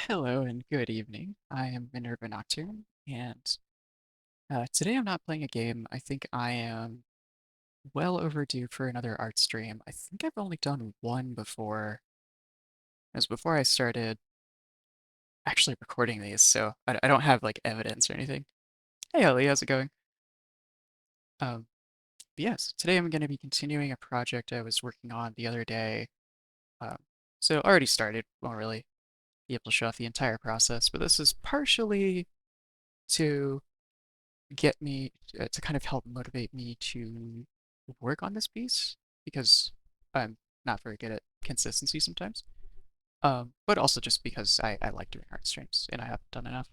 Hello and good evening. I am Minerva Nocturne, and today I'm not playing a game. I think I am well overdue for another art stream. I think I've only done one before. It was before I started actually recording these, so I don't have like evidence or anything. Hey Ellie, how's it going? Um, but yes, today I'm going to be continuing a project I was working on the other day. Um, so already started, won't really be able to show off the entire process, but this is partially to get me to kind of help motivate me to work on this piece because I'm not very good at consistency sometimes. But also just because I like doing art streams and I haven't done enough.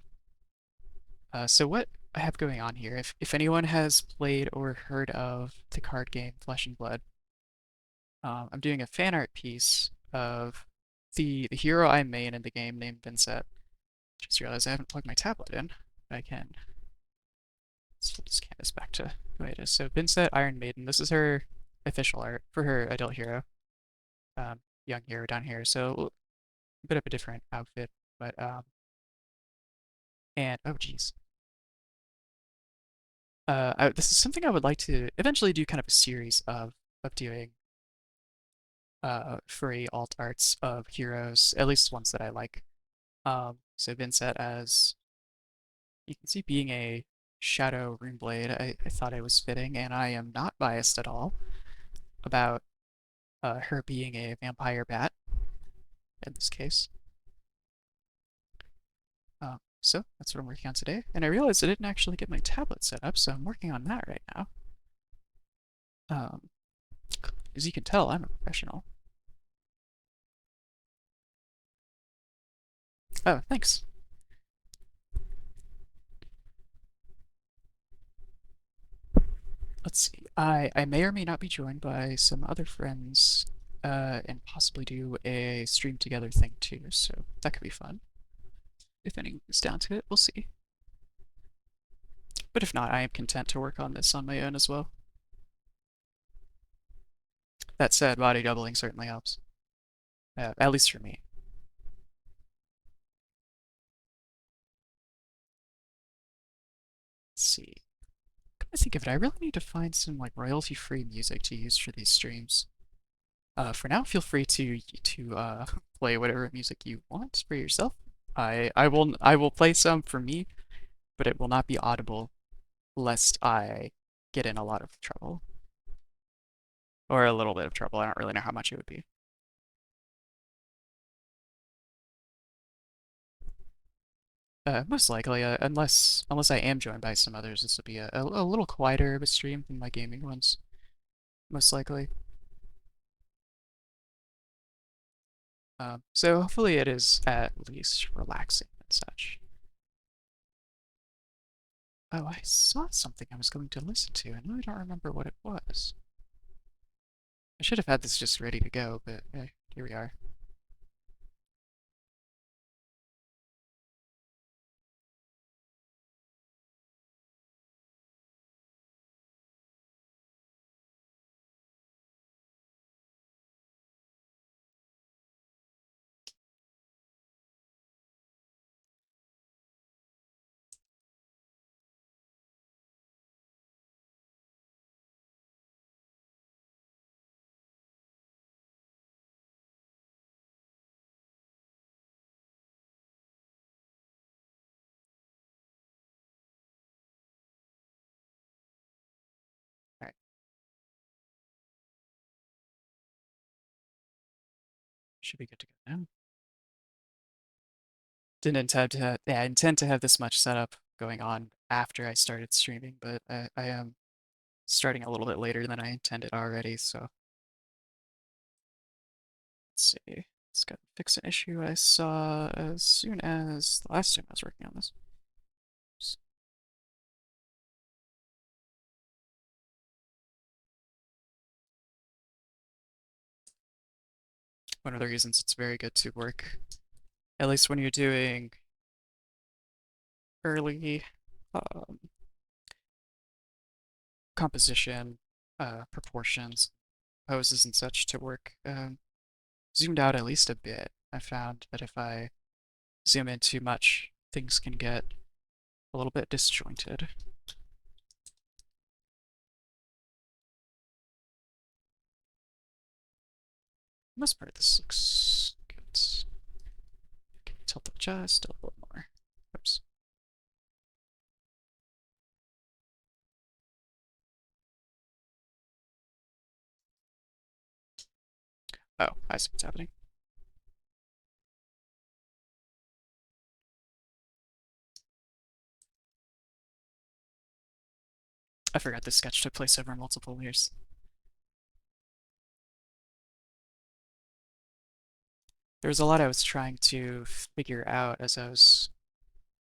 So what I have going on here, if anyone has played or heard of the card game Flesh and Blood, I'm doing a fan art piece of the hero I main in the game named Vynnset. Just realized I haven't plugged my tablet in. I can. Let's flip this canvas back to the way it is. So Vynnset Iron Maiden, this is her official art for her adult hero, young hero down here. So a bit of a different outfit, but and oh geez. This is something I would like to eventually do kind of a series of doing free alt arts of heroes, at least ones that I like. So Vynnset as you can see being a Shadow Runeblade, I thought it was fitting, and I am not biased at all about her being a vampire bat in this case. So that's what I'm working on today. And I realized I didn't actually get my tablet set up, so I'm working on that right now. Um, as you can tell, I'm a professional. Oh, thanks. Let's see. I may or may not be joined by some other friends, and possibly do a stream together thing too, so that could be fun. If anyone's down to it, we'll see. But if not, I am content to work on this on my own as well. That said, body doubling certainly helps. At least for me. Let's see. I think of it, I really need to find some like royalty-free music to use for these streams. For now, feel free to play whatever music you want for yourself. I will play some for me, but it will not be audible lest I get in a lot of trouble or a little bit of trouble. I don't really know how much it would be. Most likely, unless I am joined by some others, this will be a little quieter of a stream than my gaming ones. Most likely. So hopefully it is at least relaxing and such. Oh, I saw something I was going to listen to, and I don't remember what it was. I should have had this just ready to go, but here we are. All right, should be good to go now. Didn't intend to have, yeah, I intend to have this much setup going on after I started streaming, but I am starting a little bit later than I intended already, so let's see. Let's go fix an issue I saw as soon as the last time I was working on this. Oops. One of the reasons it's very good to work, at least when you're doing early um, composition, proportions, poses and such to work zoomed out at least a bit. I found that if I zoom in too much, things can get a little bit disjointed. Most part, this looks good. Tilt it just a little more. Oops. Oh, I see what's happening. I forgot this sketch took place over multiple years. There was a lot I was trying to figure out as I was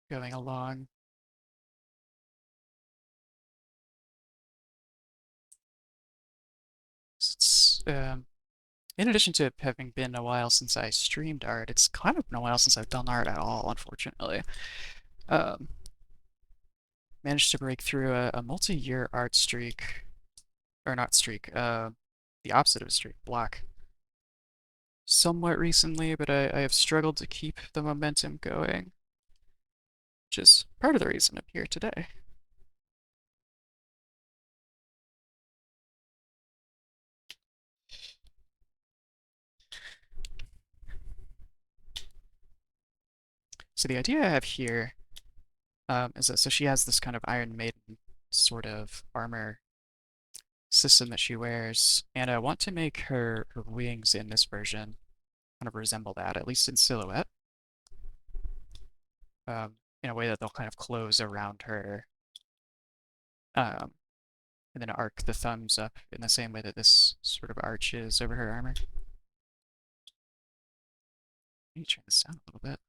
going along. It's, in addition to having been a while since I streamed art, it's kind of been a while since I've done art at all, unfortunately. Um, Managed to break through a multi-year art streak, or not streak, the opposite of a streak, block, somewhat recently, but I have struggled to keep the momentum going, which is part of the reason I'm here today. So the idea I have here is that so she has this kind of Iron Maiden sort of armor system that she wears, and I want to make her wings in this version kind of resemble that, at least in silhouette, in a way that they'll kind of close around her, um, and then arc the thumbs up in the same way that this sort of arches over her armor. Let me turn this down a little bit.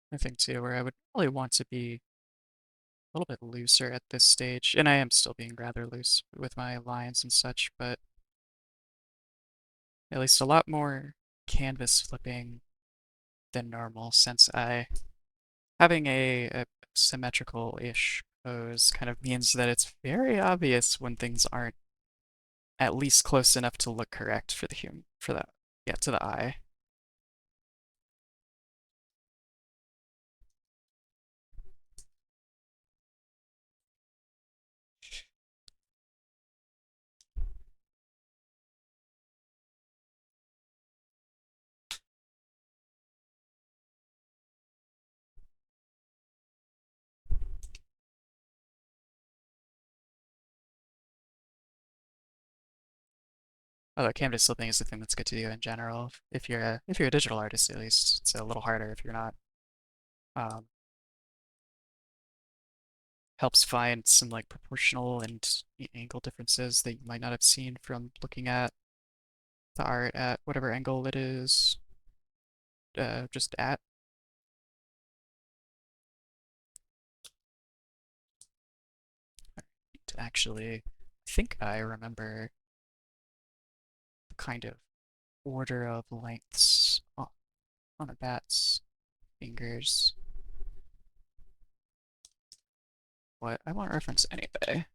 I think too, where I would probably want to be a little bit looser at this stage, and I am still being rather loose with my lines and such, but at least a lot more canvas flipping than normal since having a symmetrical-ish pose kind of means that it's very obvious when things aren't at least close enough to look correct for the for that, yeah, to the eye. Although canvas slipping is the thing that's good to do in general. If you're a digital artist, at least it's a little harder if you're not. Um, helps find some like proportional and angle differences that you might not have seen from looking at the art at whatever angle it is just at. Actually, I think I remember the kind of order of lengths on a bat's fingers. What I want reference anyway.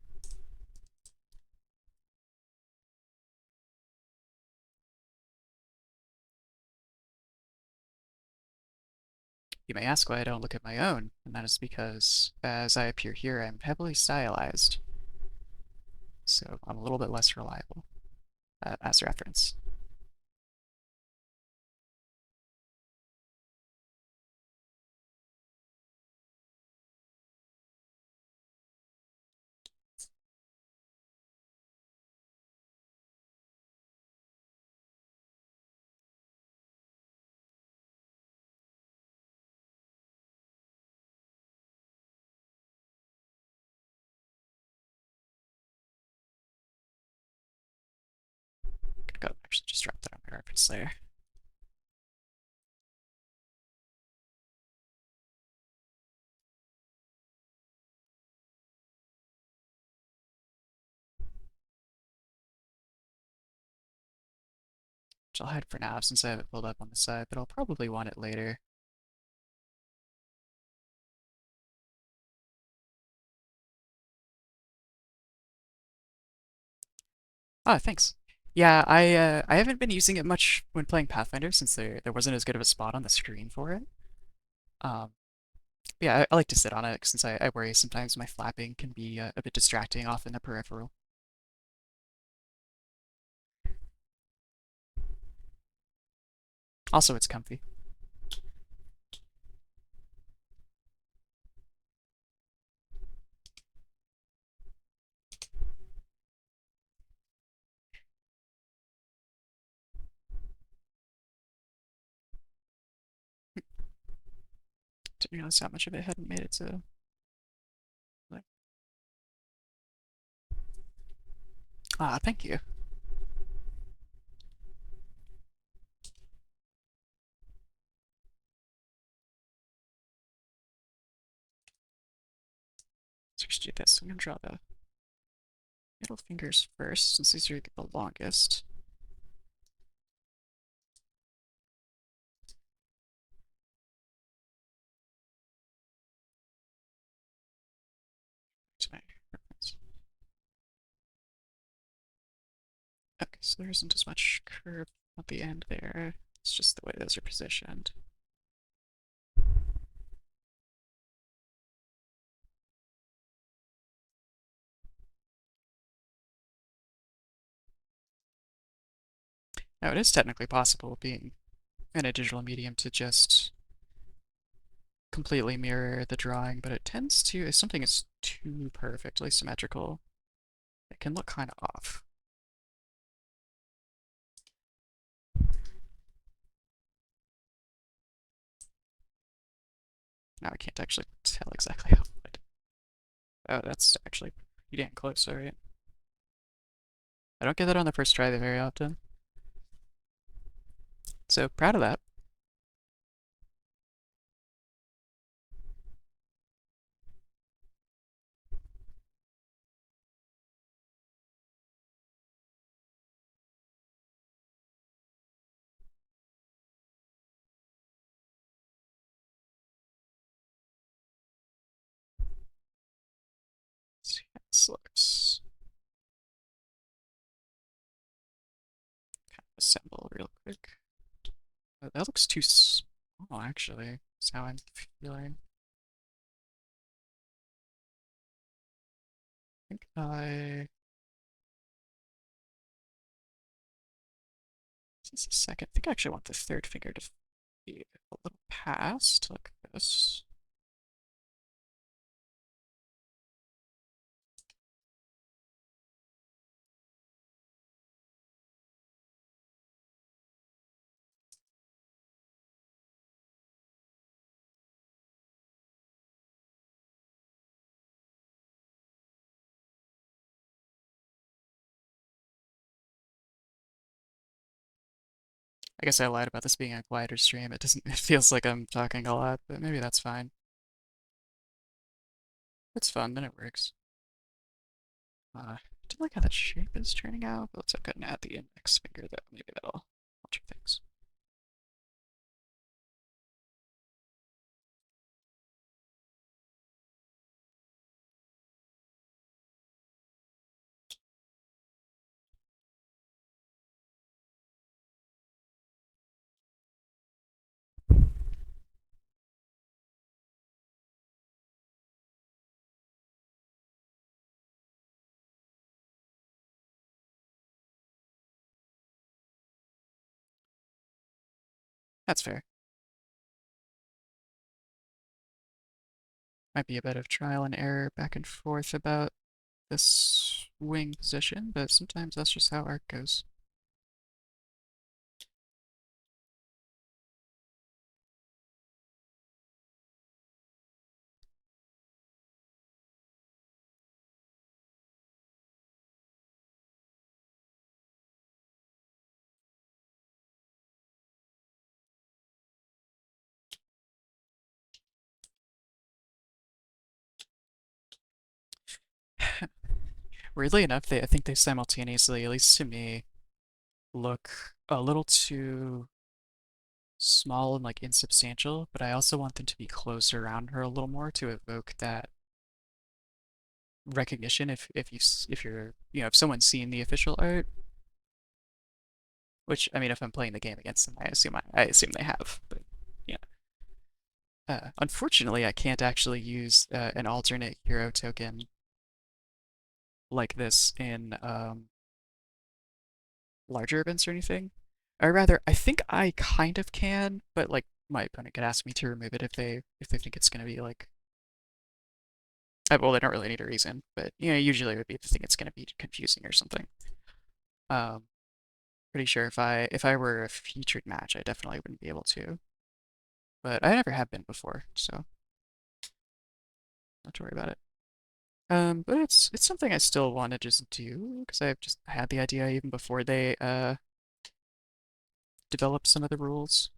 You may ask why I don't look at my own, and that is because as I appear here, I'm heavily stylized, so I'm a little bit less reliable as reference. I'm gonna go actually just drop that on my reference layer. Which I'll hide for now since I have it pulled up on the side, but I'll probably want it later. Ah, thanks. Yeah, I haven't been using it much when playing Pathfinder since there wasn't as good of a spot on the screen for it. Um, yeah, I like to sit on it since I worry sometimes my flapping can be a bit distracting off in the peripheral. Also, it's comfy. Didn't realize how much of it hadn't made it to. Like, ah, thank you. So we should do this. I'm gonna draw the middle fingers first since these are the longest. To my reference. Okay, so there isn't as much curve at the end there. It's just the way those are positioned. Now, it is technically possible, being in a digital medium, to just completely mirror the drawing, but it tends to, if something is too perfectly symmetrical, it can look kind of off. Now I can't actually tell exactly how. Oh, that's actually pretty damn close, alright. I don't get that on the first try very often. So proud of that. Let's see how this looks. Kind of assemble real quick. That looks too small, actually. That's how I'm feeling. I think just a second. I think I actually want the third finger to be a little past, like this. I guess I lied about this being a quieter stream. It doesn't, it feels like I'm talking a lot, but maybe that's fine. It's fun, then it works. I do like how that shape is turning out, but let's go and add the index finger though. Maybe that'll alter things. That's fair. Might be a bit of trial and error back and forth about this wing position, but sometimes that's just how art goes. Weirdly enough, I think they simultaneously, at least to me, look a little too small and like insubstantial, but I also want them to be close around her a little more to evoke that recognition if you're if someone's seen the official art, which I mean if I'm playing the game against them, I assume they have, but yeah. Unfortunately, I can't actually use an alternate hero token like this in larger events or anything. Or rather, I think I kind of can, but like my opponent could ask me to remove it if they think it's gonna be like well, they don't really need a reason, but usually it would be if they think it's gonna be confusing or something. Um, Pretty sure if I were a featured match, I definitely wouldn't be able to. But I never have been before, so not to worry about it. But it's something I still want to just do because I've just had the idea even before they developed some of the rules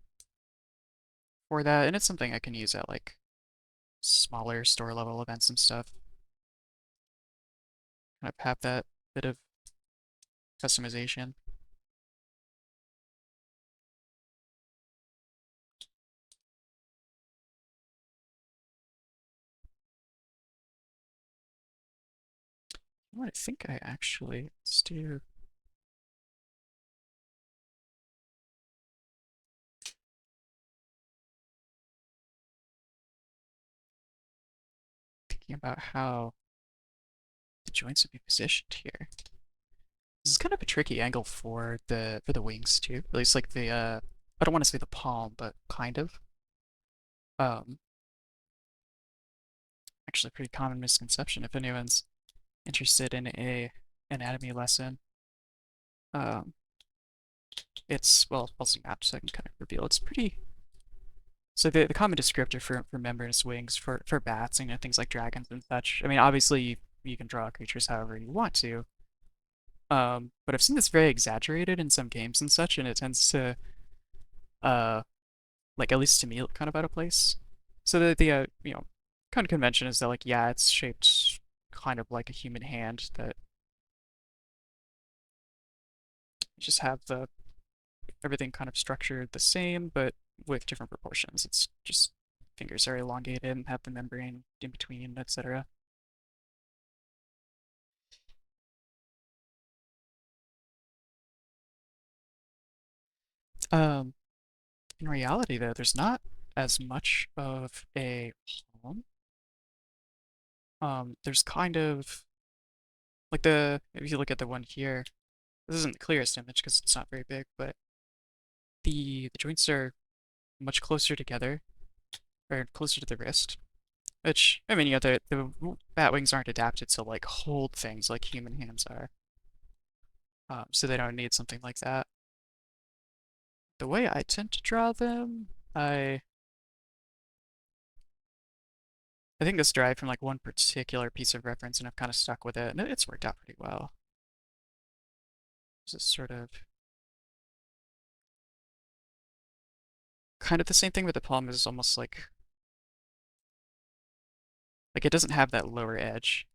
for that, and it's something I can use at like smaller store level events and stuff. Kind of have that bit of customization. What I think I actually let's do thinking about how the joints would be positioned here. This is kind of a tricky angle for the wings too. At least like the I don't want to say the palm, but kind of. Um, Actually, a pretty common misconception if anyone's interested in a anatomy lesson. Um, it's well, I'll zoom out so I can kind of reveal. It's pretty. So the common descriptor for membranous wings for bats and things like dragons and such. I mean, obviously you can draw creatures however you want to. But I've seen this very exaggerated in some games and such, and it tends to uh like at least to me look kind of out of place. So the kind of convention is that like yeah, it's shaped kind of like a human hand that just have the everything kind of structured the same, but with different proportions. It's just fingers are elongated and have the membrane in between, etc. Um, in reality, though, there's not as much of a palm. There's kind of like if you look at the one here, this isn't the clearest image because it's not very big, but the joints are much closer together or closer to the wrist. Which I mean, the bat wings aren't adapted to like hold things like human hands are, so they don't need something like that. The way I tend to draw them, I think this derived from like one particular piece of reference, and I've kind of stuck with it, and it's worked out pretty well. This is sort of kind of the same thing, but the palm is almost like it doesn't have that lower edge.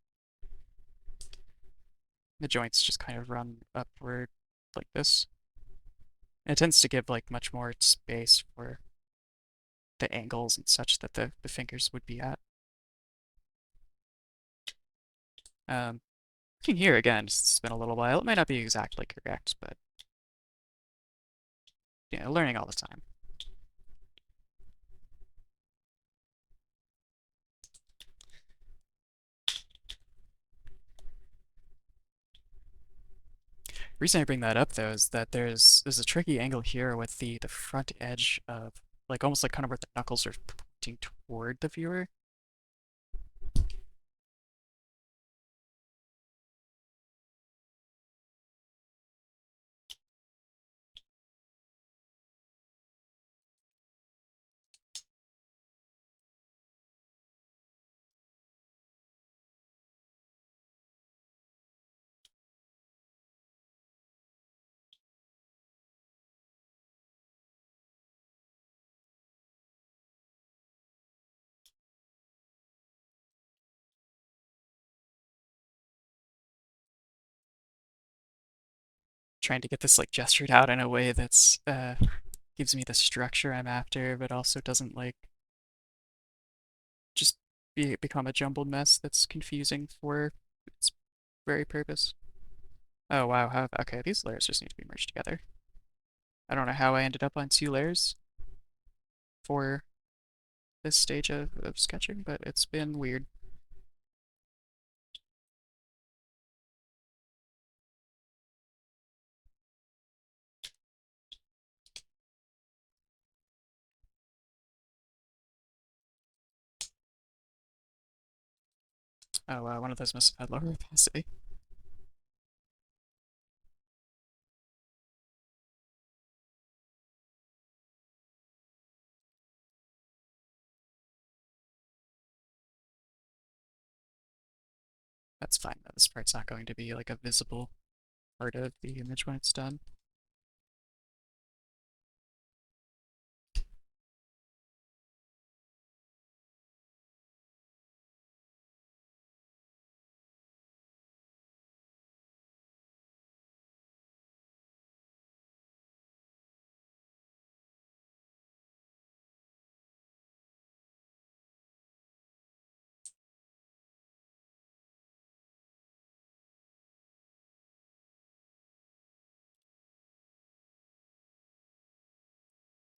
The joints just kind of run upward like this. And it tends to give like much more space for the angles and such that the fingers would be at. Um, Looking here again, it's been a little while. It might not be exactly correct, but learning all the time. The reason I bring that up though is that there's a tricky angle here with the front edge of like almost like kind of where the knuckles are pointing toward the viewer. Trying to get this like gestured out in a way that's gives me the structure I'm after, but also doesn't like just become a jumbled mess that's confusing for its very purpose. Oh wow, okay, these layers just need to be merged together. I don't know how I ended up on 2 layers for this stage of sketching, but it's been weird. Oh wow, one of those must have had lower opacity. That's fine though, this part's not going to be like a visible part of the image when it's done.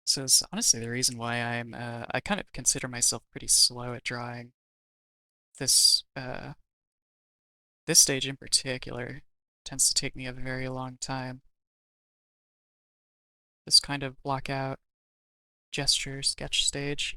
So it's honestly the reason why I kind of consider myself pretty slow at drawing. This stage in particular tends to take me a very long time. This kind of block out gesture sketch stage.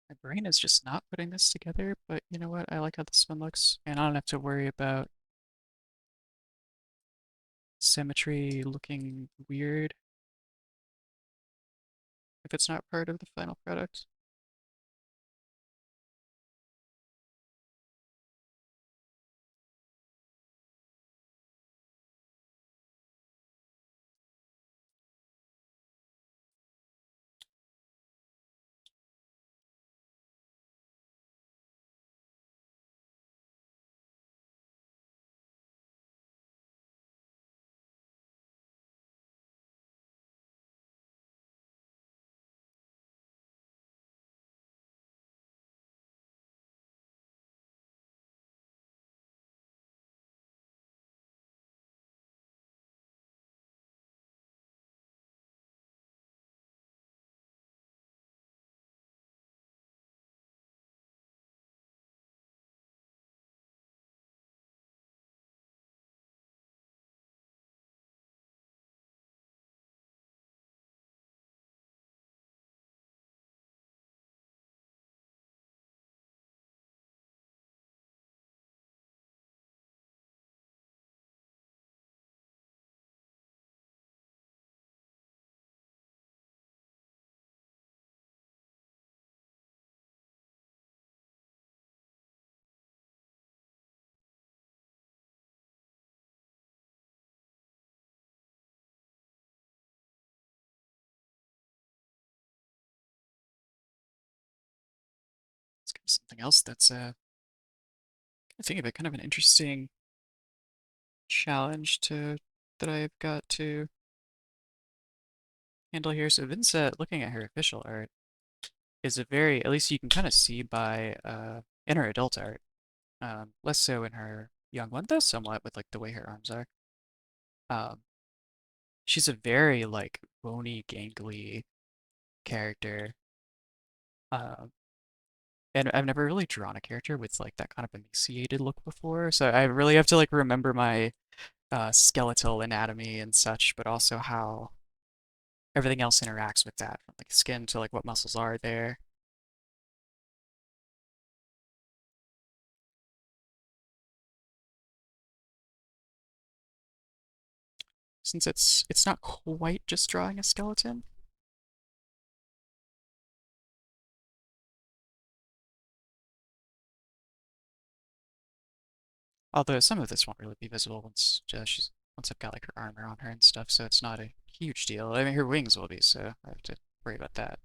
My brain is just not putting this together, but you know what? I like how this one looks, and I don't have to worry about symmetry looking weird if it's not part of the final product. Something else that's I think of it kind of an interesting challenge to that I've got to handle here. So Vynnset, looking at her official art, is a very, at least you can kind of see by in her adult art, less so in her young one, though somewhat with like the way her arms are. Um, she's a very like bony, gangly character. Um, and I've never really drawn a character with like that kind of emaciated look before, so I really have to like remember my skeletal anatomy and such, but also how everything else interacts with that, from like skin to like what muscles are there. Since it's not quite just drawing a skeleton, although some of this won't really be visible once I've got like her armor on her and stuff, so it's not a huge deal. I mean, her wings will be, so I have to worry about that.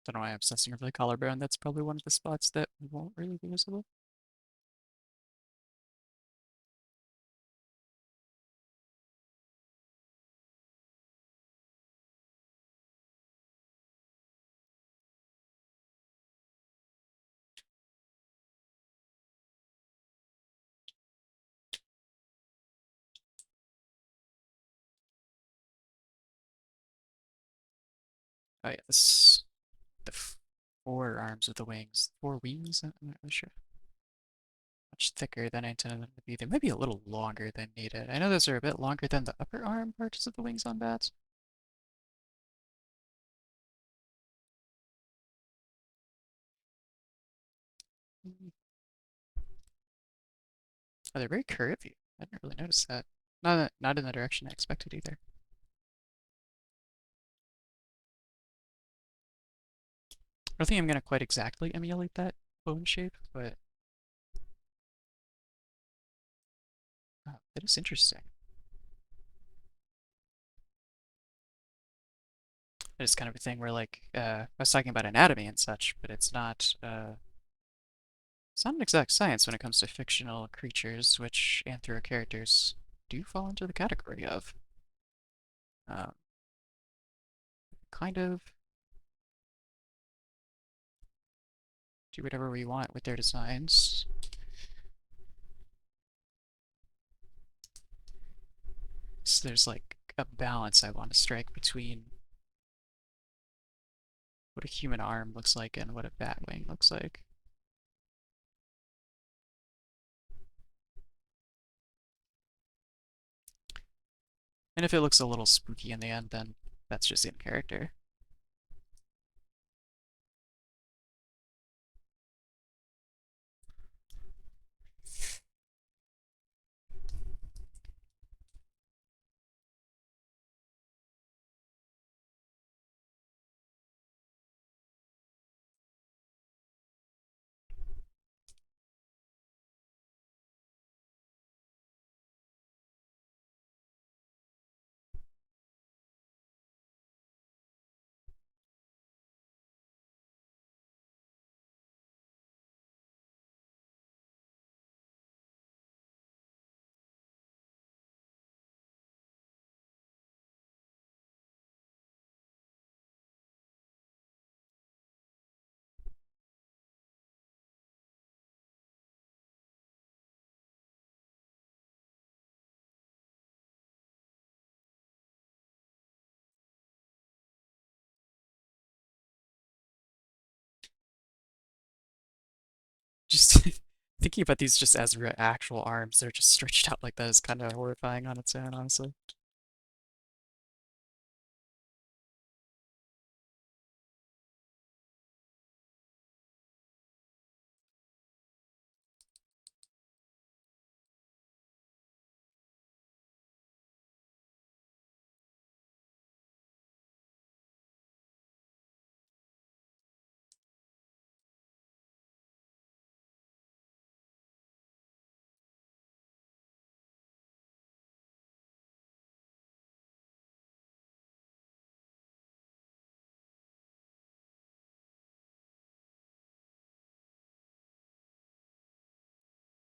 Don't know why I'm obsessing over the collarbone. That's probably one of the spots that won't really be visible. Oh yeah, this the four arms of the wings, four wings. I'm not really sure. Much thicker than I intended them to be. They might be a little longer than needed. I know those are a bit longer than the upper arm parts of the wings on bats. Mm. Oh, they're very curvy. I didn't really notice that. Not in the direction I expected either. I don't think I'm gonna quite exactly emulate that bone shape, but it is interesting. It's kind of a thing where like I was talking about anatomy and such, but it's not an exact science when it comes to fictional creatures, which anthro characters do fall into the category of. Um, kind of do whatever we want with their designs. So there's like a balance I want to strike between what a human arm looks like and what a bat wing looks like. And if it looks a little spooky in the end, then that's just in character. Thinking about these just as actual arms, they're just stretched out like that is kind of horrifying on its own, honestly.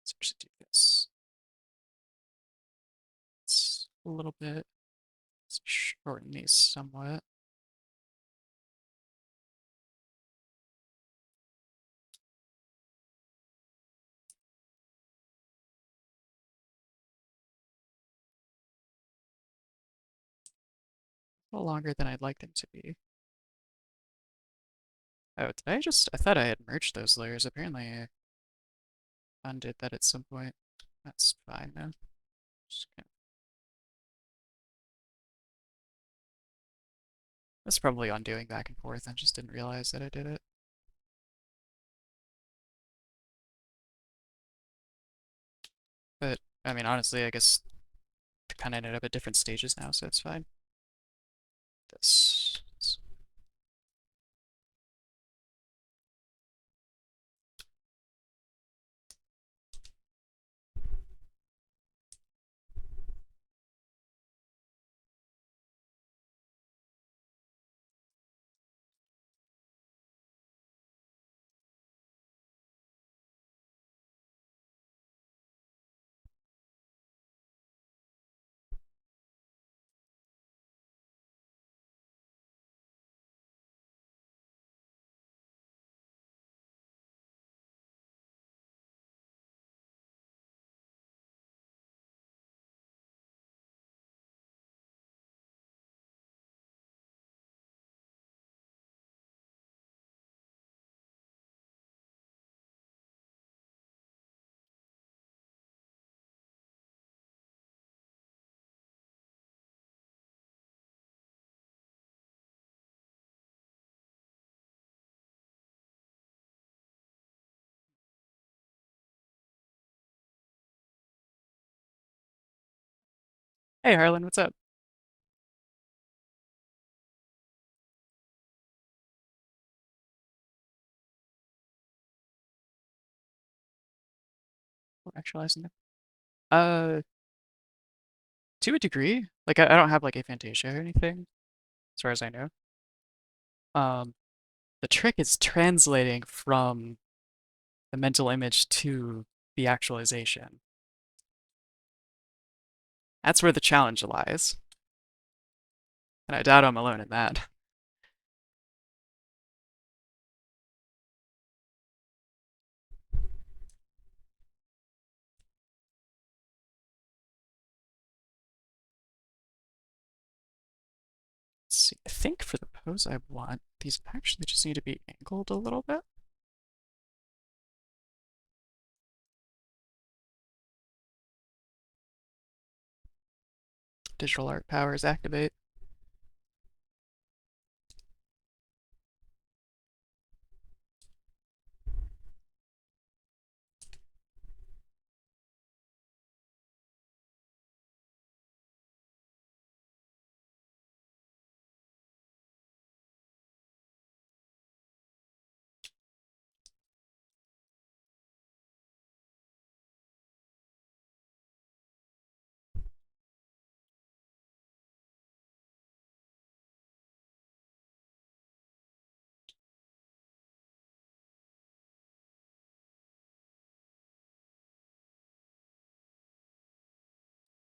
Let's actually do this. It's a little bit. Let's shorten these somewhat. A little longer than I'd like them to be. Oh, did I just? I thought I had merged those layers. Apparently, I undid that at some point. That's fine then. Just gonna- That's probably undoing back and forth. I just didn't realize that I did it. But I mean, honestly, I guess they kind of ended up at different stages now, so it's fine. This. Hey, Harlan, what's up? We're actualizing it. To a degree. Like, I don't have like aphantasia or anything, as far as I know. Um, the trick is translating from the mental image to the actualization. That's where the challenge lies. And I doubt I'm alone in that. Let's see. I think for the pose I want, these actually just need to be angled a little bit. Digital art powers activate.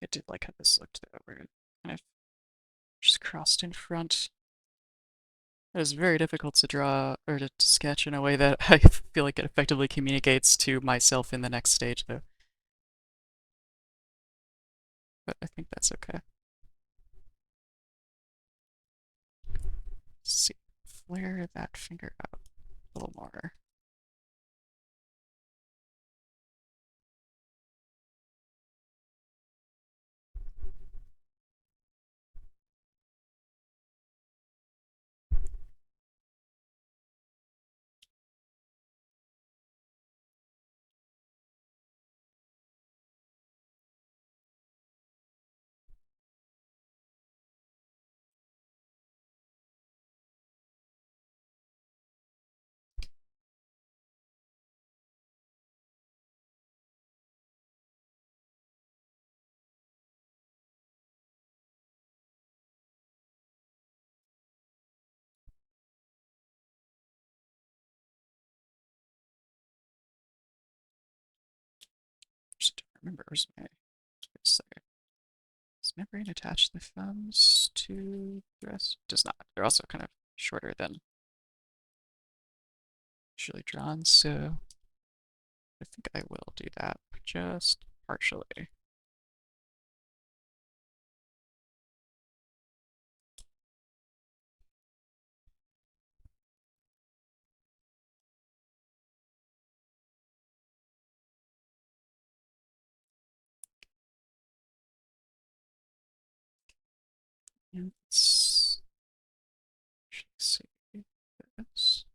I did like how this looked though, where it kind of just crossed in front. It was very difficult to draw or to sketch in a way that I feel like it effectively communicates to myself in the next stage, though. But I think that's okay. Let's see, flare that finger out a little more. remember, where's my space there? Does membrane attach the thumbs to the rest? Does not. They're also kind of shorter than usually drawn, so I think I will do that just partially. And let's actually see this.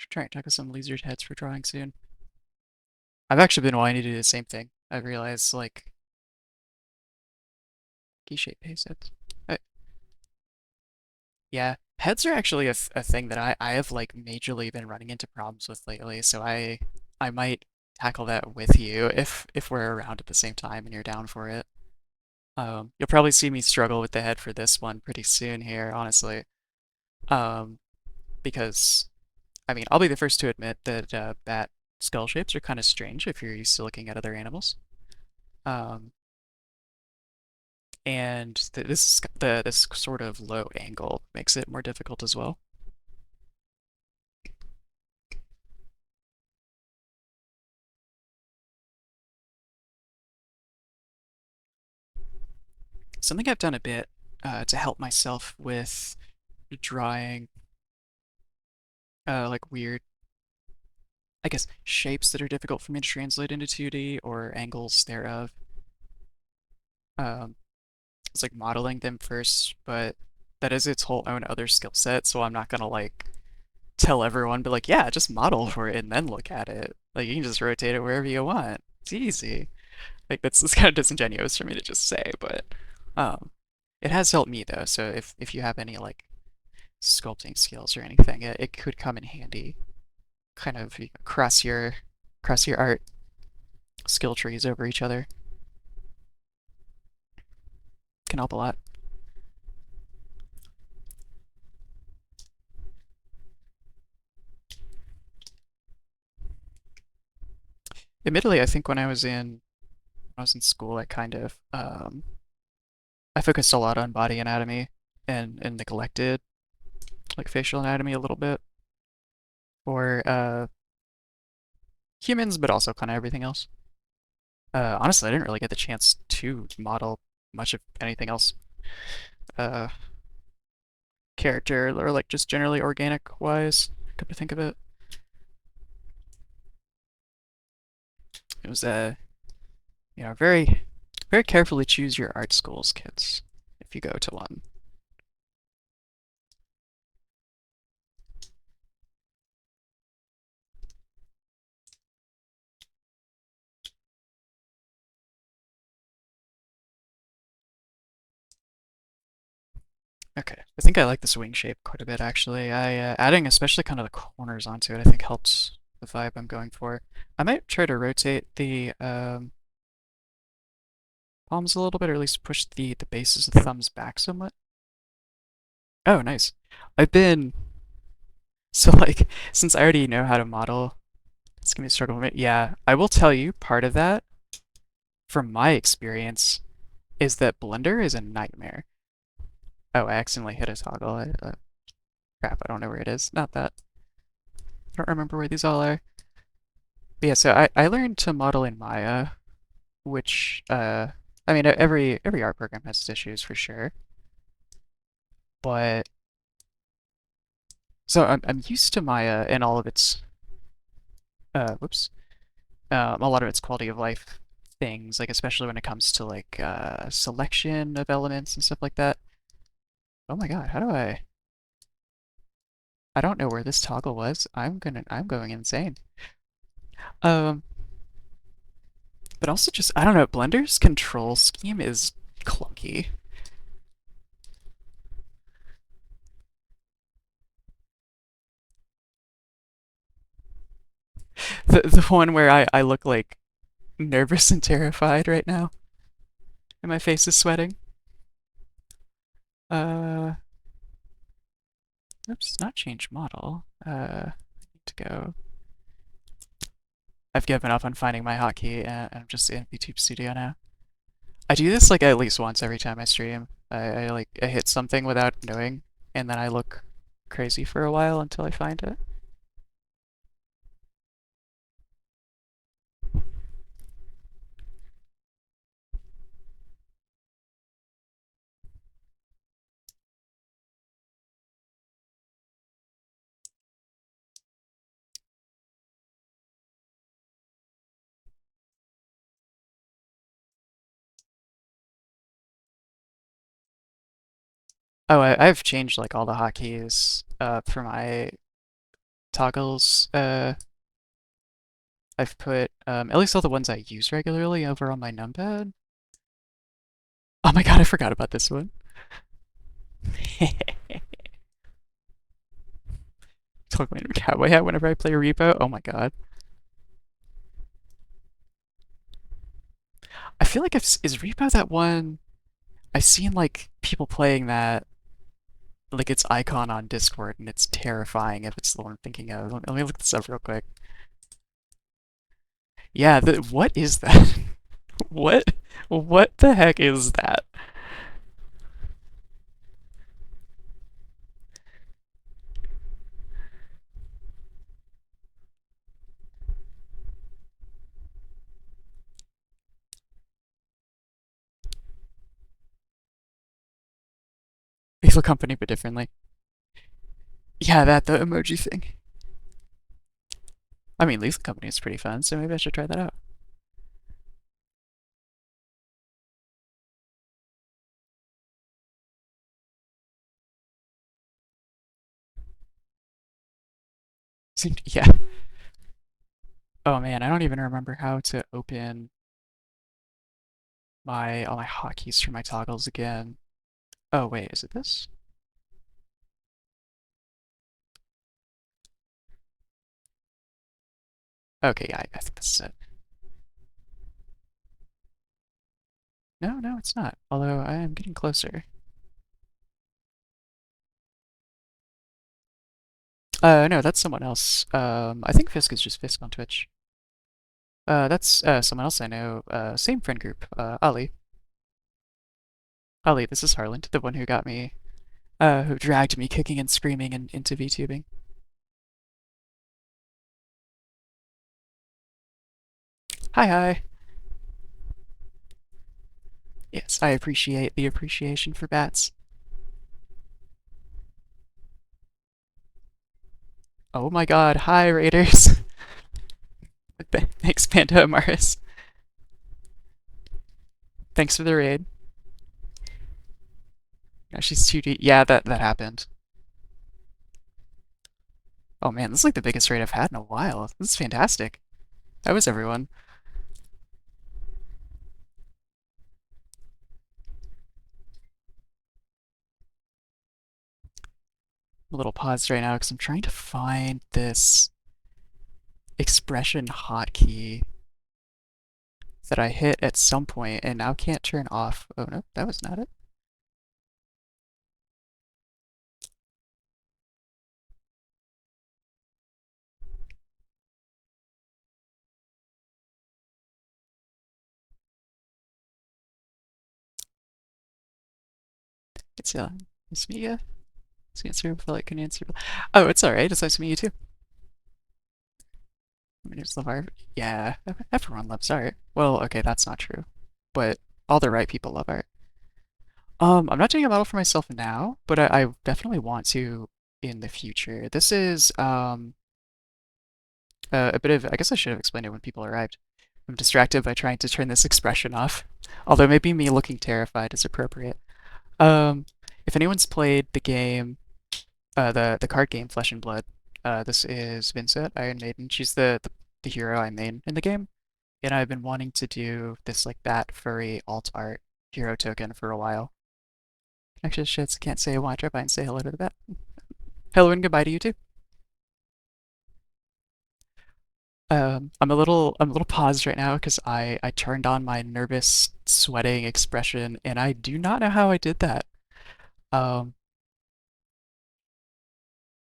Should try and tackle some lizard heads for drawing soon. I've actually been wanting to do the same thing. I've realized, like, key-shape pace heads. Yeah, heads are actually a thing that I have, like, majorly been running into problems with lately, so I might tackle that with you if we're around at the same time and you're down for it. You'll probably see me struggle with the head for this one pretty soon here, honestly. Um, because, I mean, I'll be the first to admit that bat skull shapes are kind of strange if you're used to looking at other animals. Um, and this sort of low angle makes it more difficult as well. Something I've done a bit to help myself with drawing like weird, I guess, shapes that are difficult for me to translate into 2D or angles thereof. Um, it's like modeling them first, but that is its whole own other skill set, so I'm not gonna like tell everyone, but like, yeah, just model for it and then look at it. Like you can just rotate it wherever you want. It's easy. Like that's kind of disingenuous for me to just say, but um, it has helped me though. So if you have any like sculpting skills or anything, it could come in handy. Kind of cross your art skill trees over each other. Can help a lot. Admittedly, I think when I was in school, I kind of I focused a lot on body anatomy and neglected like facial anatomy a little bit for humans, but also kind of everything else. Honestly, I didn't really get the chance to model much of anything else. Uh, Character or like just generally organic wise. Come to think of it, it was very very carefully choose your art schools, kids, if you go to one. Okay, I think I like this wing shape quite a bit actually. I adding especially kind of the corners onto it, I think helps the vibe I'm going for. I might try to rotate the palms a little bit, or at least push the bases of the thumbs back somewhat. Oh, nice. I've been so like since I already know how to model, it's gonna be a struggle for me. Yeah, I will tell you part of that from my experience is that Blender is a nightmare. Oh, I accidentally hit a toggle. Crap, I don't know where it is. Not that. I don't remember where these all are. But yeah, so I learned to model in Maya, which I mean every art program has its issues for sure. But so I'm used to Maya and all of its whoops, a lot of its quality of life things, like especially when it comes to like selection of elements and stuff like that. Oh my god, how do I? I don't know where this toggle was. I'm going insane. Um, but also just, I don't know, Blender's control scheme is clunky. The one where I look like nervous and terrified right now, and my face is sweating. Uh, Oops, not change model. I need to go. I've given up on finding my hotkey, and I'm just in VTube Studio now. I do this like at least once every time I stream. I hit something without knowing, and then I look crazy for a while until I find it. Oh, I've changed like all the hotkeys for my toggles. I've put at least all the ones I use regularly over on my numpad. Oh my god, I forgot about this one. Talk my cowboy hat whenever I play repo. Oh my god. I feel like is repo that one? I've seen like people playing that, like its icon on Discord, and it's terrifying if it's the one I'm thinking of. Let me look this up real quick. Yeah, what is that? what? What the heck is that? Lethal Company, but differently. Yeah, the emoji thing. I mean, Lethal Company is pretty fun, so maybe I should try that out. Yeah. Oh man, I don't even remember how to open my all my hotkeys for my toggles again. Oh wait, is it this? Okay, yeah, I think this is it. No, no, it's not. Although I am getting closer. No, that's someone else. I think Fisk is just Fisk on Twitch. That's someone else I know. Same friend group. Ali. Ali, this is Harland, the one who got me, who dragged me kicking and screaming into VTubing. Hi, hi. Yes, I appreciate the appreciation for bats. Oh my god, hi, Raiders. Thanks, Panda Amaris. Thanks for the raid. No, she's 2D. Yeah, that happened. Oh man, this is like the biggest raid I've had in a while. This is fantastic. How is everyone? I'm a little paused right now because I'm trying to find this expression hotkey that I hit at some point and now can't turn off. Oh no, that was not it. It's nice to meet you. It's answer feel like an answer. Oh, it's alright. It's nice to meet you too. I mean, just love art. Yeah, everyone loves art. Well, okay, that's not true, but all the right people love art. I'm not doing a model for myself now, but I definitely want to in the future. This is a bit of. I guess I should have explained it when people arrived. I'm distracted by trying to turn this expression off, although maybe me looking terrified is appropriate. Um, If anyone's played the game, the card game Flesh and Blood, this is Vynnset, Iron Maiden. She's the hero I main in the game, and I've been wanting to do this like bat furry alt art hero token for a while. Actually, shits, can't say I want to drop by and say hello to the bat. Hello and goodbye to you too. I'm a little paused right now because I turned on my nervous sweating expression, and I do not know how I did that. Um,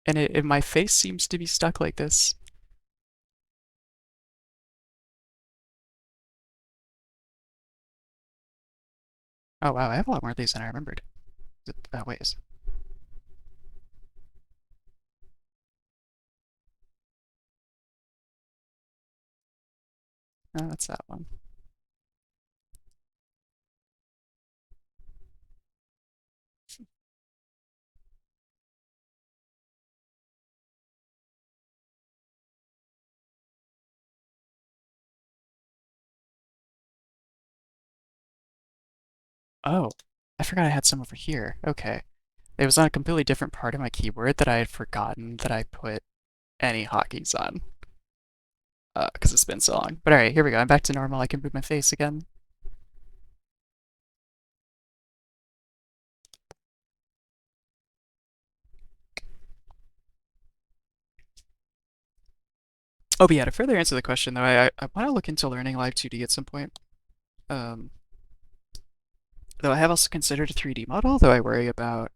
and my face seems to be stuck like this. Oh wow, I have a lot more of these than I remembered. Wait, no, that's that one. Oh, I forgot I had some over here. Okay. It was on a completely different part of my keyboard that I had forgotten that I put any hotkeys on. Because it's been so long. But alright, here we go. I'm back to normal. I can move my face again. Oh, but yeah, to further answer the question, though, I want to look into learning Live 2D at some point. Um, though I have also considered a 3D model, though I worry about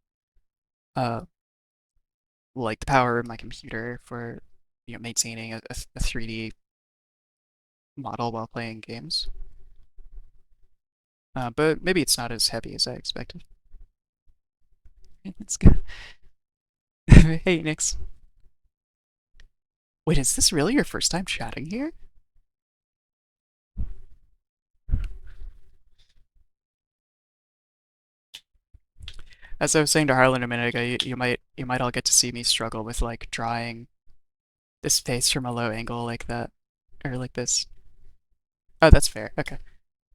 uh, like the power of my computer for maintaining a 3D model while playing games. But maybe it's not as heavy as I expected. Let's go. Hey, Nix. Wait, is this really your first time chatting here? As I was saying to Harlan a minute ago, you might all get to see me struggle with like drawing this face from a low angle like that, or like this. Oh, that's fair. Okay.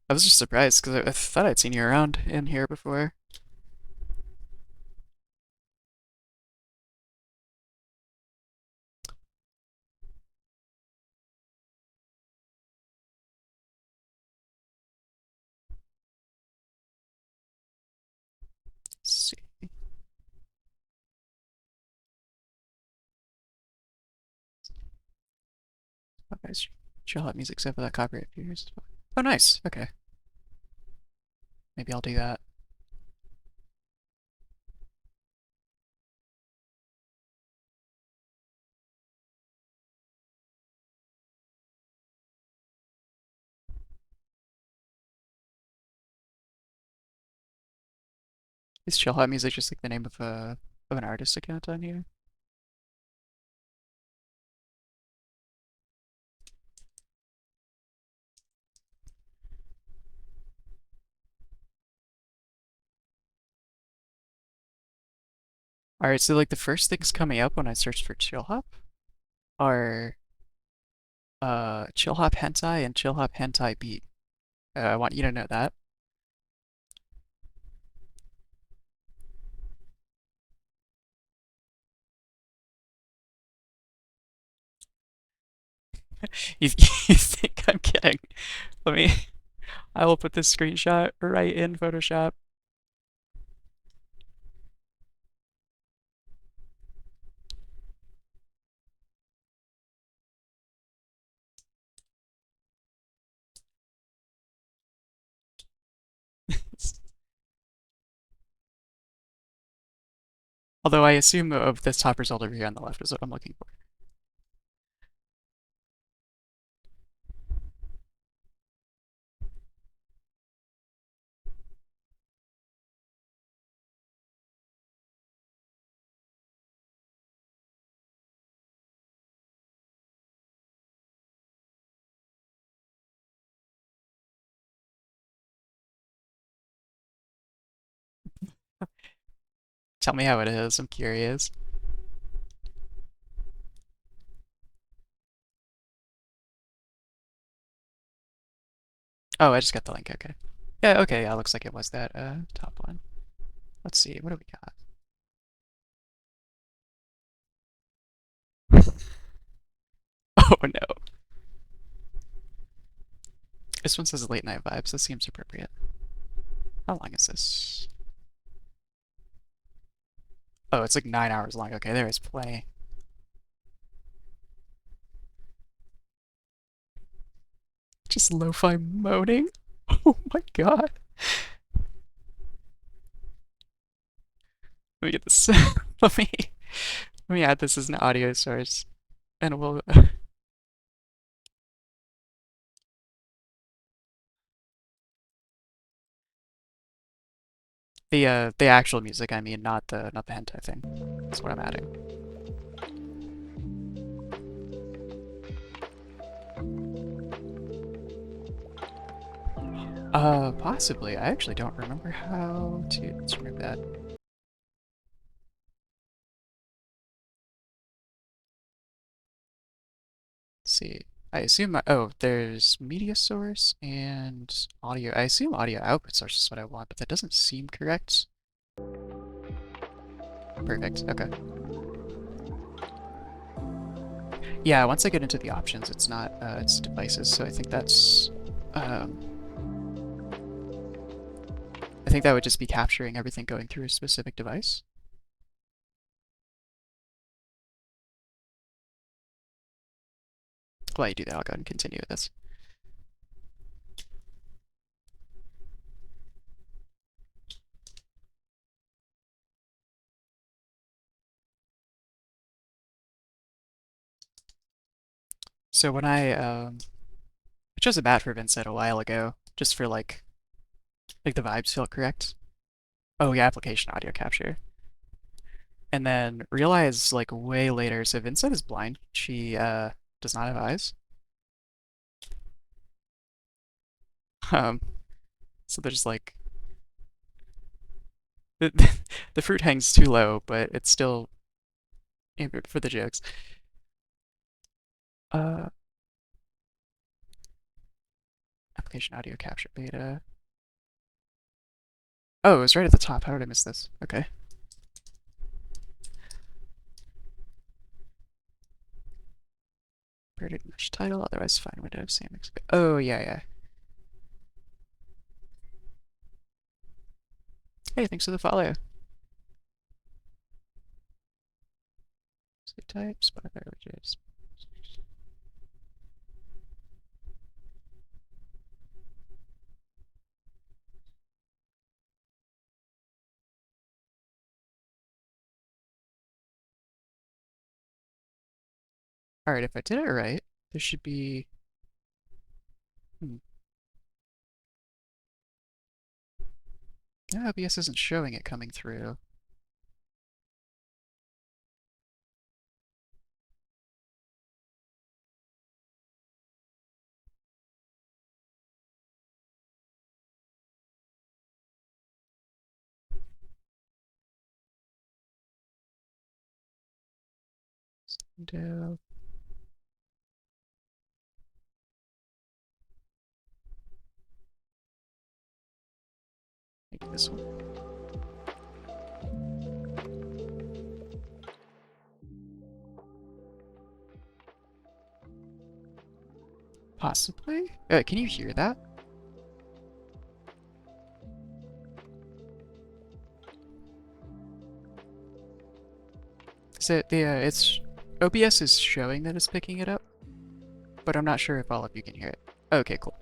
I was just surprised because I thought I'd seen you around in here before. Let's see. Oh, guys, chill out music except for that copyright fears. Oh, nice. Okay. Maybe I'll do that. Is chill out music just like the name of an artist account on here? All right, so like the first things coming up when I search for chill hop are chill hop hentai and chill hop hentai beat. I want you to know that. You, you think I'm kidding? Let me. I will put this screenshot right in Photoshop. Although I assume of this top result over here on the left is what I'm looking for. Tell me how it is. I'm curious. Oh, I just got the link. Okay. Yeah. Okay. Yeah. Looks like it was that top one. Let's see, what do we got? Oh no. This one says late night vibes. This seems appropriate. How long is this? Oh, it's like 9 hours long. Okay, there is plenty. Just lo-fi moaning. Oh my god. Let me get this. Let me add this as an audio source, and we'll. The actual music, I mean, not the hentai thing. That's what I'm adding. Possibly. I actually don't remember how to. Let's remove that. Let's see. I assume. Oh, there's media source and audio. I assume audio output source is what I want, but that doesn't seem correct. Perfect. Okay. Yeah, once I get into the options, it's not, it's devices, so I think that's, um, I think that would just be capturing everything going through a specific device. While you do that, I'll go ahead and continue with this. So when I chose a bat for Vynnset a while ago, just for like the vibes felt correct. Oh yeah, application audio capture. And then realized like way later, so Vynnset is blind. She does not have eyes. Um, so there's like the, the fruit hangs too low, but it's still for the jokes. Uh, Application audio capture beta. Oh, it was right at the top. How did I miss this? Okay. Paired mesh title, otherwise find window, same. Oh, yeah, yeah. Hey, thanks for the follow. Save type, Spotify, widgets. Alright, if I did it right, there should be. Hmm. No, OBS isn't showing it coming through. Window. Maybe this one. Possibly? Can you hear that? Is it it's OBS is showing that it's picking it up, but I'm not sure if all of you can hear it. Okay, cool.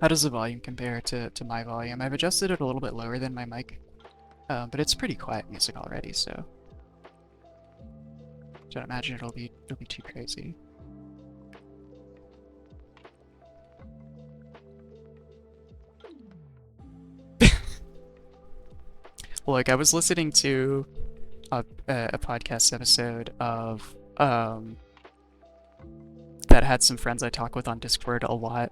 How does the volume compare to my volume? I've adjusted it a little bit lower than my mic, but it's pretty quiet music already, so don't imagine it'll be too crazy. Like I was listening to a podcast episode of that had some friends I talk with on Discord a lot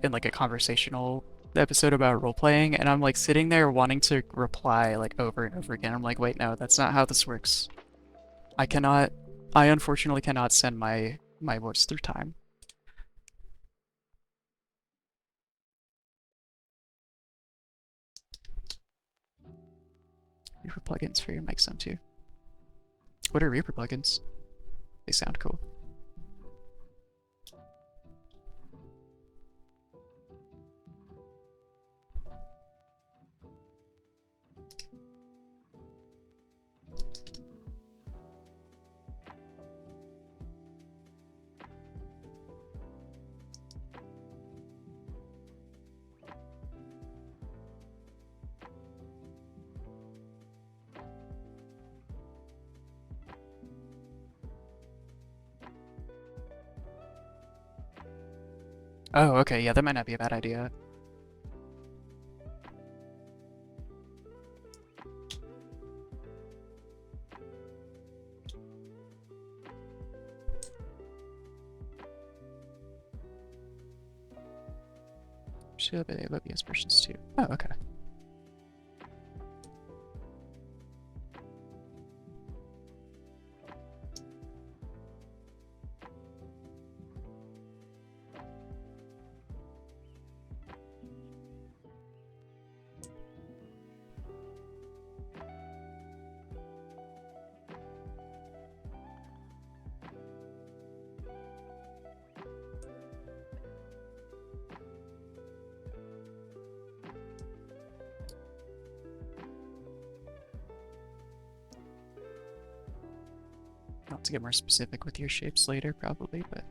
in like a conversational episode about role playing, and I'm like sitting there wanting to reply like over and over again. I'm like, wait, no, that's not how this works. I cannot. I unfortunately cannot send my voice through time. Reaper plugins for your mic sound too. What are Reaper plugins? They sound cool. Oh, okay, yeah, that might not be a bad idea. Should be OBS versions too. Oh, okay. I'll have to get more specific with your shapes later, probably, but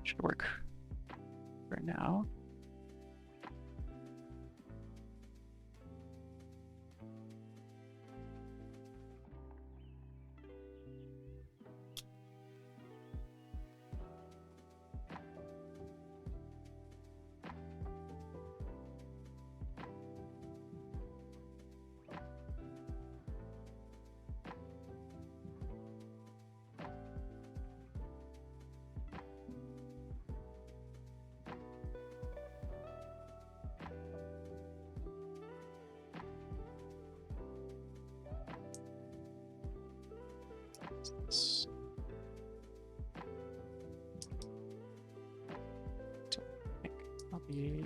should work for now. I think I'll be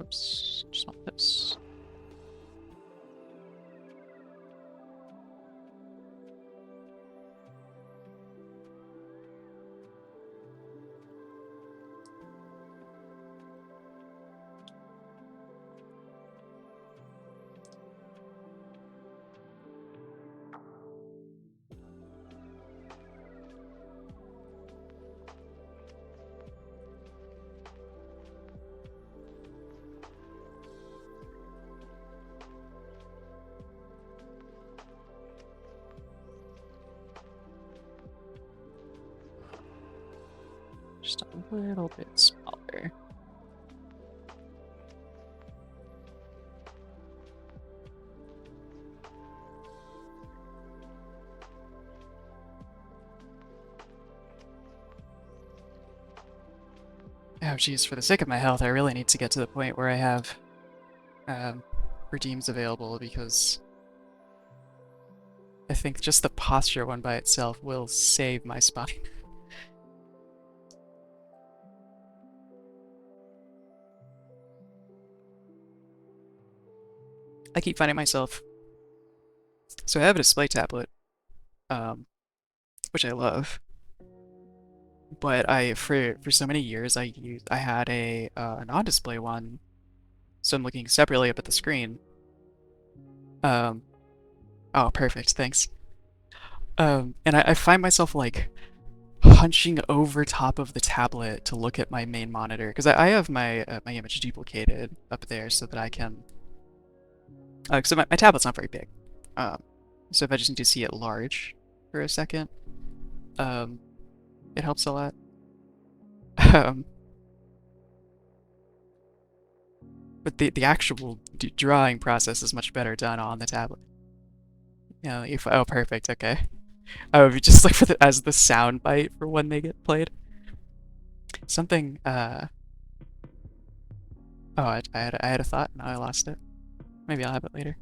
oops, just want this. Just a little bit smaller. Oh, geez, for the sake of my health, I really need to get to the point where I have um, redeems available because I think just the posture one by itself will save my spine. I keep finding myself. So I have a display tablet, um, which I love, but I for so many years I had a non-display one so I'm looking separately up at the screen. Um, oh, perfect, thanks. And I find myself like hunching over top of the tablet to look at my main monitor because I have my image duplicated up there so that I can. So my tablet's not very big. Um, so if I just need to see it large for a second, um, it helps a lot. Um, but the actual drawing process is much better done on the tablet. If oh perfect, okay. Oh, if you just look for the as the sound bite for when they get played. Something oh I had a thought, now I lost it. Maybe I'll have it later.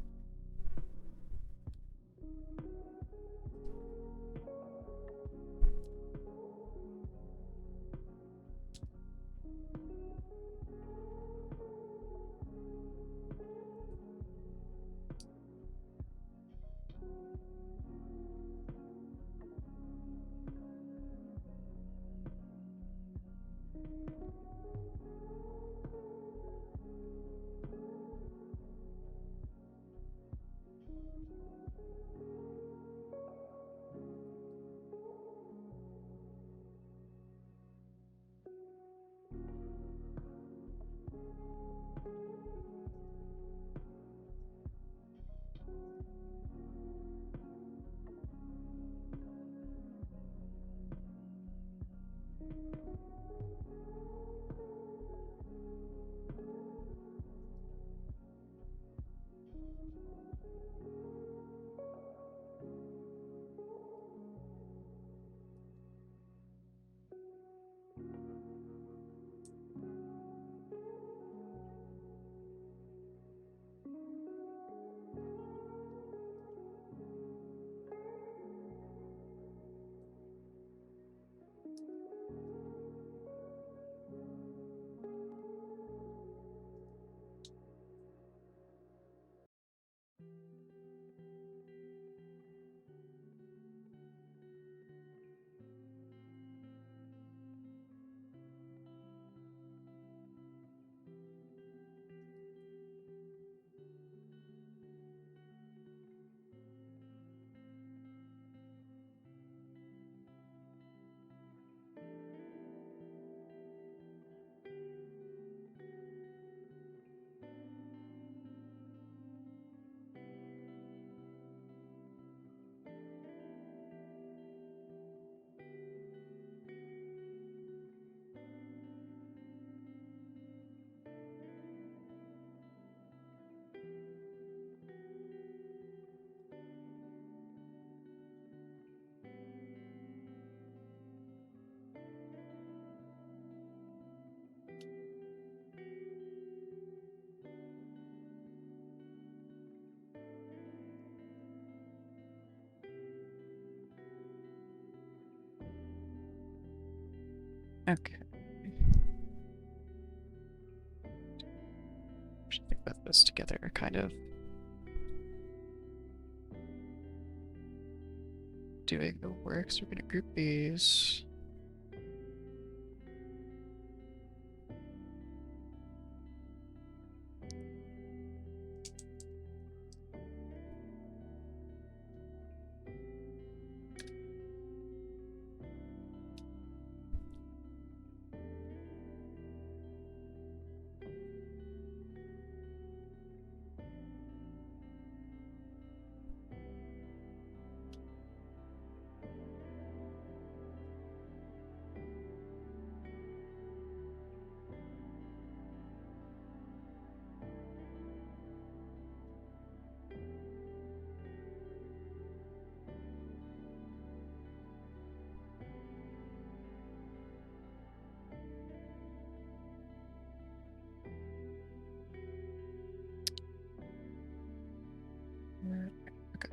Okay. Should think about this together, kind of doing the work. So we're gonna group these. Okay.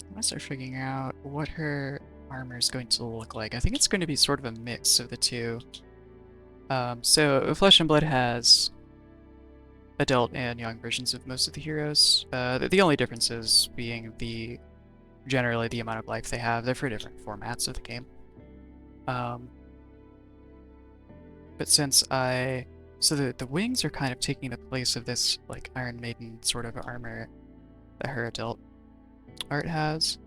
I want to start figuring out what her armor is going to look like. I think it's going to be sort of a mix of the two. So Flesh and Blood has adult and young versions of most of the heroes. The only differences being generally the amount of life they have. They're for different formats of the game. Um, but so the wings are kind of taking the place of this like Iron Maiden sort of armor that her adult art has.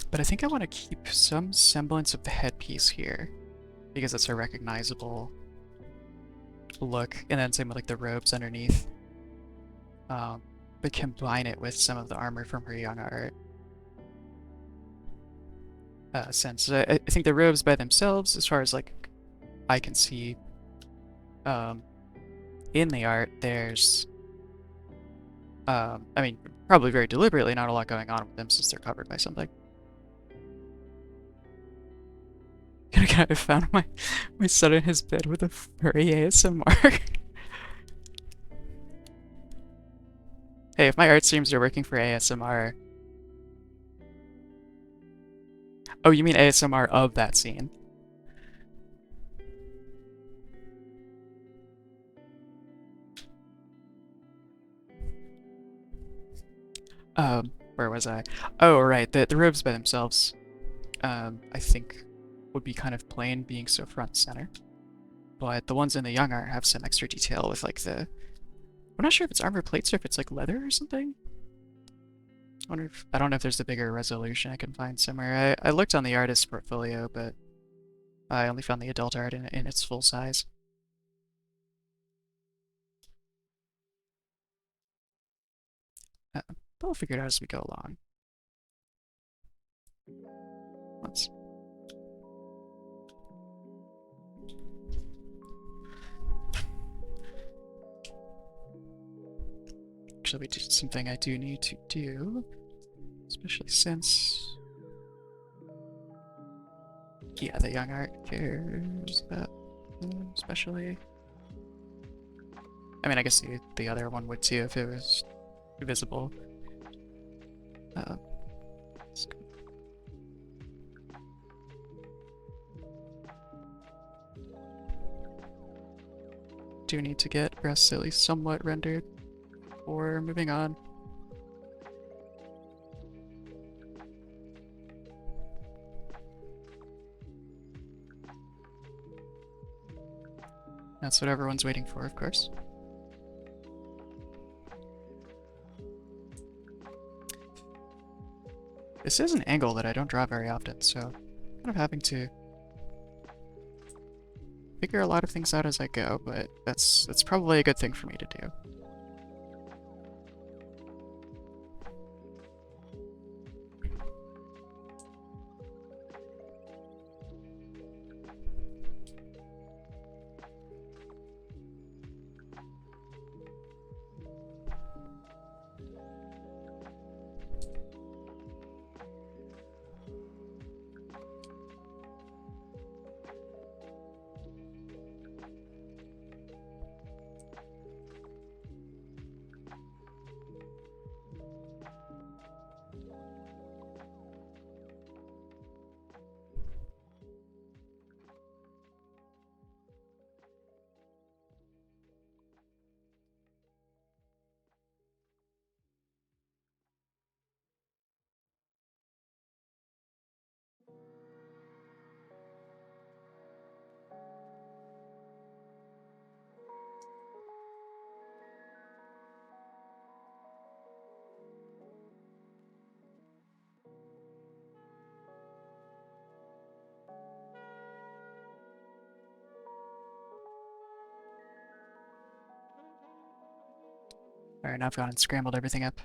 But I think I want to keep some semblance of the headpiece here because it's a recognizable look, and then same with like the robes underneath. But combine it with some of the armor from her young art. Since I think the robes by themselves, as far as like I can see, um, in the art, there's, I mean, probably very deliberately, not a lot going on with them since they're covered by something. I found my son in his bed with a furry ASMR. Hey, if my art streams are working for ASMR, oh, you mean ASMR of that scene? Where was I? Oh, right, the robes by themselves, I think would be kind of plain being so front and center. But the ones in the young art have some extra detail with like I'm not sure if it's armor plates or if it's like leather or something. I don't know if there's a bigger resolution I can find somewhere. I looked on the artist's portfolio, but I only found the adult art in its full size. But we'll figure it out as we go along. Let's actually do something I do need to do, especially since yeah, the young art cares about them, especially. I mean, I guess the other one would too if it was visible. Uh, do need to get breasts at least somewhat rendered before moving on. That's what everyone's waiting for, of course. This is an angle that I don't draw very often, so I'm kind of having to figure a lot of things out as I go, but that's probably a good thing for me to do. Alright, now I've gone and scrambled everything up.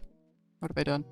What have I done?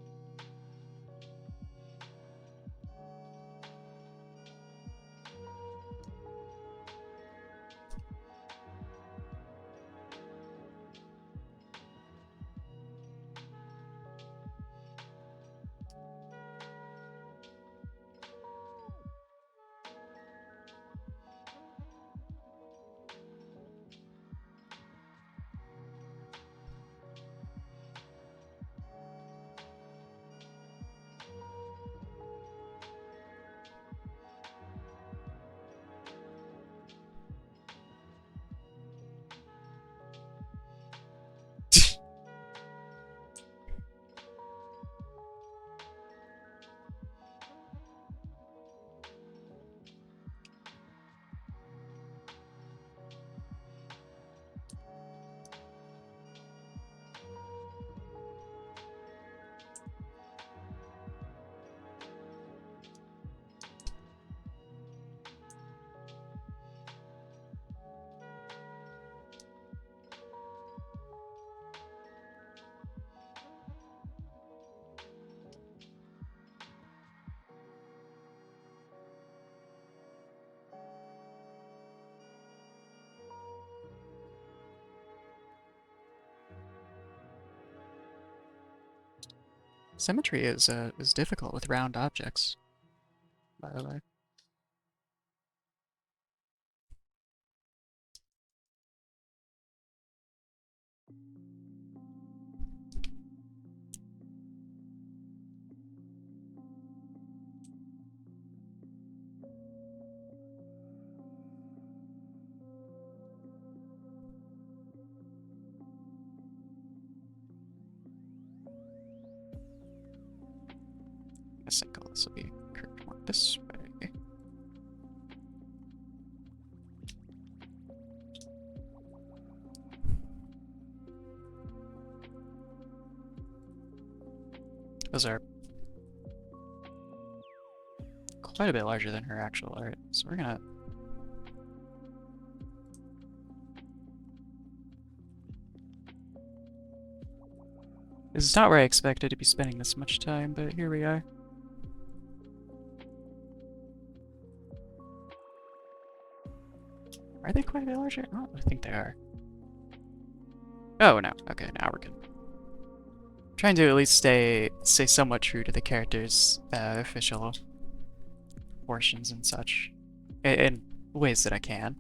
Symmetry is difficult with round objects, by the way. I think all this will be curved more this way. Those are quite a bit larger than her actual art, so we're gonna... This is not where I expected to be spending this much time, but here we are. Are they quite a bit larger? Oh, I think they are. Oh, no. Okay, now we're good. Trying to at least stay somewhat true to the character's official proportions and such, in ways that I can.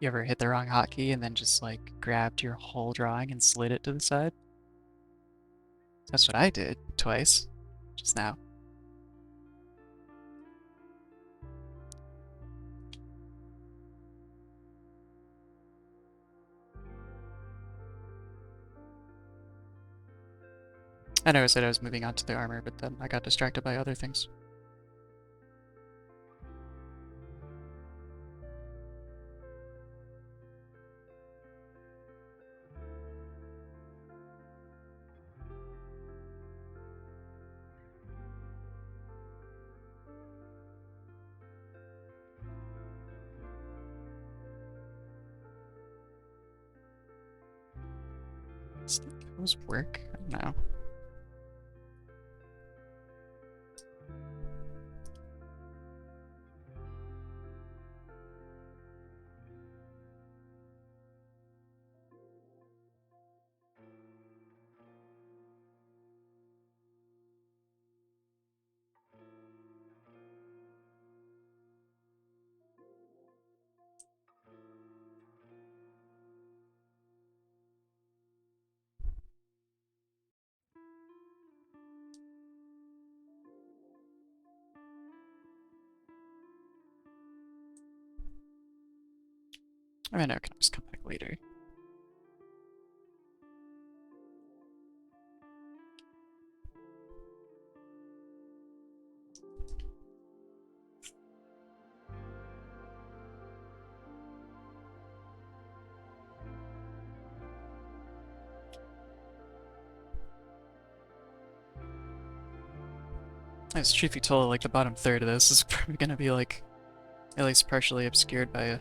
You ever hit the wrong hotkey and then just like grabbed your whole drawing and slid it to the side? That's what I did twice just now. I know I said I was moving on to the armor, but then I got distracted by other things. Does those work? I don't know. I mean, I can just come back later. As truth be told, like the bottom third of this is probably gonna be like at least partially obscured by a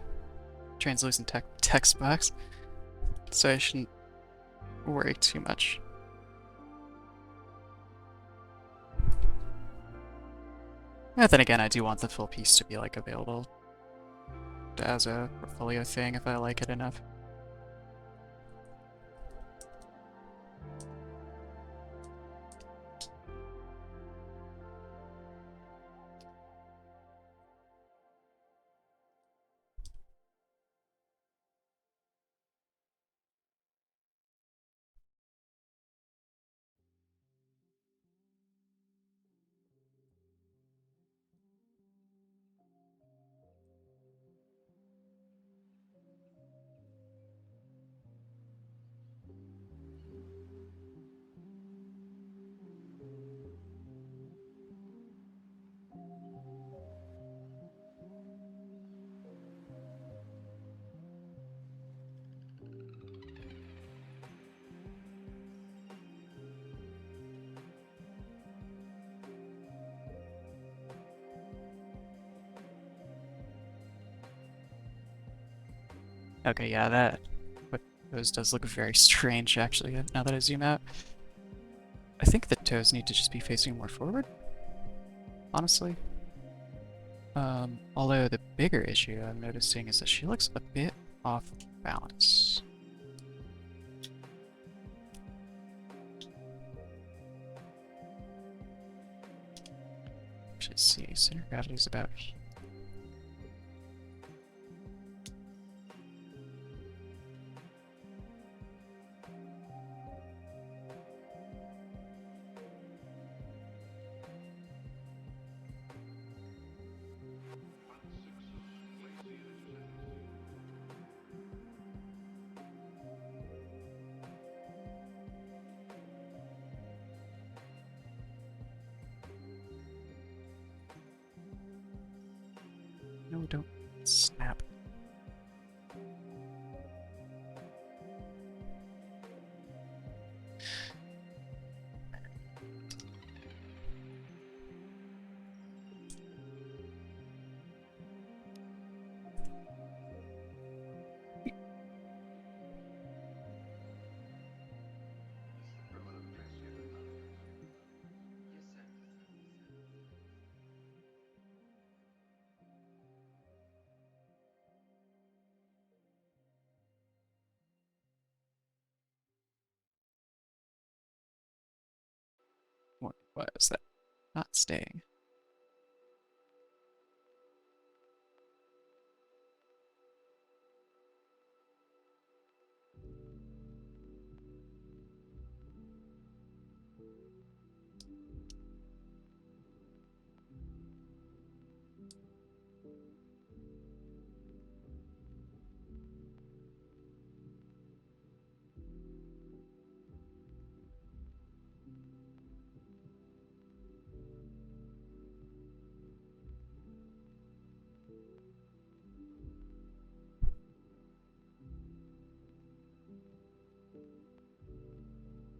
translucent text box, so I shouldn't worry too much. And then again, I do want the full piece to be like available as a portfolio thing if I like it enough. Okay, yeah, what those does look very strange actually, now that I zoom out. I think the toes need to just be facing more forward, honestly. Although the bigger issue I'm noticing is that she looks a bit off balance. Let's see, center of gravity is about here. No, don't snap. What is that? Not staying.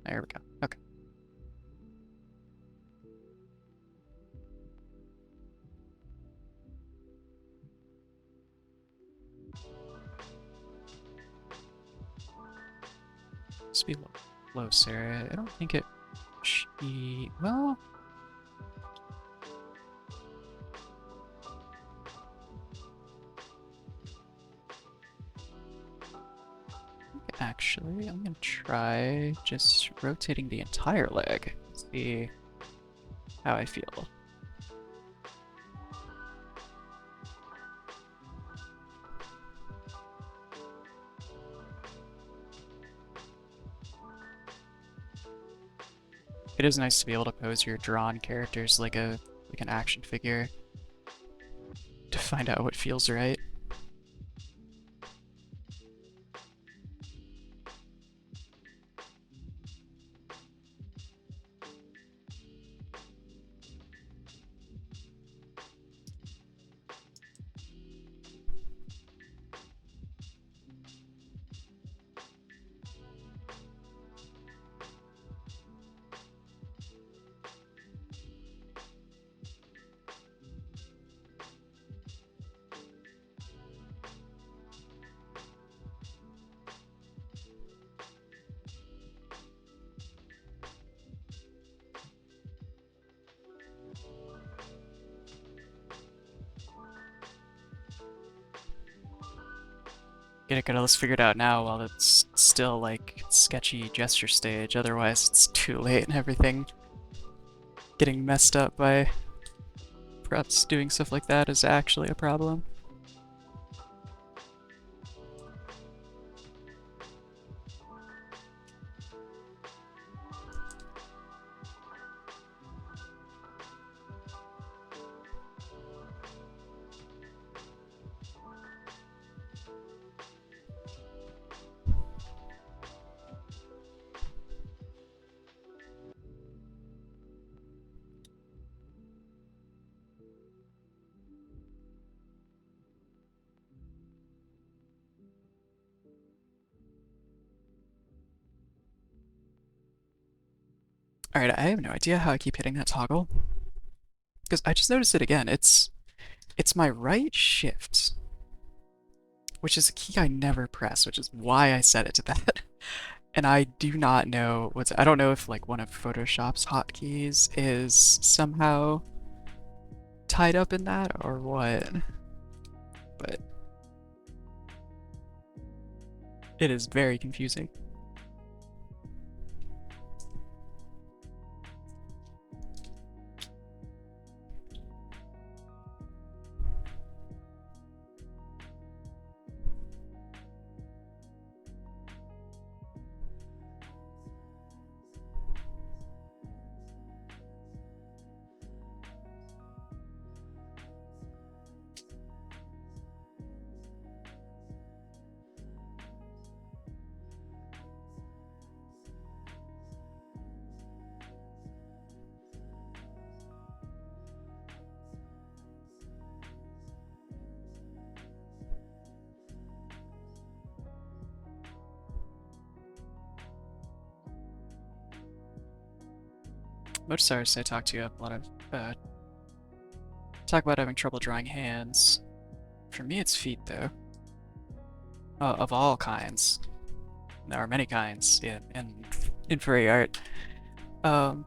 There we go. Okay. Must be closer. I don't think it. Well, actually, I'm gonna try just rotating the entire leg. See how I feel. It is nice to be able to pose your drawn characters like an action figure to find out what feels right. Get all this figured out now while it's still like sketchy gesture stage, otherwise it's too late and everything getting messed up by perhaps doing stuff like that is actually a problem. Alright, I have no idea how I keep hitting that toggle. Because I just noticed it again. It's my right shift, which is a key I never press, which is why I set it to that. And I do not know I don't know if like one of Photoshop's hotkeys is somehow tied up in that or what. But it is very confusing. Most artists I talk to have a lot of talk about having trouble drawing hands. For me, it's feet though, of all kinds. There are many kinds in furry art. Um,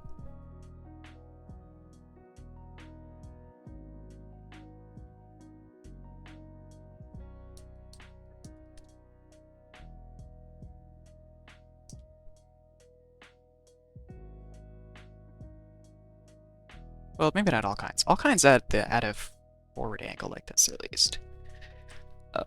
well, maybe not all kinds. All kinds at a forward angle like this, at least. Uh,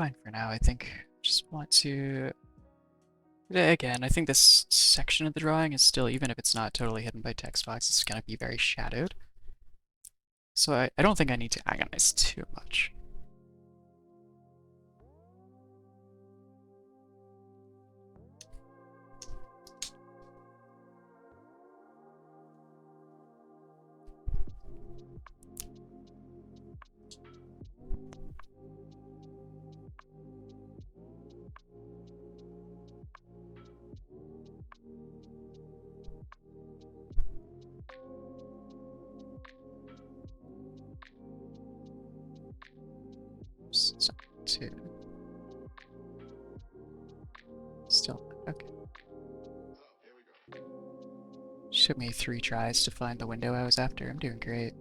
fine for now. I think just want to... Again, I think this section of the drawing is still, even if it's not totally hidden by text box, it's going to be very shadowed. So I don't think I need to agonize too much. So, two. Still, okay. Took me 3 tries to find the window I was after. I'm doing great.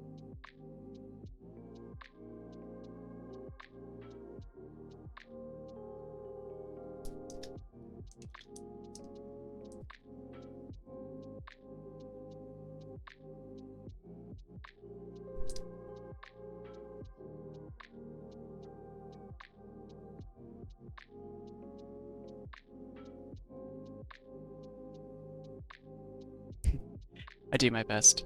I do my best.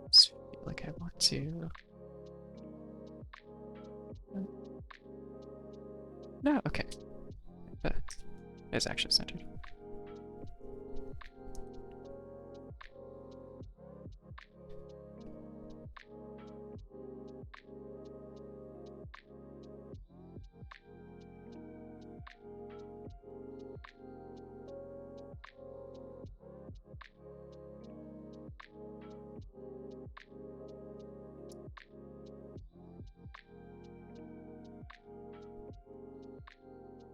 Just feel like I want to... No, okay. It's actually centered.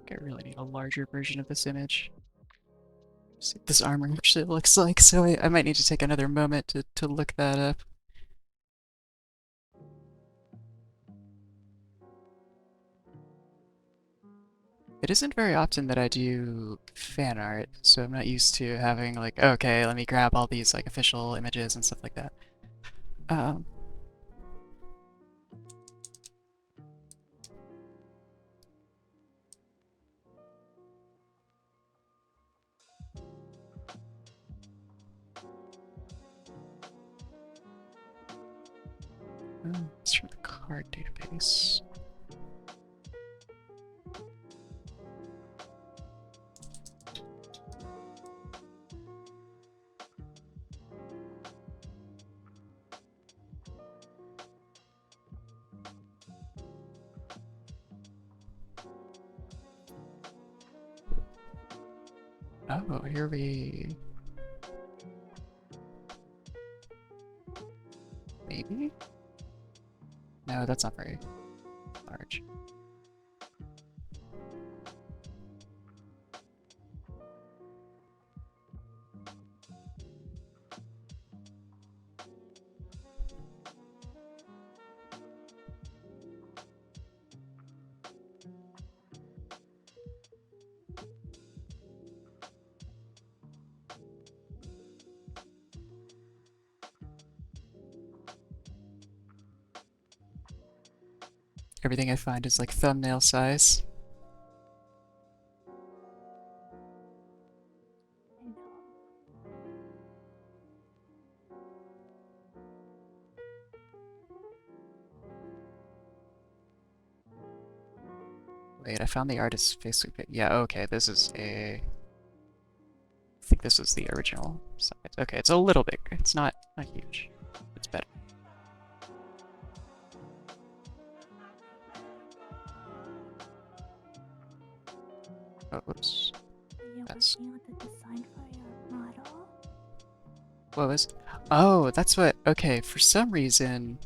I really need a larger version of this image. See what this armor actually looks like, so I might need to take another moment to look that up. It isn't very often that I do fan art, so I'm not used to having like, okay, let me grab all these like official images and stuff like that. It's from the card database. Oh, here we... Maybe? No, that's not very large. Everything I find is like thumbnail size. Wait, I found the artist's Facebook page. Yeah, okay, this is a... I think this is the original size. Okay, it's a little bigger. It's not huge. It's better. Oh, whoops. That's... with the design for your model? What was... Oh, that's what... Okay, for some reason,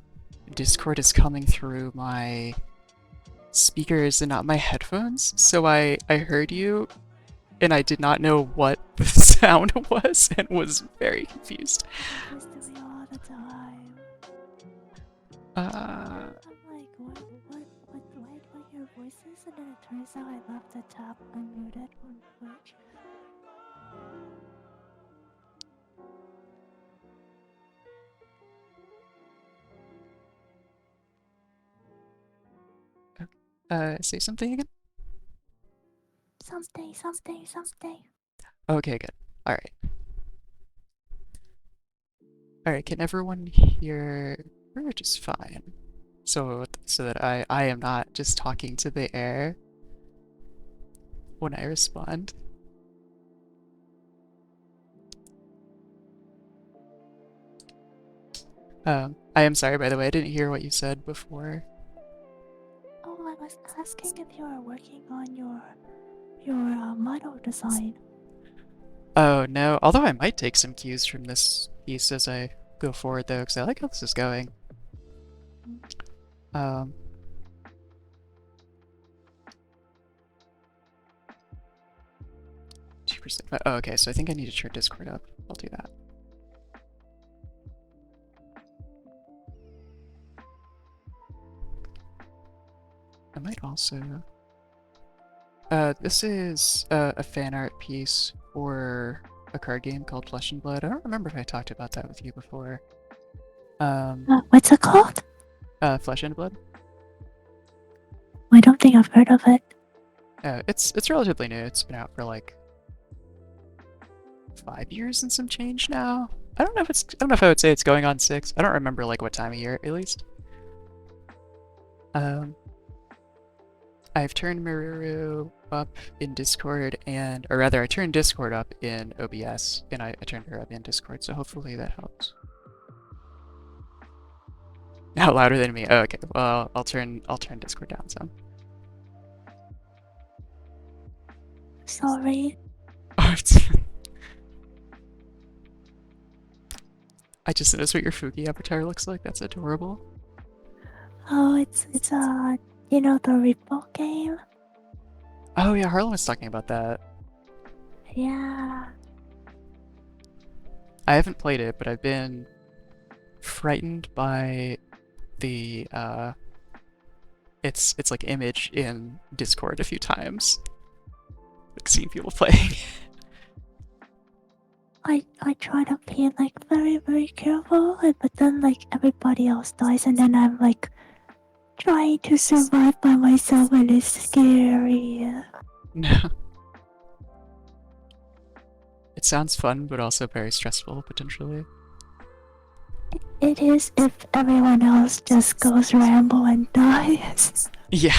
Discord is coming through my speakers and not my headphones, so I heard you, and I did not know what the sound was, and was very confused. Supposed to be all the Uh, I'm like, what your voices? And then it turns out I left the tab unmuted on Twitch. say something again? Something. Okay, good. Alright. Alright, can everyone hear her just fine? So that I am not just talking to the air when I respond. I am sorry, by the way, I didn't hear what you said before. Oh, I was asking if you are working on your model design. Oh no, although I might take some cues from this piece as I go forward though, because I like how this is going. Um, 2%. Oh, okay, so I think I need to turn Discord up. I'll do that. I might also... this is a fan art piece for a card game called Flesh and Blood. I don't remember if I talked about that with you before. Um, What's it called? Flesh and Blood. I don't think I've heard of it. It's relatively new. It's been out for like 5 years and some change now. I don't know if I would say it's going on 6. I don't remember like what time of year at least. Um, I've turned Maruru up in Discord or rather I turned Discord up in OBS and I turned her up in Discord, so hopefully that helps. Now louder than me. Oh, okay. Well, I'll turn Discord down some. Sorry. Oh, I just noticed what your Fuki avatar looks like. That's adorable. Oh, it's you know the Repo game? Oh yeah, Harlan was talking about that. Yeah. I haven't played it, but I've been frightened by the it's like image in Discord a few times. Like seeing people playing. I try to be like very careful, but then like everybody else dies, and then I'm like trying to survive by myself, and it's scary. No. It sounds fun, but also very stressful potentially. It is if everyone else just goes ramble and dies. Yeah.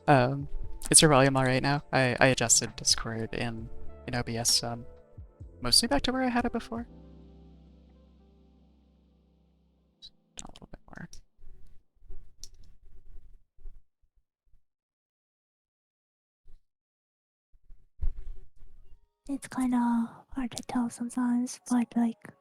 um, is your volume alright now? I adjusted Discord in OBS mostly back to where I had it before. A little bit more. It's kind of hard to tell sometimes, but like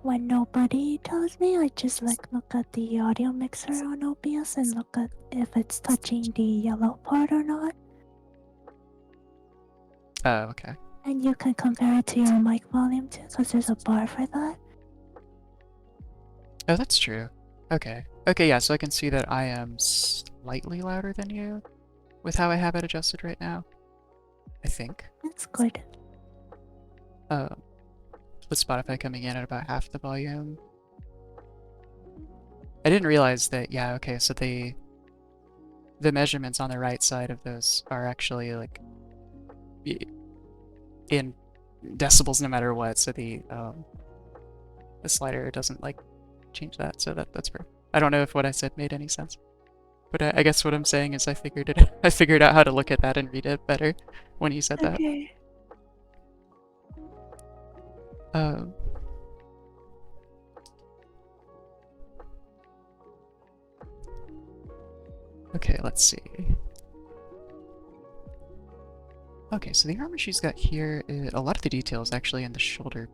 when nobody tells me, I just like look at the audio mixer on OBS and look at if it's touching the yellow part or not. Oh, okay. And you can compare it to your mic volume too, because there's a bar for that. Oh, that's true. Okay. Okay, yeah, so I can see that I am slightly louder than you with how I have it adjusted right now. I think. That's good. With Spotify coming in at about half the volume. I didn't realize that, yeah, okay, so the measurements on the right side of those are actually like in decibels no matter what, so the slider doesn't like change that, so that's perfect. I don't know if what I said made any sense. But I guess what I'm saying is I figured out how to look at that and read it better when you said that. Okay. Um, okay, let's see. Okay, so the armor she's got here, a lot of the detail is actually in the shoulder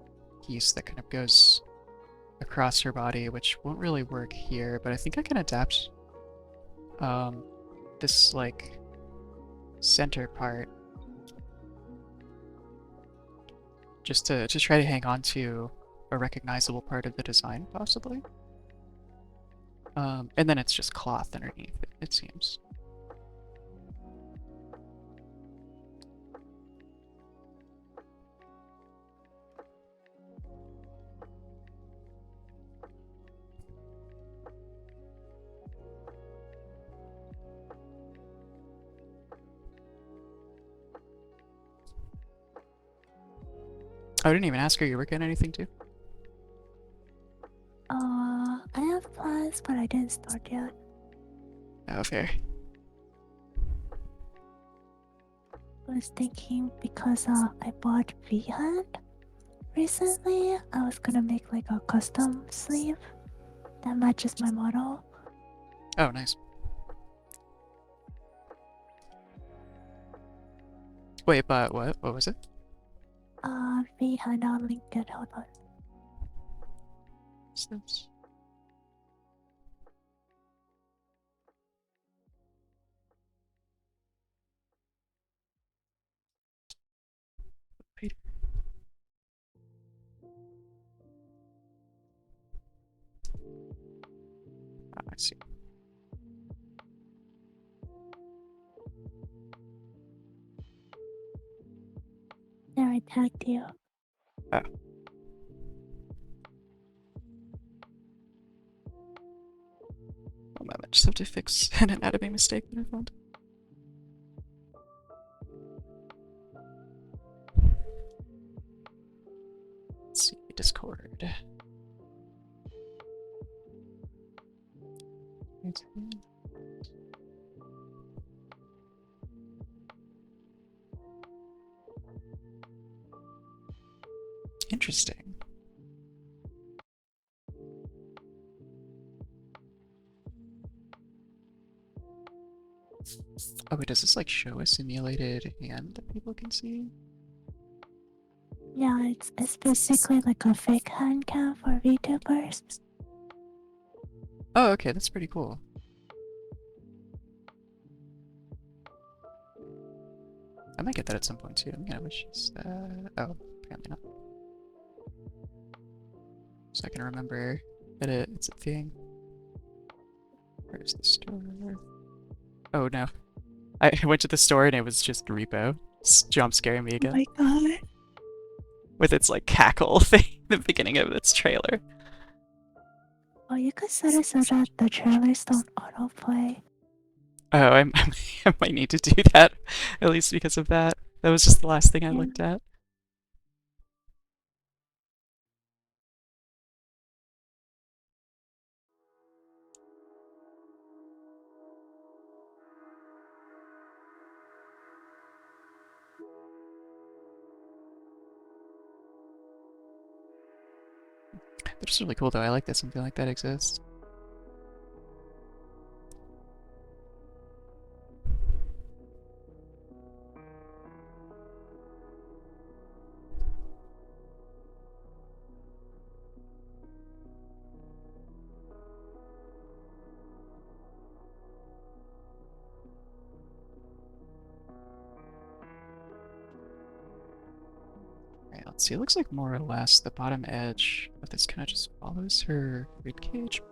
piece that kind of goes across her body, which won't really work here, but I think I can adapt this like center part just to try to hang on to a recognizable part of the design, possibly. And then it's just cloth underneath it, it seems. I didn't even ask her, you working on anything too? I have plans, but I didn't start yet. Oh, fair. I was thinking because I bought Vynnset recently, I was gonna make like a custom sleeve that matches my model. Oh, nice. Wait, but what? What was it? Vynnset, I'll link it. Hold on. What's this? Wait. Ah, I see. There, I tagged you. Oh. Oh, I just have to fix an anatomy mistake that I found. Let's see, Discord. Interesting. Oh, wait, does this like show a simulated hand that people can see? Yeah, it's basically like a fake hand cam for VTubers. Oh, okay, that's pretty cool. I might get that at some point too. I'm gonna wish that. Oh, apparently not. So I can remember that it's a thing. Where's the store? Oh no. I went to the store and it was just Repo. Jump scaring me Oh again. my god. With its like cackle thing the beginning of its trailer. Oh, you could set it so that the trailers don't autoplay. Oh, I might need to do that, at least because of that. That was just the last thing I Yeah. looked at. That's really cool though. I like that something like that exists. Alright, let's see. It looks like more or less the bottom edge of this kind of just follows her rib cage.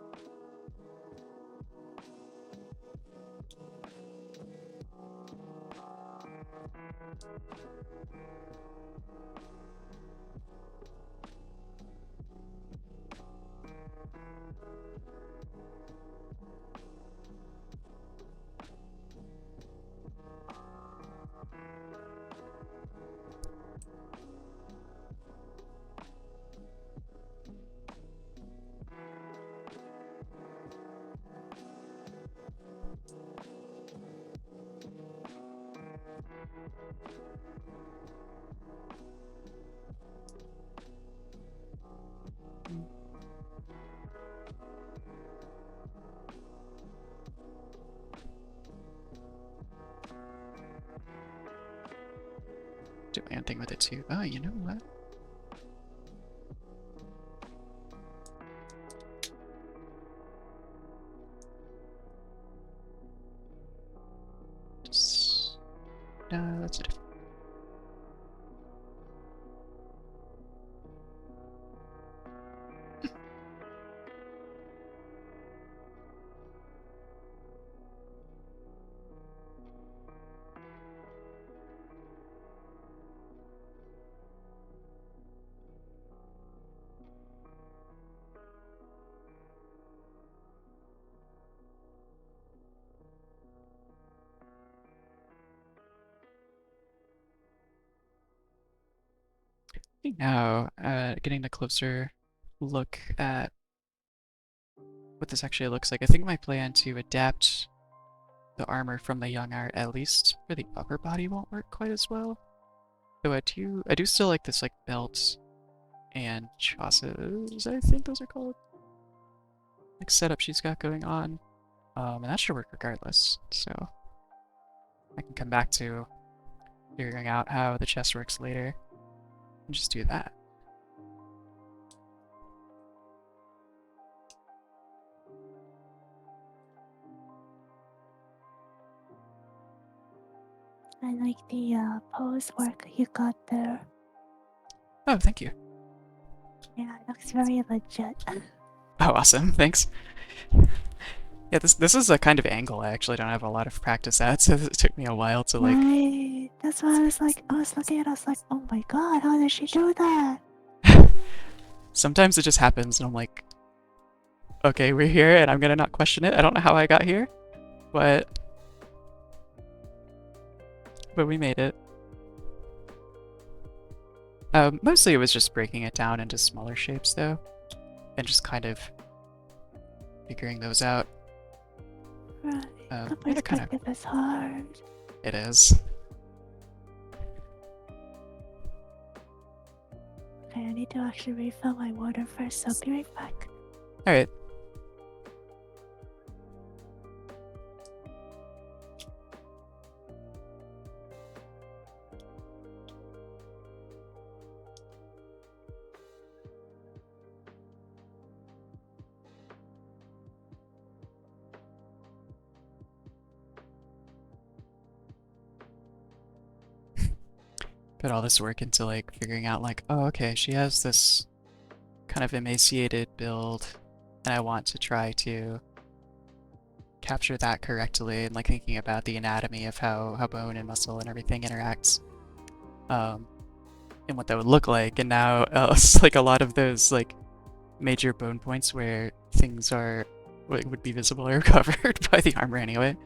Do my own thing with it too. Oh, you know what? Just No, that's a different. Now, getting a closer look at what this actually looks like. I think my plan to adapt the armor from the young art, at least for the upper body, won't work quite as well. Though I do still like this like belt and chassis, I think those are called. Like setup she's got going on. And that should work regardless. So I can come back to figuring out how the chest works later and just do that. I like the pose work you got there. Oh, thank you. Yeah, it looks very legit. Oh, awesome. Thanks. Yeah, this is a kind of angle I actually don't have a lot of practice at, so it took me a while to like. Right. That's why I was like, I was looking at it, I was like, oh my god, how did she do that? Sometimes it just happens, and I'm like, okay, we're here, and I'm gonna not question it. I don't know how I got here, but we made it. Mostly it was just breaking it down into smaller shapes, though, and just kind of figuring those out. Right. The Yeah, they're kind of. perspective is hard. It is. Okay, I need to actually refill my water first, so I'll be right back. All right. Put all this work into like figuring out like, oh, okay, she has this kind of emaciated build, and I want to try to capture that correctly, and like thinking about the anatomy of how bone and muscle and everything interacts, um, and what that would look like. And now it's like a lot of those like major bone points where things are would be visible are covered by the armor anyway.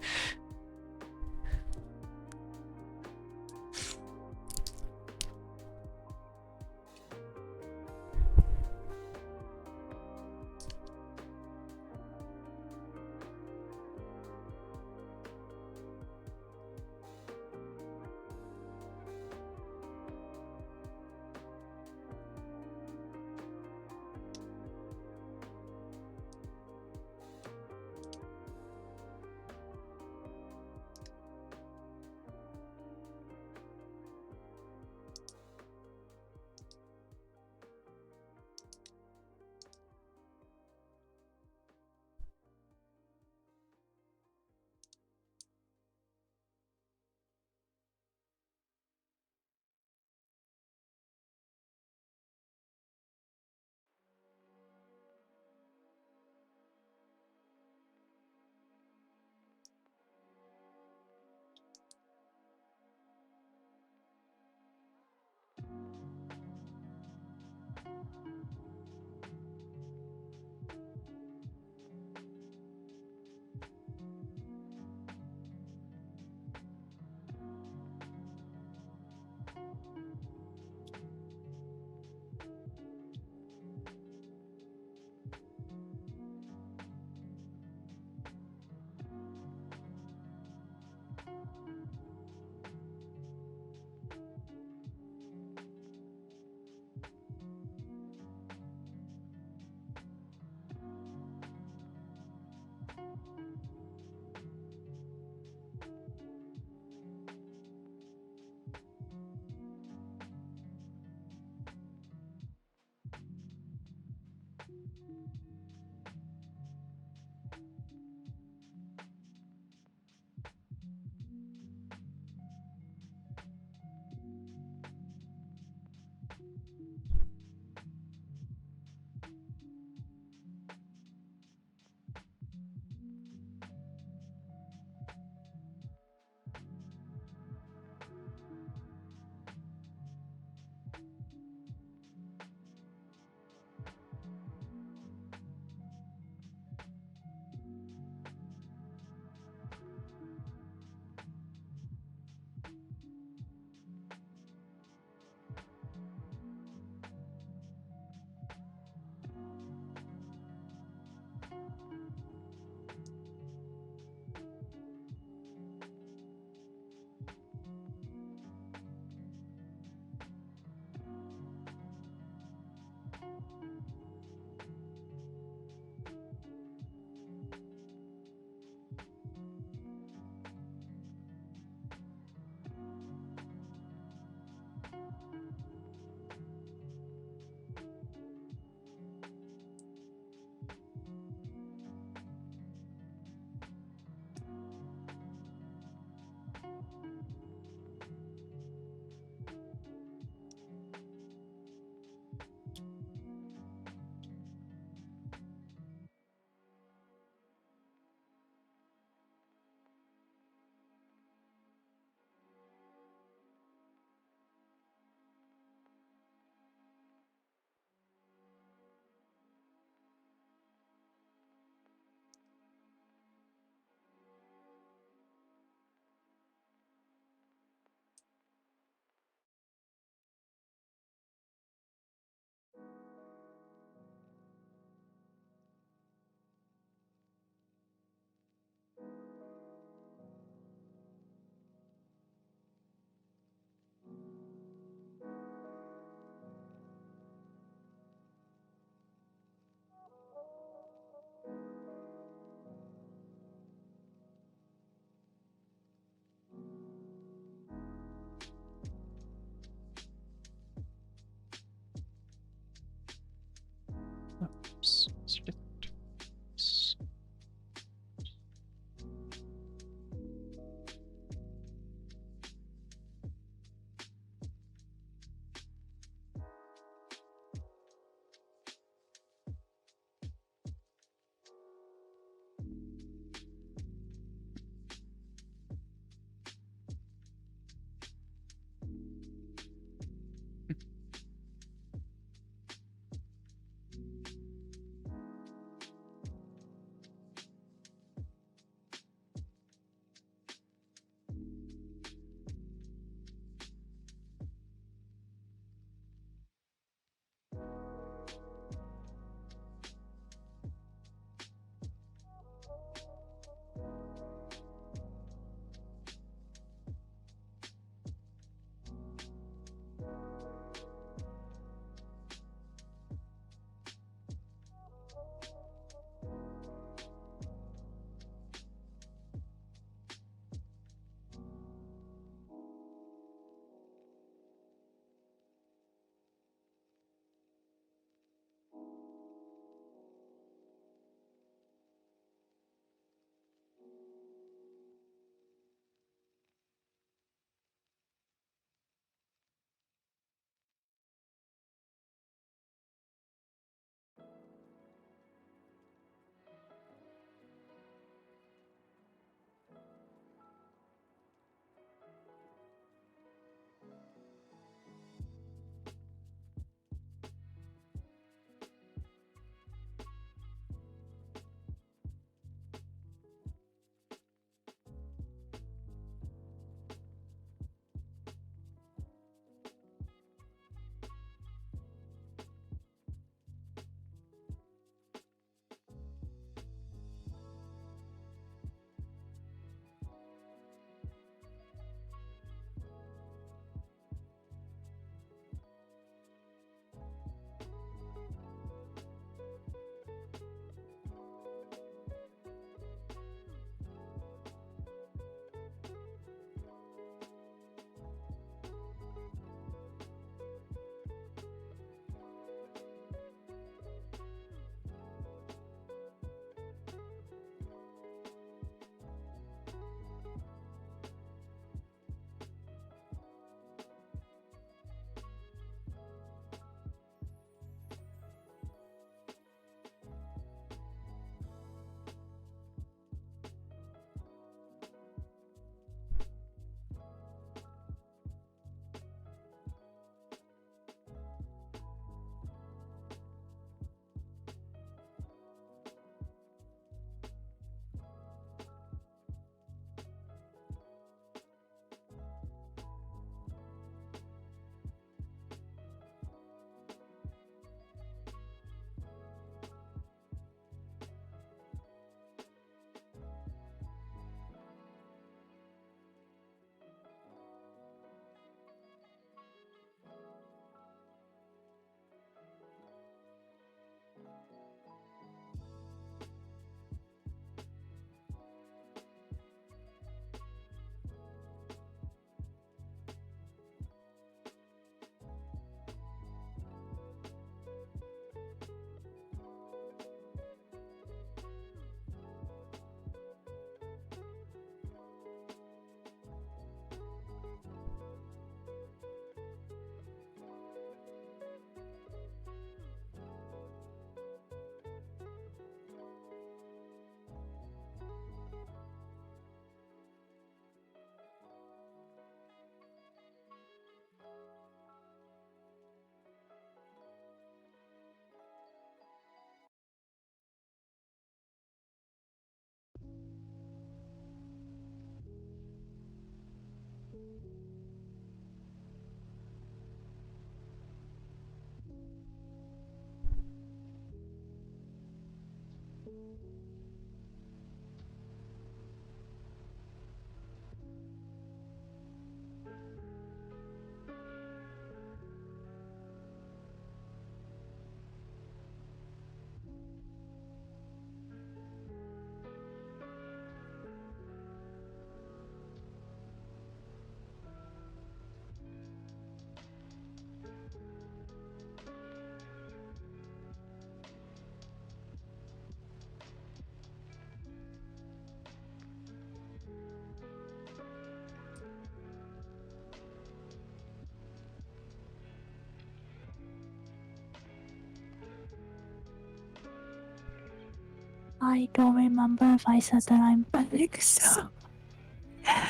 I don't remember if I said that I'm big, so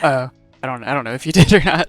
Oh, I don't know if you did or not.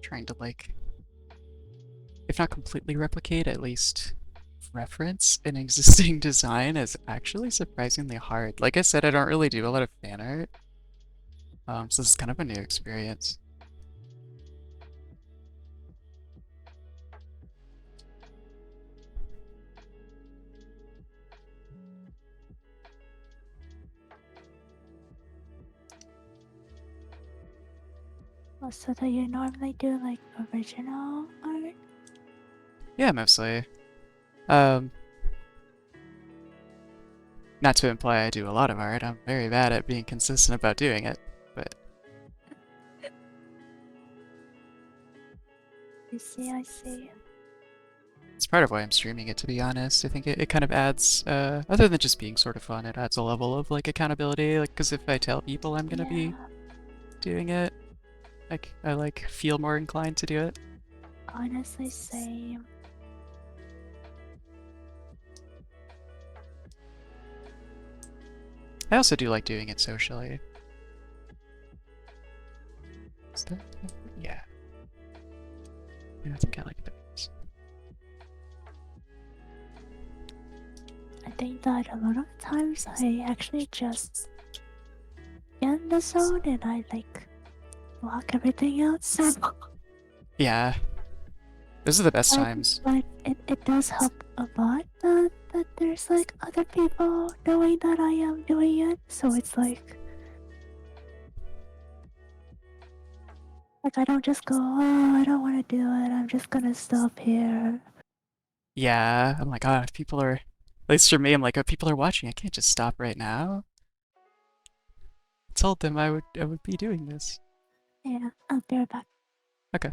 Trying to like, if not completely replicate, at least reference an existing design is actually surprisingly hard. Like I said, I don't really do a lot of fan art, so this is kind of a new experience. so do you normally do like original art? Yeah, mostly. Um, Not to imply I do a lot of art. I'm very bad at being consistent about doing it, but I see, I see. it's part of why I'm streaming it, to be honest. I think it kind of adds, other than just being sort of fun, it adds a level of like accountability. Like, because if I tell people I'm gonna be Yeah, doing it, like I like feel more inclined to do it. honestly, same. I also do like doing it socially. Is that, yeah, yeah, I think I like those. I think that a lot of times I actually just get in the zone and I like block everything else. So, Yeah, those are the best but, times. it does help a lot that there's like other people knowing that I am doing it. So it's like I don't just go, oh, I don't want to do it. I'm just gonna stop here. Yeah, I'm like, ah, if people are, at least for me, I'm like, oh, people are watching. I can't just stop right now. I told them I would be doing this. Yeah, I'll be right back. Okay.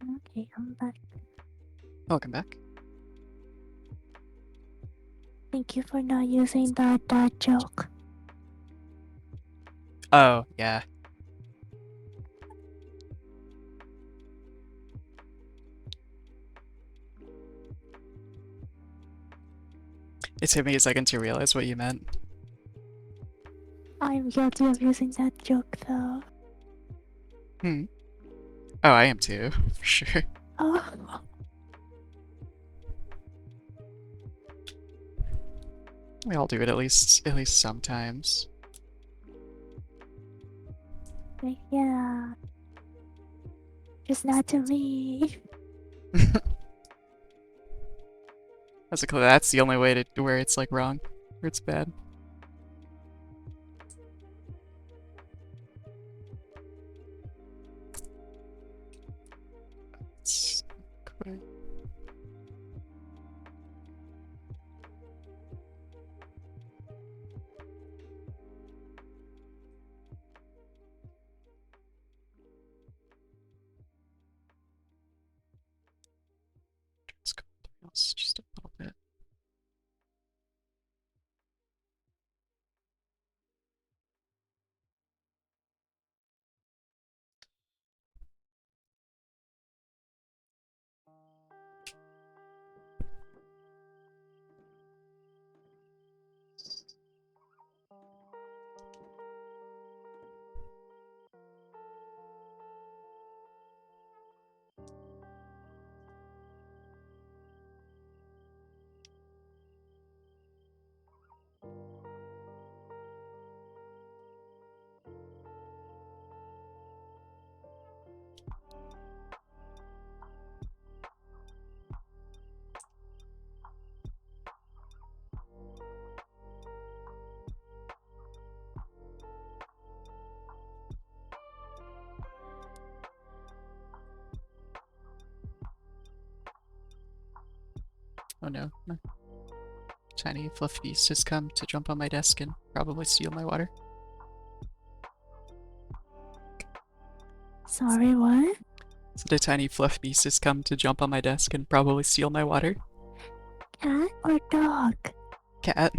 Okay, I'm back. Welcome back. Thank you for not using that dad joke. Oh, yeah. It took me a second to realize what you meant. I'm guilty of using that joke though. Hmm. Oh, I am too, for sure. Oh, We all do it at least sometimes. yeah. Just not to me. That's the only way to where it's like wrong, where it's bad. It's quite... Let's go else just a little bit. Oh no, my tiny fluffy beast has come to jump on my desk and probably steal my water. Sorry, what? So the tiny fluff beast has come to jump on my desk and probably steal my water. Cat or dog? Cat.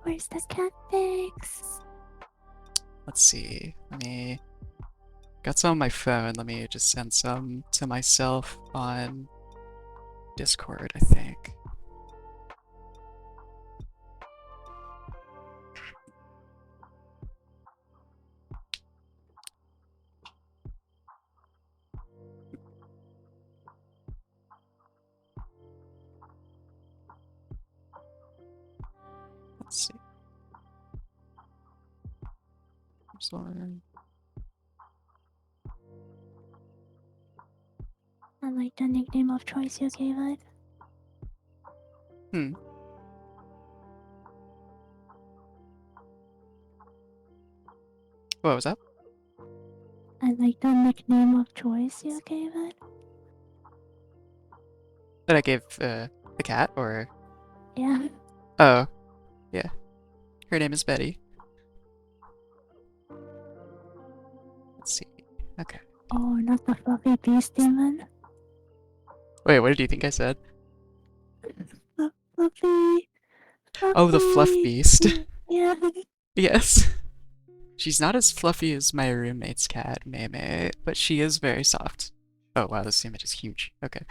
Where's the cat pics? Let's see. Let me. Got some on my phone. Let me just send some to myself on Discord, I think. Let's see. There's one. I like the nickname of choice you gave it. Hmm. What was that? I like the nickname of choice you gave it. That I gave the cat, or Yeah. oh, yeah. Her name is Betty. Let's see. Okay. Oh, not the fluffy beast demon. Wait, what did you think I said? Fluffy. Oh, the fluff Fluffy. beast. Yeah. Yes. She's not as fluffy as my roommate's cat, Mei, but she is very soft. Oh wow, this image is huge. Okay.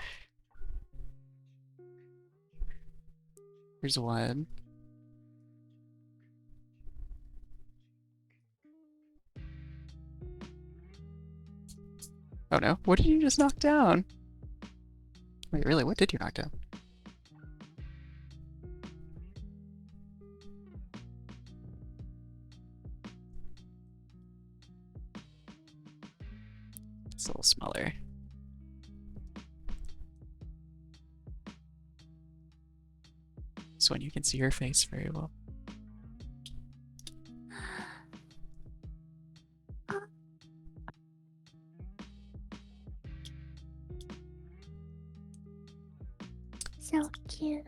Here's one. Oh no, what did you just knock down? Wait, really, what did you knock down? It's a little smaller. This one you can see her face very well. So cute.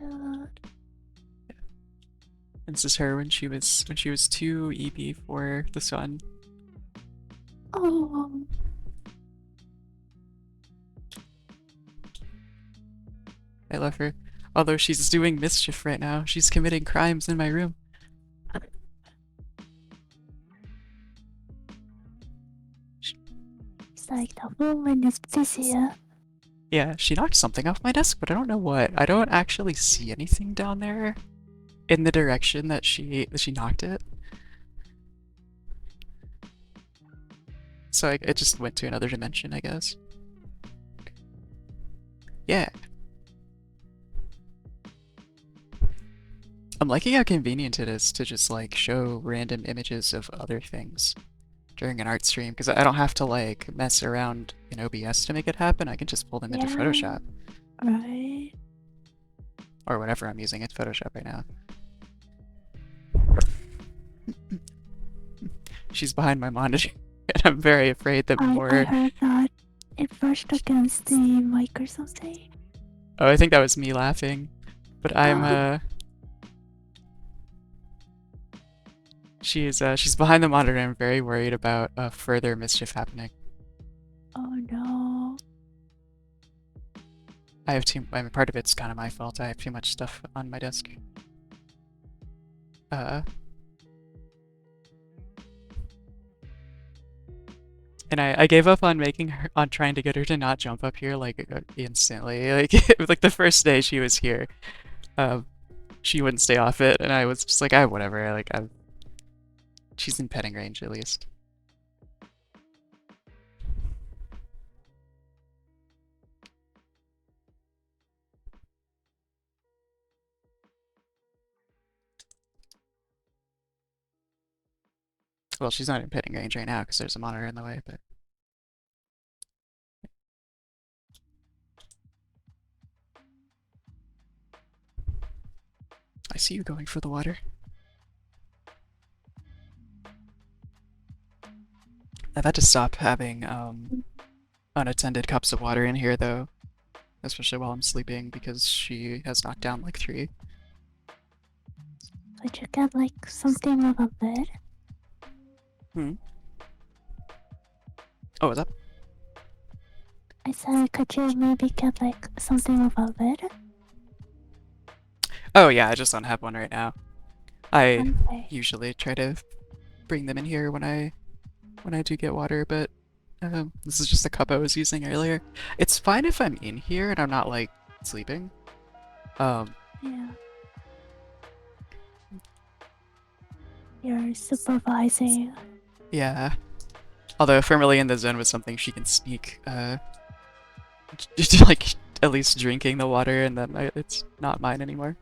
This is her when she was 2 EP for the sun. Oh. I love her. Although she's doing mischief right now. She's committing crimes in my room. It's like the woman is busier. Yeah, she knocked something off my desk, but I don't know what. I don't actually see anything down there in the direction that she knocked it. So it just went to another dimension, I guess. Yeah. I'm liking how convenient it is to just like show random images of other things during an art stream, because I don't have to like mess around in OBS to make it happen. I can just pull them into Yeah. Photoshop Right. or whatever I'm using. It's Photoshop right now. She's behind my monitor, and I'm very afraid that I more. heard that it brushed against the mic or something. Oh, I think that was me laughing, but I'm Oh, she's behind the monitor. And I'm very worried about further mischief happening. oh no. I have too. I mean, part of it's kind of my fault. I have too much stuff on my desk. Uh, and I gave up on on trying to get her to not jump up here like instantly. Like like the first day she was here, um, she wouldn't stay off it, and I was just like, whatever. Like she's in petting range at least. Well, she's not in petting range right now because there's a monitor in the way, but. I see you going for the water. I've had to stop having unattended cups of water in here though, especially while I'm sleeping because she has knocked down like 3. Could you get like something of a bed? Hmm. Oh, what's up? I said, could you maybe get like something with a lid? Oh yeah, I just don't have one right now. I Okay. usually try to bring them in here when I do get water, but this is just the cup I was using earlier. It's fine if I'm in here and I'm not like sleeping. Um, Yeah. You're supervising. yeah. Although if I'm really in the zone with something, she can speak. Just like at least drinking the water, and then it's not mine anymore.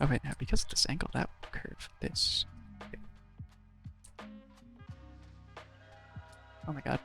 Oh wait, now because of this angle, that would curve this. Okay. Oh my god.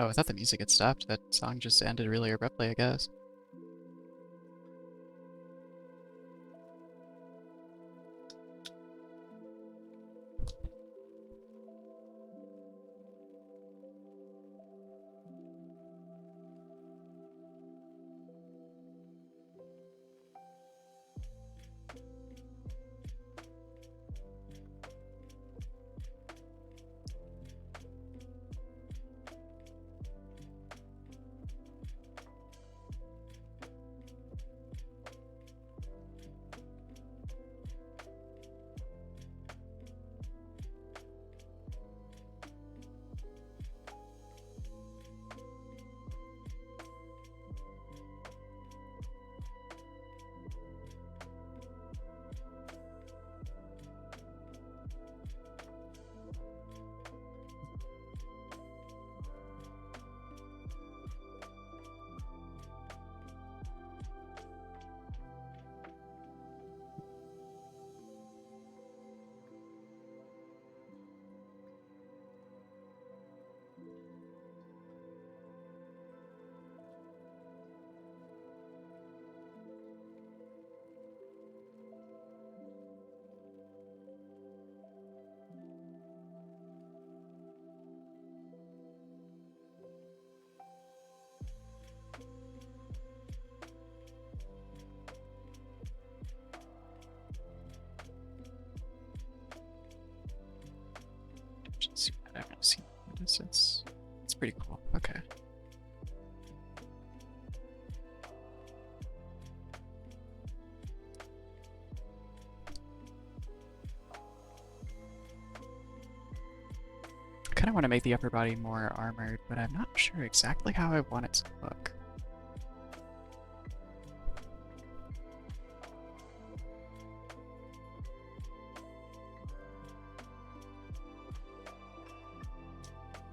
Oh, I thought the music had stopped. That song just ended really abruptly, I guess. Just see what I've never seen what is this. It's pretty cool. Okay. I kind of want to make the upper body more armored, but I'm not sure exactly how I want it to look.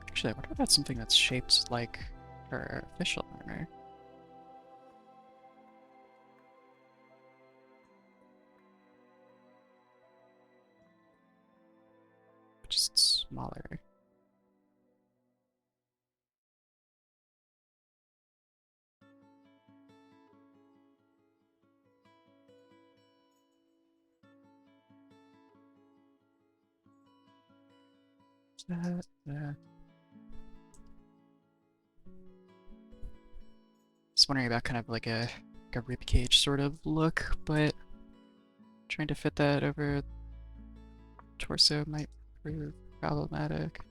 Actually, I wonder if that's something that's shaped like her official armor. Just smaller. That. was wondering about kind of like a rib cage sort of look, but trying to fit that over torso might prove problematic.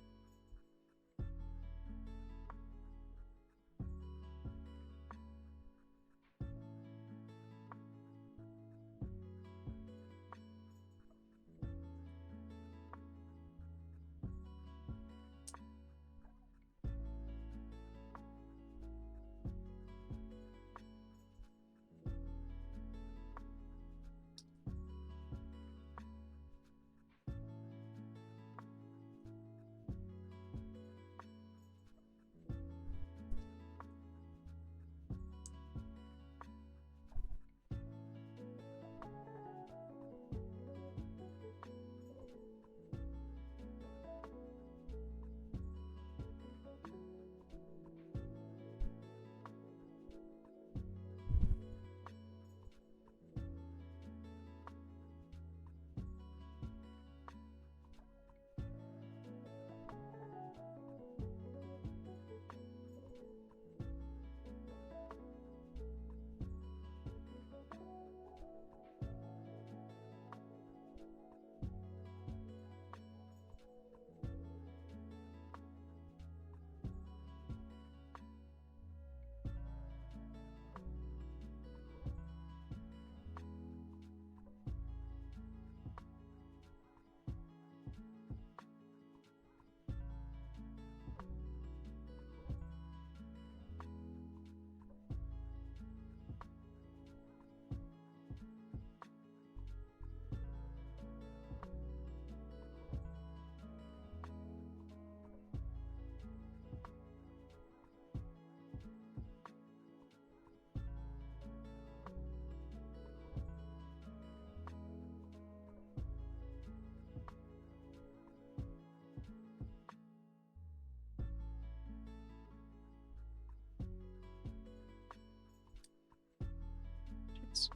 Jeez.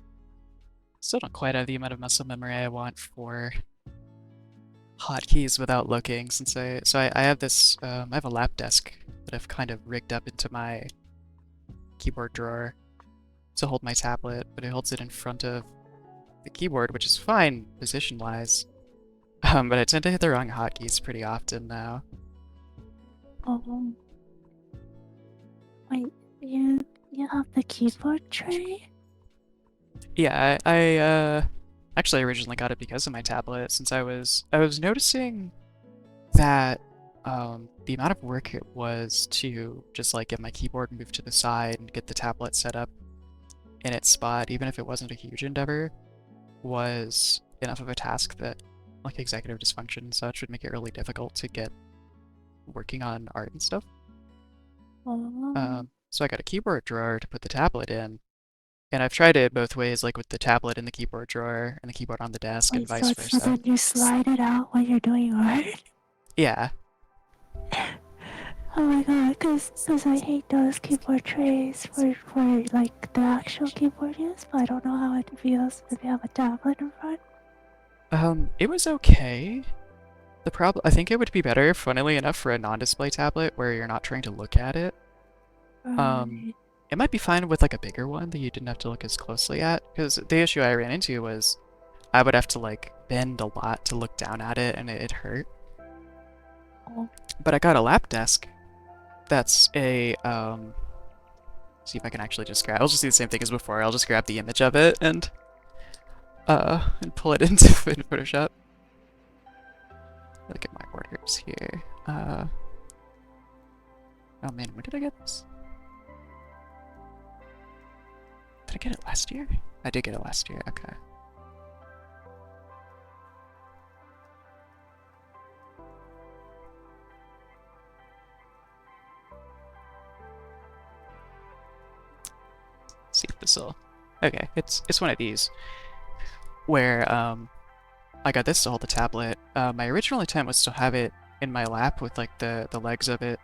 Still don't quite have the amount of muscle memory I want for hotkeys without looking, since I have this I have a lap desk that I've kind of rigged up into my keyboard drawer to hold my tablet, but it holds it in front of the keyboard, which is fine position-wise. But I tend to hit the wrong hotkeys pretty often now. Oh, wait, you have the keyboard tray? Yeah, I actually originally got it because of my tablet, since I was noticing that the amount of work it was to just like get my keyboard moved to the side and get the tablet set up in its spot, even if it wasn't a huge endeavor, was enough of a task that like executive dysfunction and such would make it really difficult to get working on art and stuff. Oh, So I got a keyboard drawer to put the tablet in, and I've tried it both ways, like with the tablet in the keyboard drawer and the keyboard on the desk and wait, so vice it's so versa. that you slide it out when you're doing art? Yeah. Oh my god, cause I hate those keyboard trays for like the actual keyboard use, but I don't know how it feels if you have a tablet in front. It was okay. The problem, I think it would be better, funnily enough, for a non-display tablet where you're not trying to look at it. Um, Right. it might be fine with like a bigger one that you didn't have to look as closely at, because the issue I ran into was I would have to like bend a lot to look down at it and it hurt. Oh, But I got a lap desk that's a see if I can actually just grab, I'll just do the same thing as before. I'll just grab the image of it and pull it into in Photoshop. Look at my orders here. Oh man, when did I get this? Did I get it last year? I did get it last year, okay. See if this will. Okay, it's one of these where I got this to hold the tablet. My original intent was to have it in my lap with like the legs of it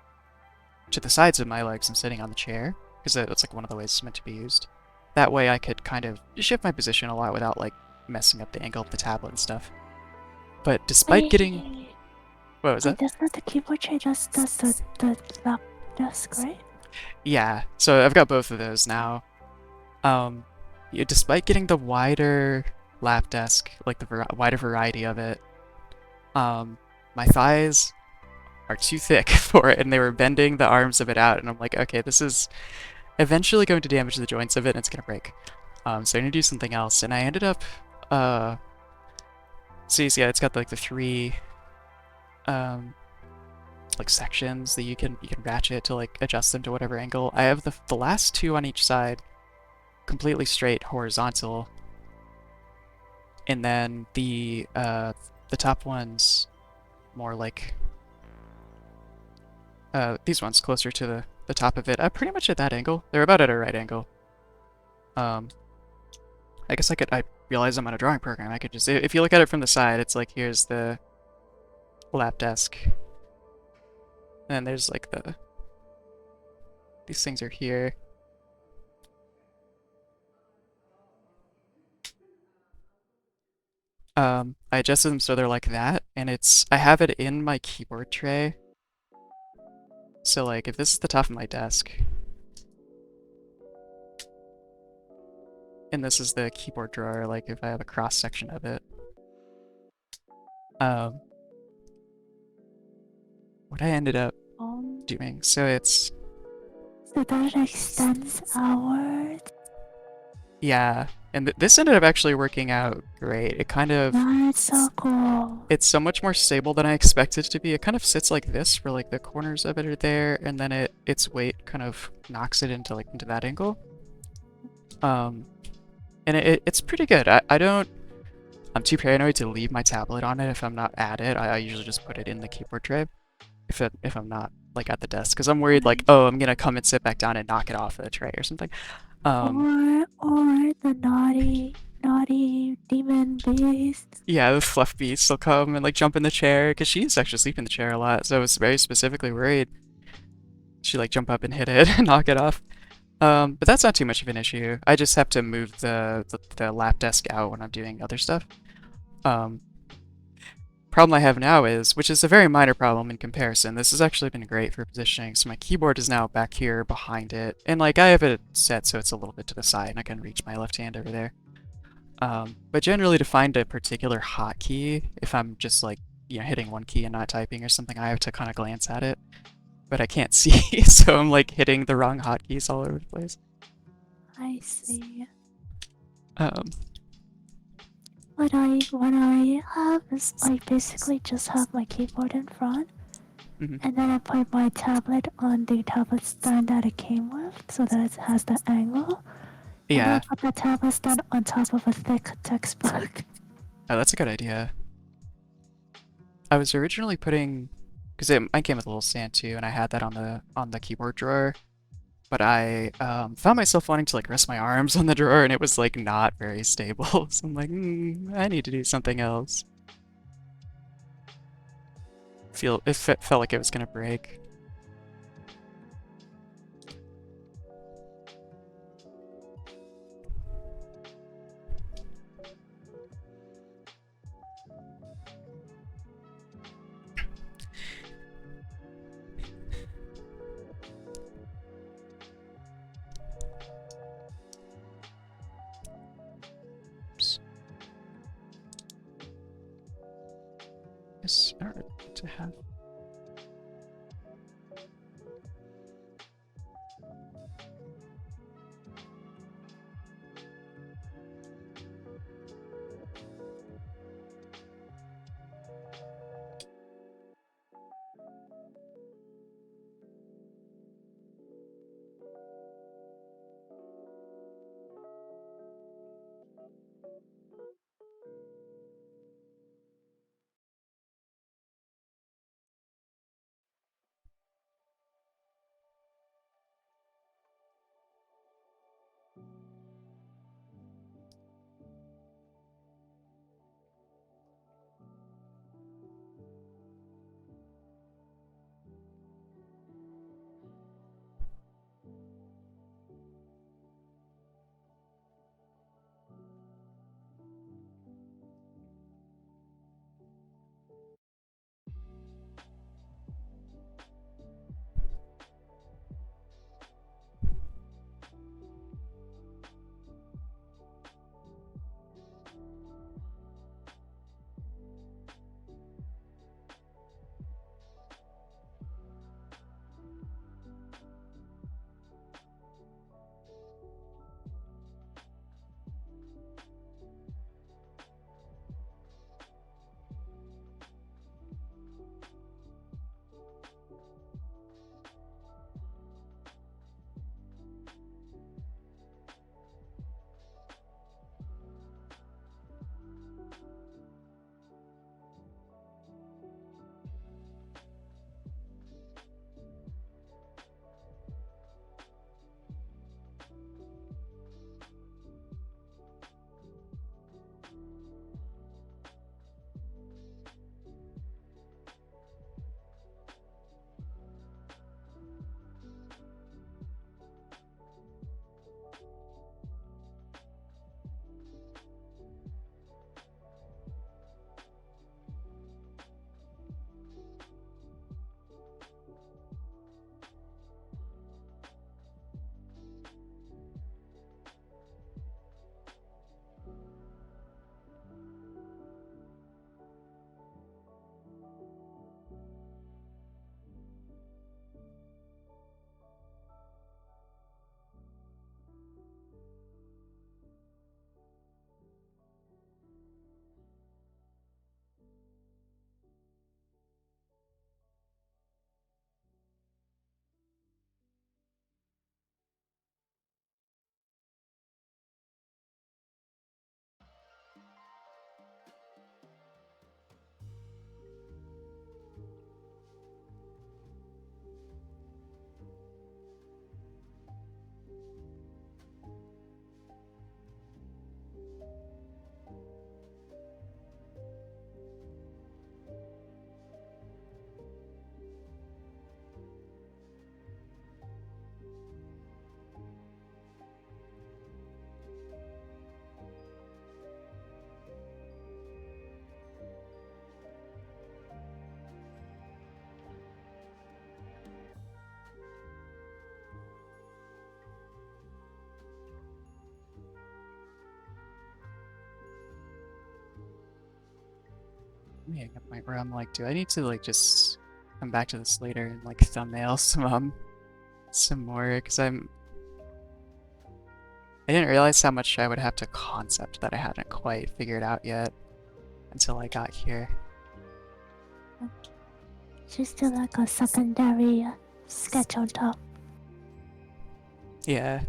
to the sides of my legs and sitting on the chair, because that's like one of the ways it's meant to be used. That way I could kind of shift my position a lot without like messing up the angle of the tablet and stuff. But despite getting, wait, what was wait, that? that's not the keyboard tray, that's the lap desk, right? Yeah, so I've got both of those now. Um, yeah, despite getting the wider lap desk, like the wider variety of it, um, my thighs are too thick for it, and they were bending the arms of it out, and I'm like, okay, this is eventually going to damage the joints of it, and it's gonna break. So I need to do something else, and I ended up, uh, so you see, yeah, it's got like the three, um, like sections that you can ratchet to like adjust them to whatever angle. I have the last two on each side completely straight horizontal, and then the top ones more like these ones closer to the top of it. Pretty much at that angle. They're about at a right angle. Um, I guess I realize I'm on a drawing program. I could just, if you look at it from the side, it's like here's the lap desk, and there's like these things are here. I adjusted them so they're like that, and I have it in my keyboard tray. So like if this is the top of my desk, and this is the keyboard drawer, like if I have a cross section of it, um, what I ended up Um, doing, so it's, so that extends outward. yeah, and this ended up actually working out great. It kind of, That's so cool. it's so much more stable than I expected it to be. It kind of sits like this, where like the corners of it are there, and then its weight kind of knocks it into that angle. Um, and it's pretty good. I don't. I'm too paranoid to leave my tablet on it if I'm not at it. I usually just put it in the keyboard tray if I'm not like at the desk because I'm worried like, Right. oh, I'm gonna come and sit back down and knock it off the tray or something. Um, Or the naughty demon beast. yeah, the fluff beast will come and like jump in the chair because she used to actually sleep in the chair a lot, so I was very specifically worried she like jump up and hit it and knock it off. But that's not too much of an issue. I just have to move the lap desk out when I'm doing other stuff. Um, Problem I have now is, which is a very minor problem in comparison, this has actually been great for positioning. So my keyboard is now back here behind it, and like I have it set so it's a little bit to the side, and I can reach my left hand over there. But generally, to find a particular hotkey, if I'm just like hitting one key and not typing or something, I have to kind of glance at it, but I can't see, so I'm like hitting the wrong hotkeys all over the place. I see. Um, What I have is I basically just have my keyboard in front, mhm. and then I put my tablet on the tablet stand that it came with, so that it has the angle, and then I Yeah, put the tablet stand on top of a thick textbook. oh, that's a good idea. I was originally putting, because mine came with a little stand too, and I had that on the keyboard drawer. But I found myself wanting to like rest my arms on the drawer, and it was like not very stable. So I'm like, I need to do something else. Felt like it was gonna break. Oops. Yes, alright, to have. getting a point where I'm like, do I need to like just come back to this later and like thumbnail some more? Because I didn't realize how much I would have to concept that I hadn't quite figured out yet until I got here. Just do like a secondary sketch on top. Yeah.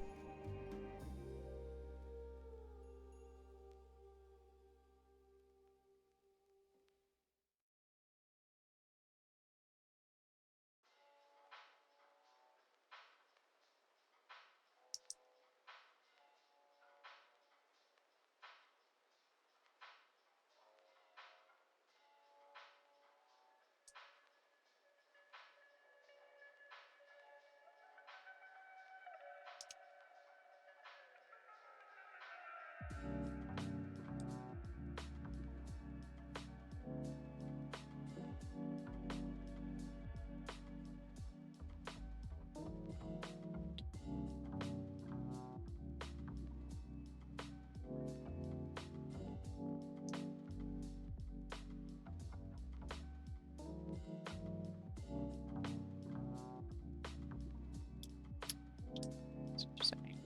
So just any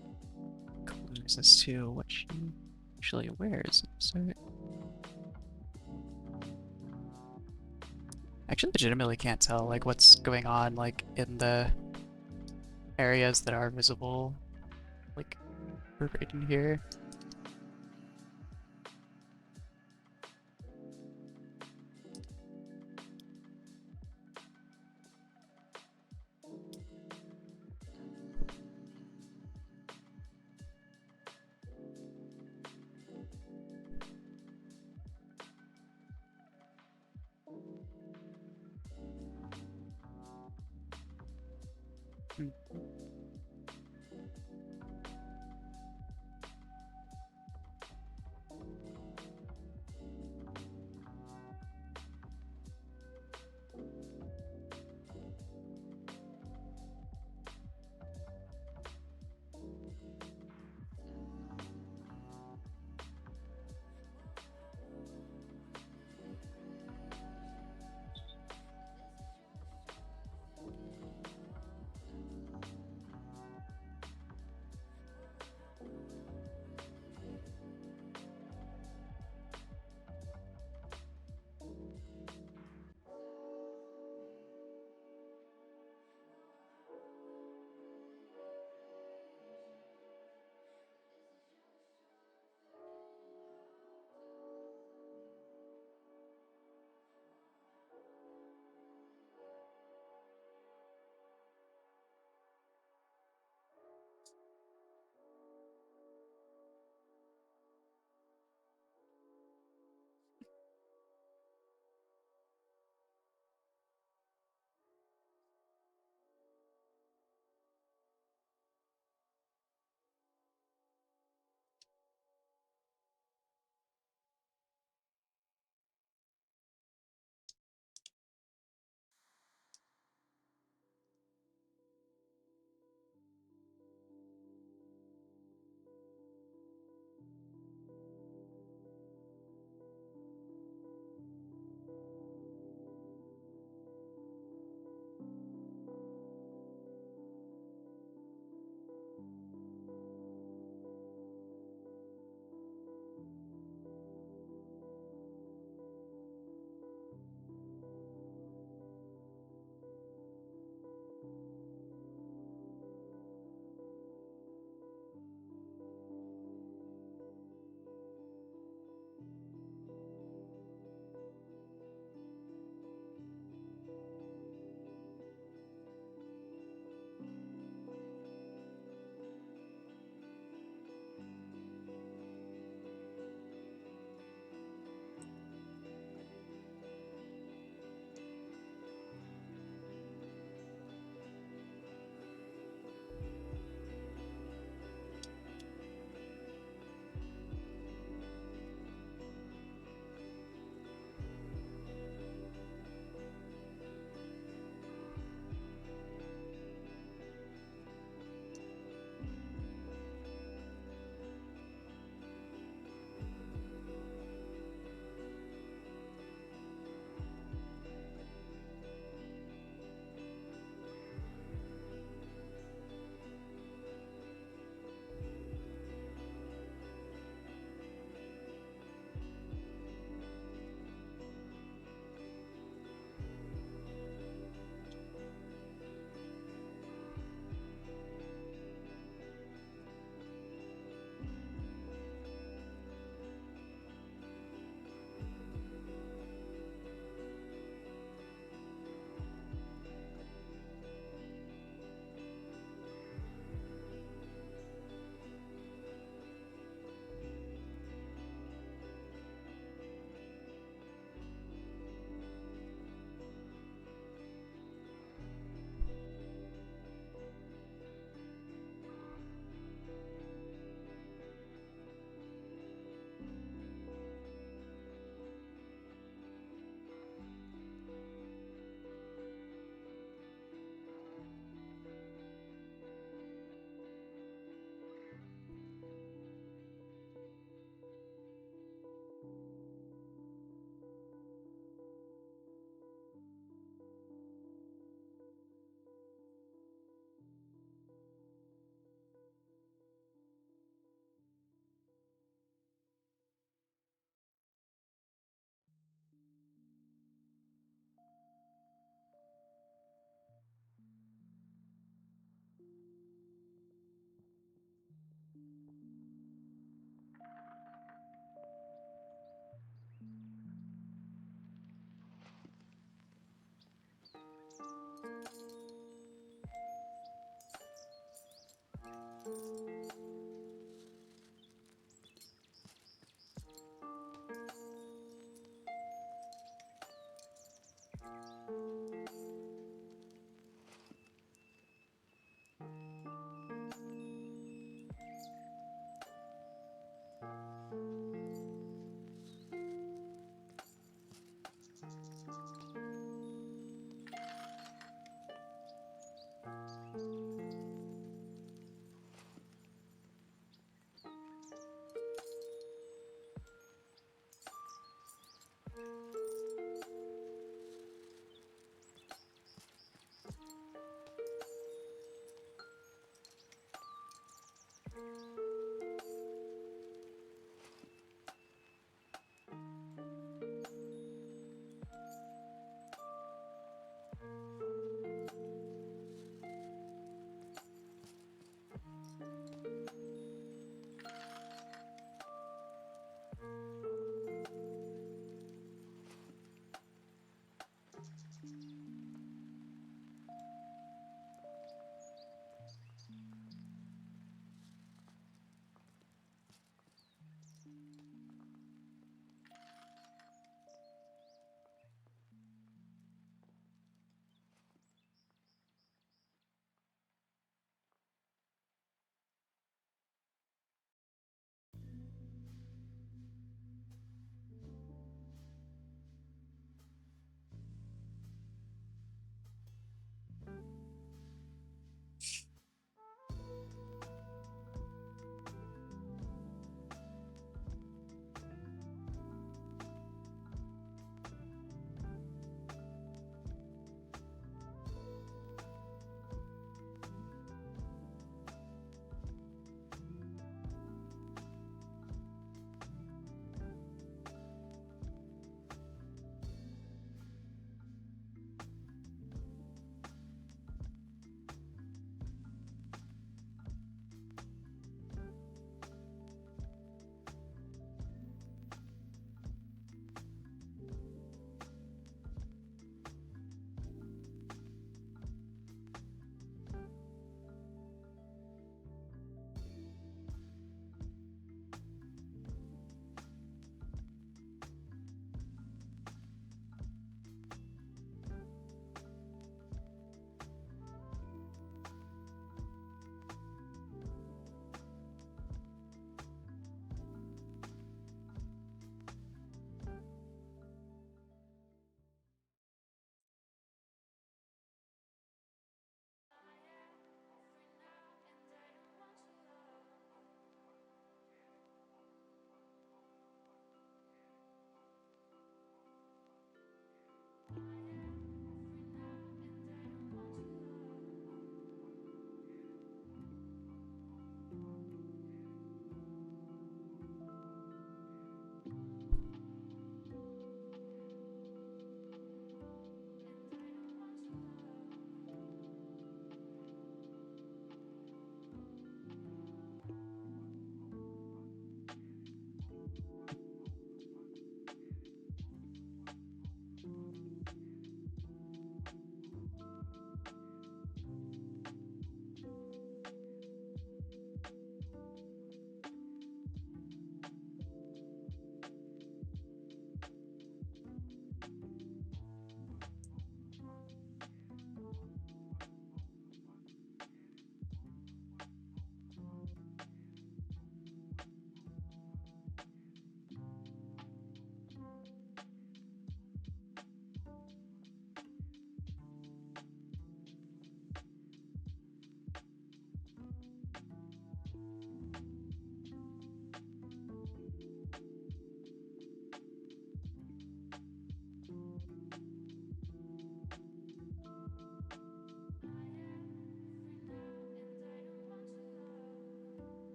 clues as to what she usually wears. So I actually legitimately can't tell like what's going on like in the areas that are visible like right in here. Hmm.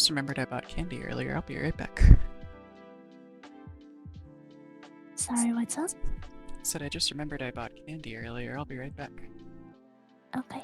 just remembered I bought candy earlier. I'll be right back. Sorry, what's up? Said I just remembered I bought candy earlier. I'll be right back. Okay.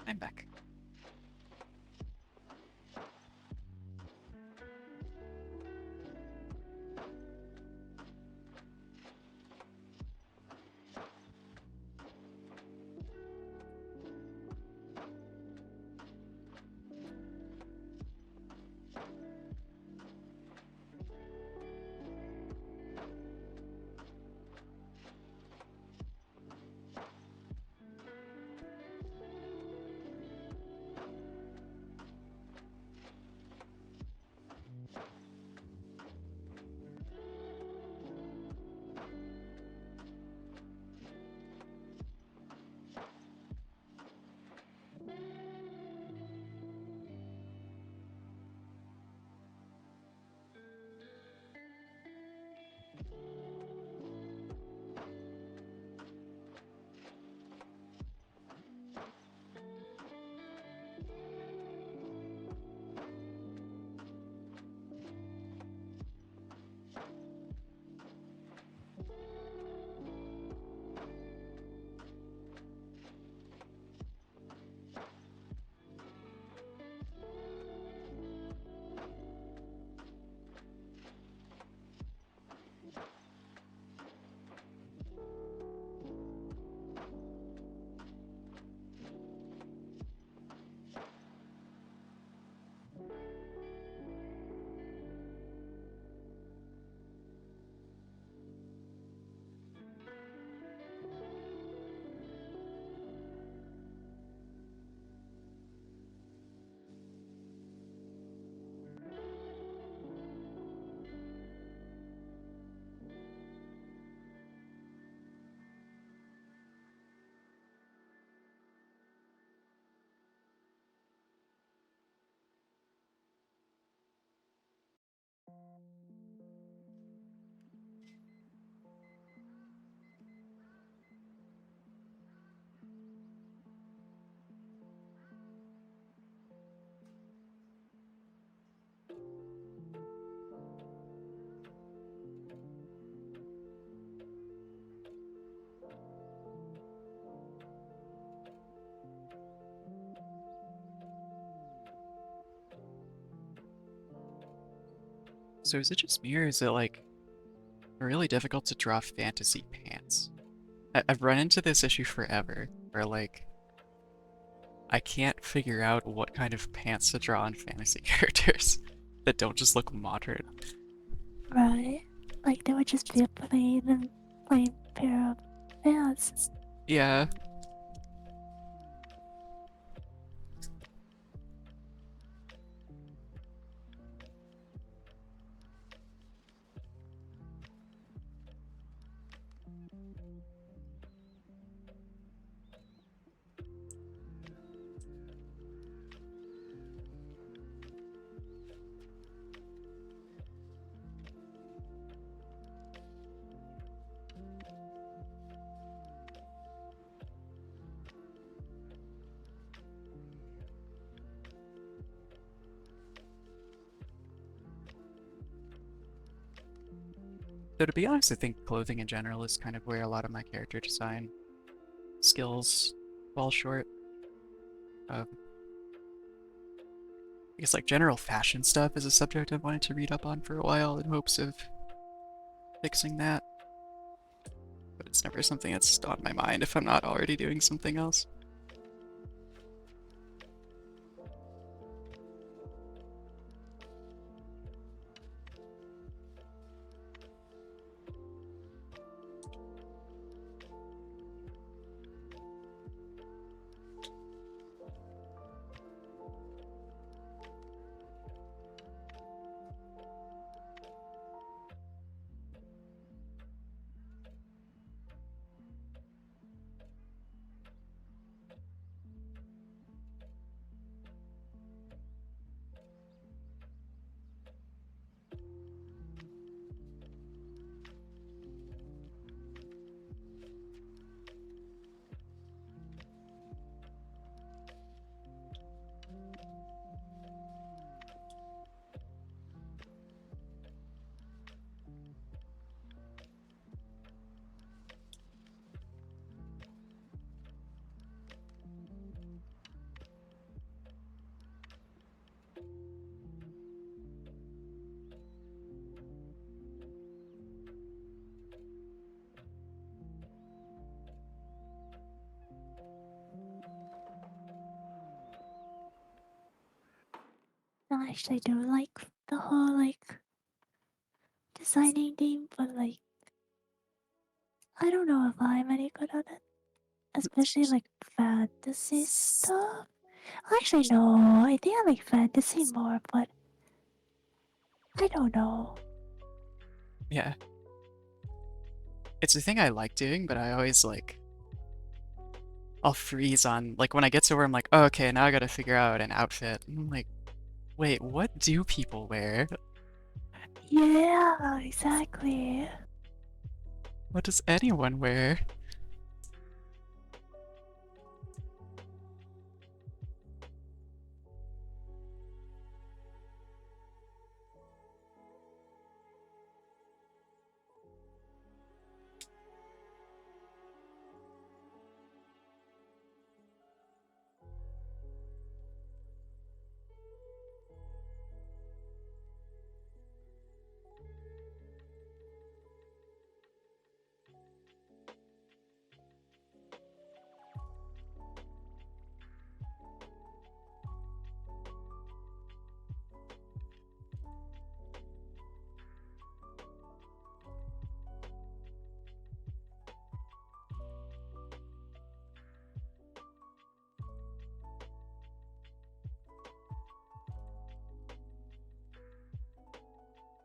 I'm back. So is it just me, or is it like really difficult to draw fantasy pants? I've run into this issue forever, where like I can't figure out what kind of pants to draw on fantasy characters that don't just look modern. Right. Like they would just be a plain pair of pants. Yeah, though to be honest, I think clothing in general is kind of where a lot of my character design skills fall short. Um, I guess like general fashion stuff is a subject I've wanted to read up on for a while in hopes of fixing that. But It's never something that's on my mind if I'm not already doing something else. I actually do like the whole like designing theme, but like I don't know if I'm any good at it. Especially like fantasy stuff. Actually no, I think I like fantasy more, but I don't know. Yeah. It's a thing I like doing, but I always like I'll freeze on like when I get to where I'm like, oh, okay, now I gotta figure out an outfit. And I'm like, wait, what do people wear? Yeah, exactly. What does anyone wear?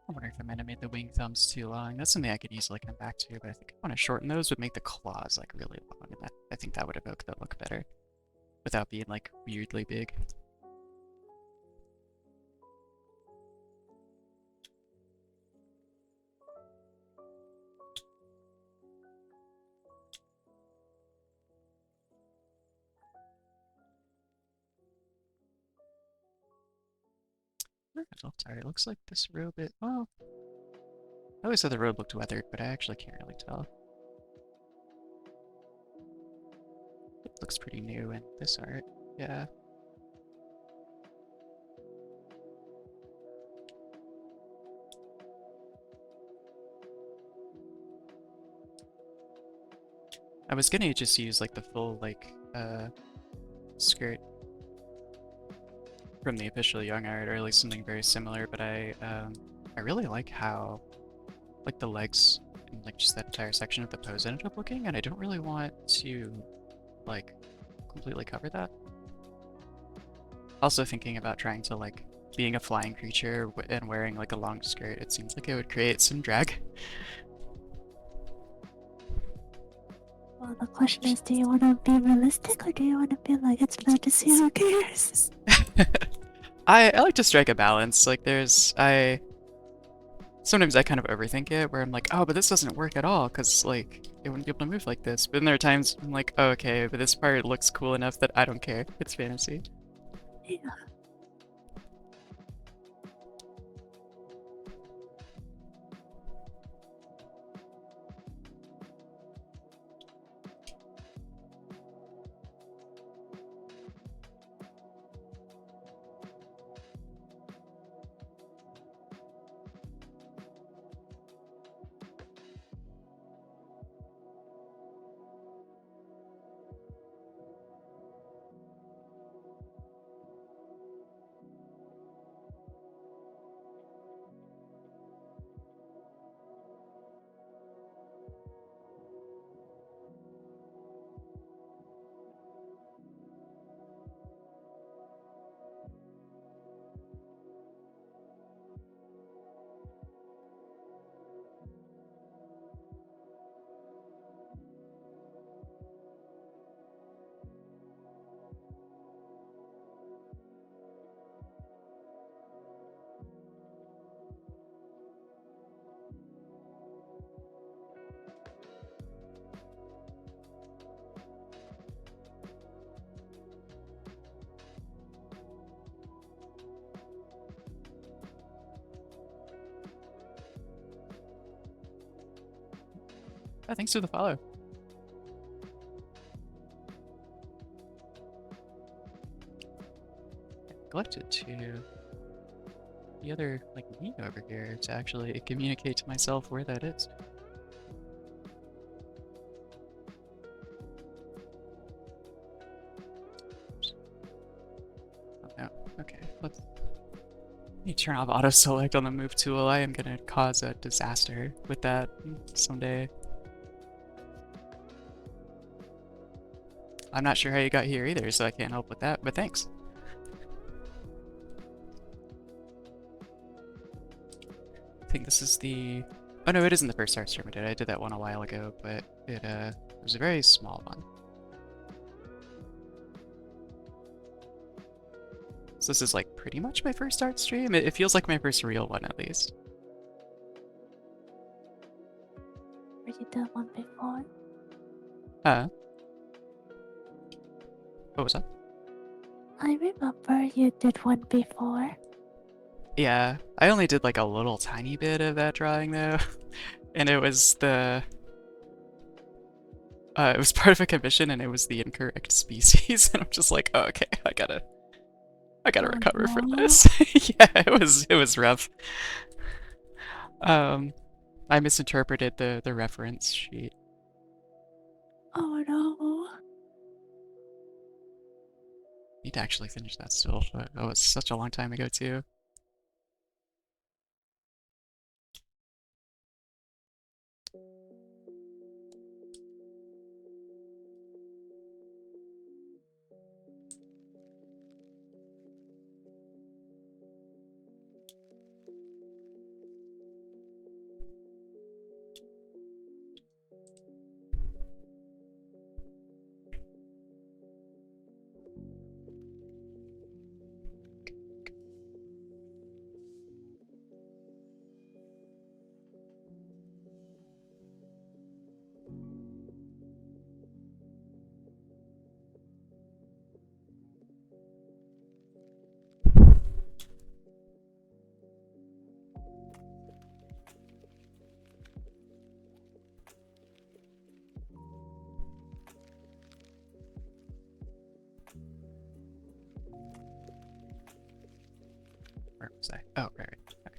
I wonder if I might have made the wing thumbs too long. That's something I could easily come back to, but I think I want to shorten those would make the claws like really long, and I think that would evoke the look better without being like weirdly big. Sorry, it looks like this robe well, I always thought the robe looked weathered, but I actually can't really tell. It looks pretty new in this art. Yeah. I was gonna just use like the full like skirt from the official young art, or at least something very similar, but I really like how like the legs and like just that entire section of the pose ended up looking, and I don't really want to like completely cover that. Also thinking about trying to like being a flying creature and wearing like a long skirt, it seems like it would create some drag. Well, the question is, do you want to be realistic or do you want to be like it's fantasy? Who cares? I like to strike a balance. Like I sometimes I kind of overthink it where I'm like, oh, but this doesn't work at all because like it wouldn't be able to move like this. But then there are times I'm like, oh, okay, but this part looks cool enough that I don't care. It's fantasy. Yeah. Yeah, thanks for the follow. I neglected to the other like me over here to actually communicate to myself where that is. Oh no. Okay, let me turn off auto select on the move tool. I am gonna cause a disaster with that someday. I'm not sure how you got here either, so I can't help with that, but thanks. I think this is the... Oh no, it isn't the first art stream I did. I did that one a while ago, but it was a very small one. So this is like pretty much my first art stream. It feels like my first real one at least. Were you done one before? Huh? What was that? I remember you did one before. Yeah, I only did like a little tiny bit of that drawing though. And it was the... it was part of a commission and it was the incorrect species. And I'm just like, oh, okay, I gotta Oh recover from no. this. Yeah, it was rough. Um, I misinterpreted the reference sheet. Oh no. Need to actually finish that still, but that was such a long time ago too. Where was I? Oh, right. Okay.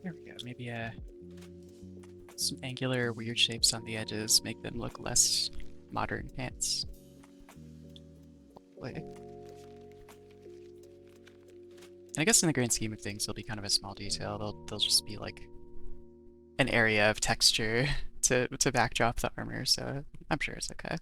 There we go. Maybe some angular weird shapes on the edges make them look less modern pants. Like, and I guess in the grand scheme of things, they'll be kind of a small detail. They'll just be like an area of texture to backdrop the armor, so I'm sure it's okay.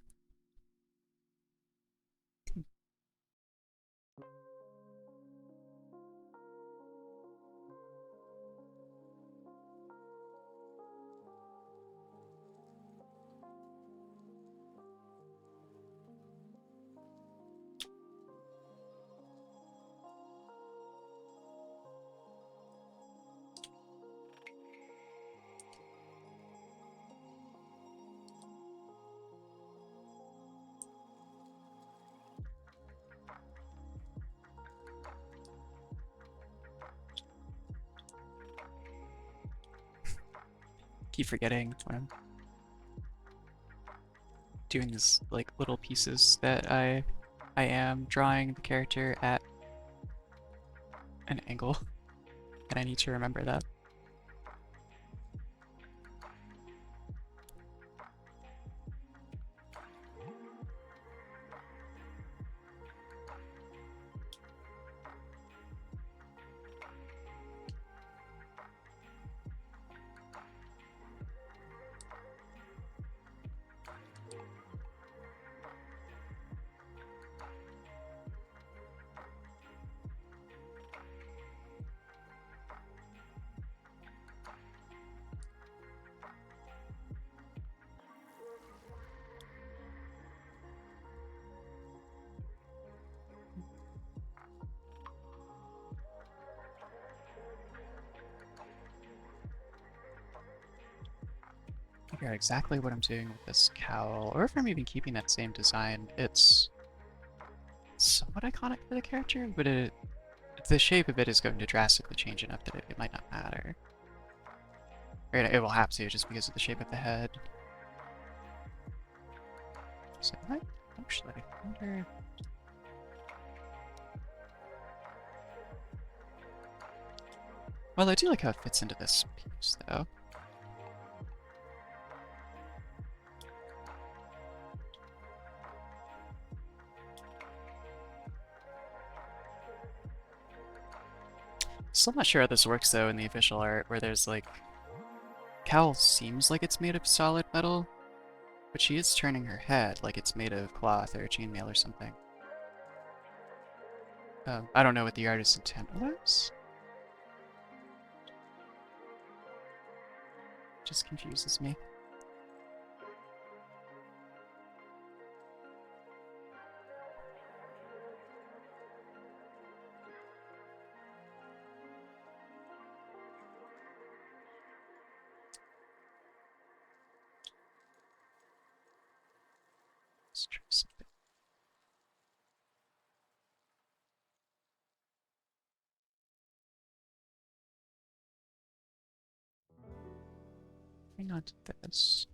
keep forgetting when I'm doing these like little pieces that I am drawing the character at an angle, and I need to remember that. Figure out exactly what I'm doing with this cowl, or if I'm even keeping that same design. It's somewhat iconic for the character, but the shape of it is going to drastically change enough that it might not matter. Right, it will have to just because of the shape of the head. So I actually wonder. Well, I do like how it fits into this piece, though. Still not sure how this works though in the official art, where there's like cowl seems like it's made of solid metal, but she is turning her head like it's made of cloth or chainmail or something. I don't know what the artist's intent was. Just confuses me. Let's try something. Hang on to this.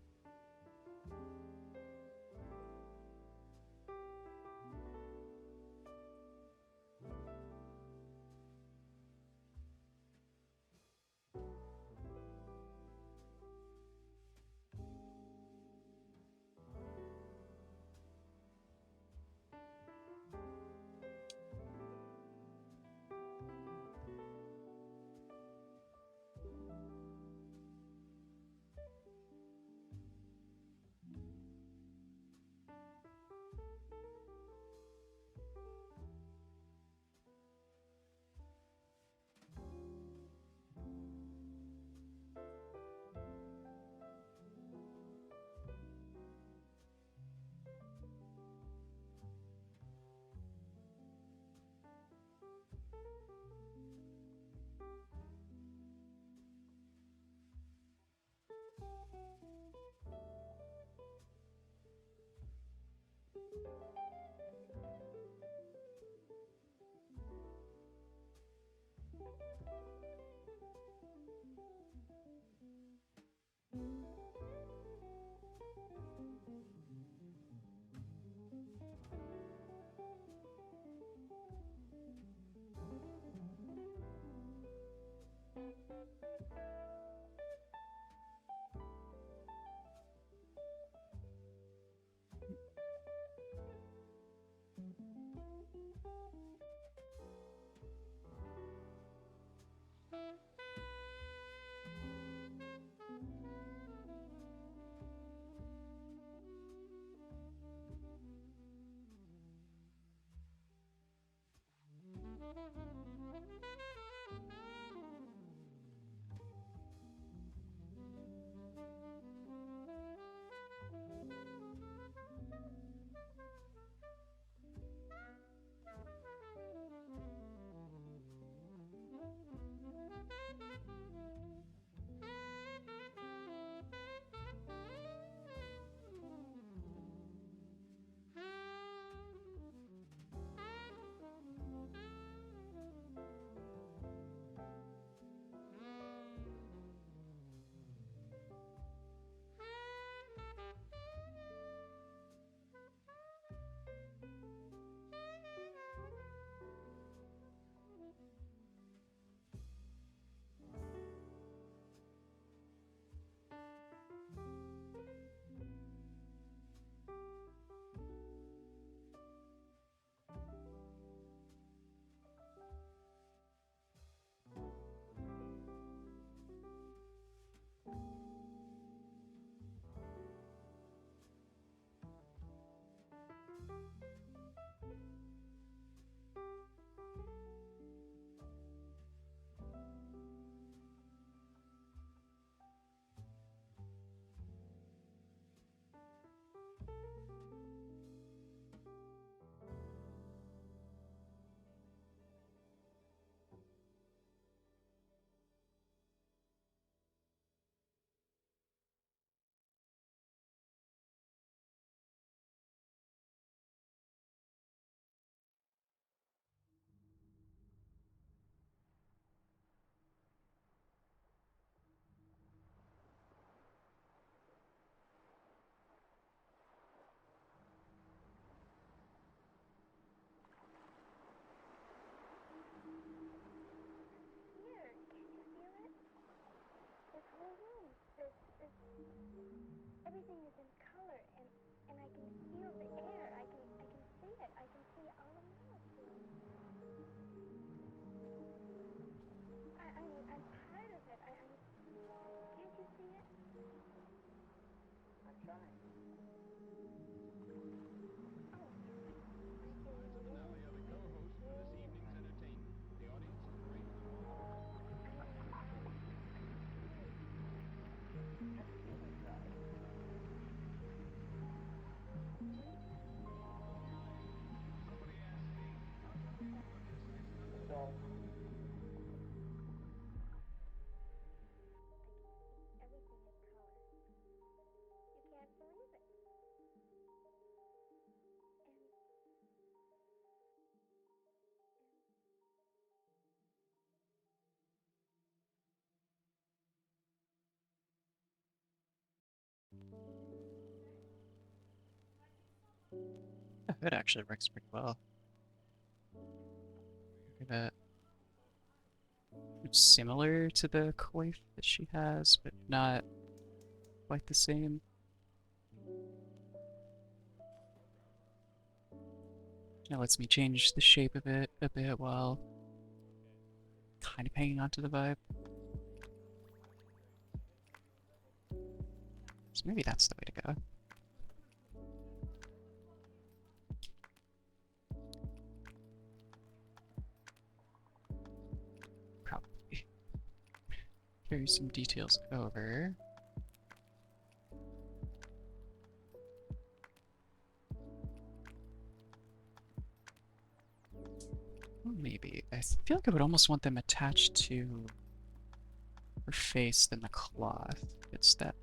Everything is in color, and I can feel the air. I can see it. I can see all the molecules. I'm part of it. Can't you see it? I'm trying. Oh, Liza Minnelli are the co-hosts for this evening's entertainment. The audience is great. Somebody asked me, how come you do this? I said, I'm a so fool. everything is color. You can't believe it. The hood actually works pretty well. Look at that. It's similar to the coif that she has, but not quite the same. It lets me change the shape of it a bit while kind of hanging on to the vibe. So maybe that's the way to go. Probably carry some details over. Or maybe. I feel like I would almost want them attached to her face than the cloth. It's that.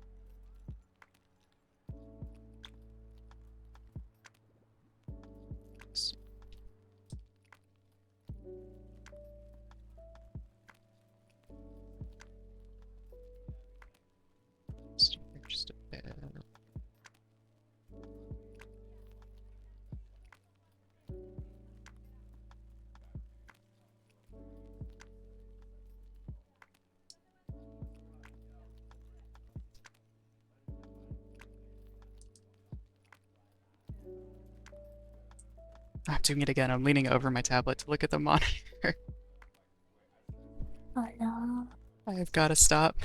Let's do here just a bit. I'm doing it again. I'm leaning over my tablet to look at the monitor. Oh no. I have got to stop.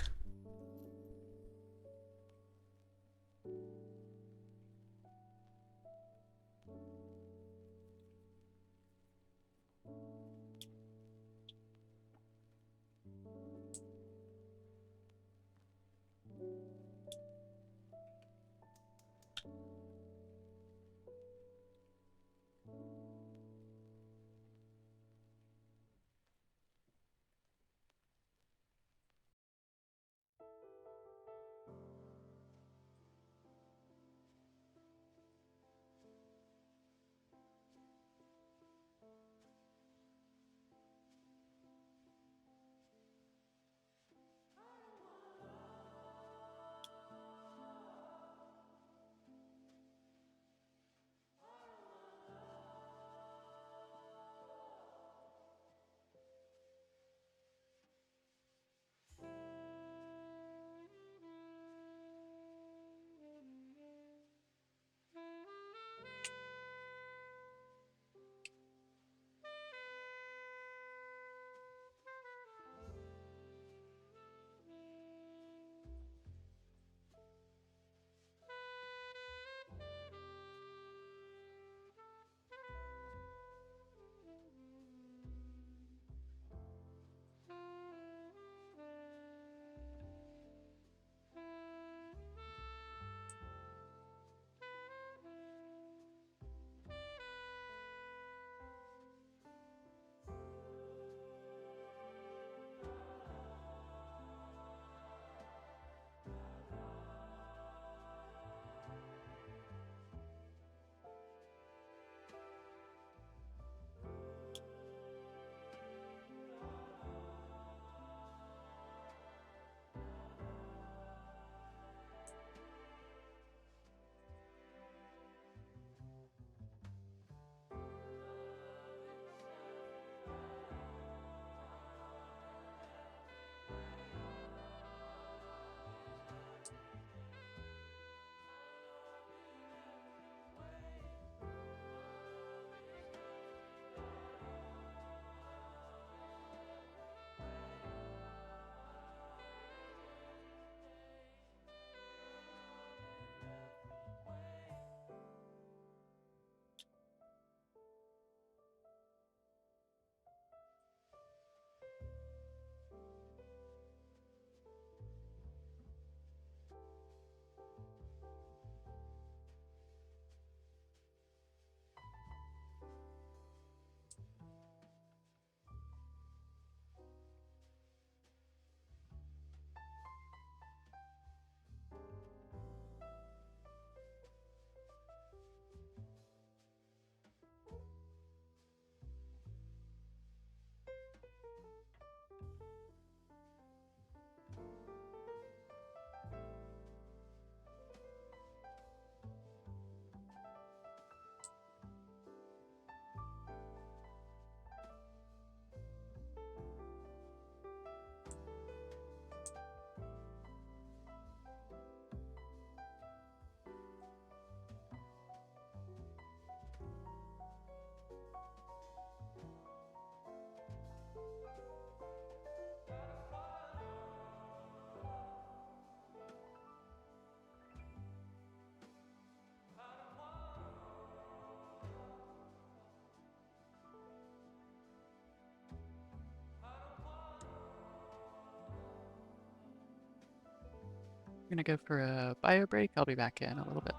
gonna go for a bio break. I'll be back in a little bit.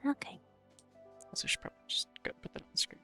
Okay. Also, I should probably just go put that on the screen.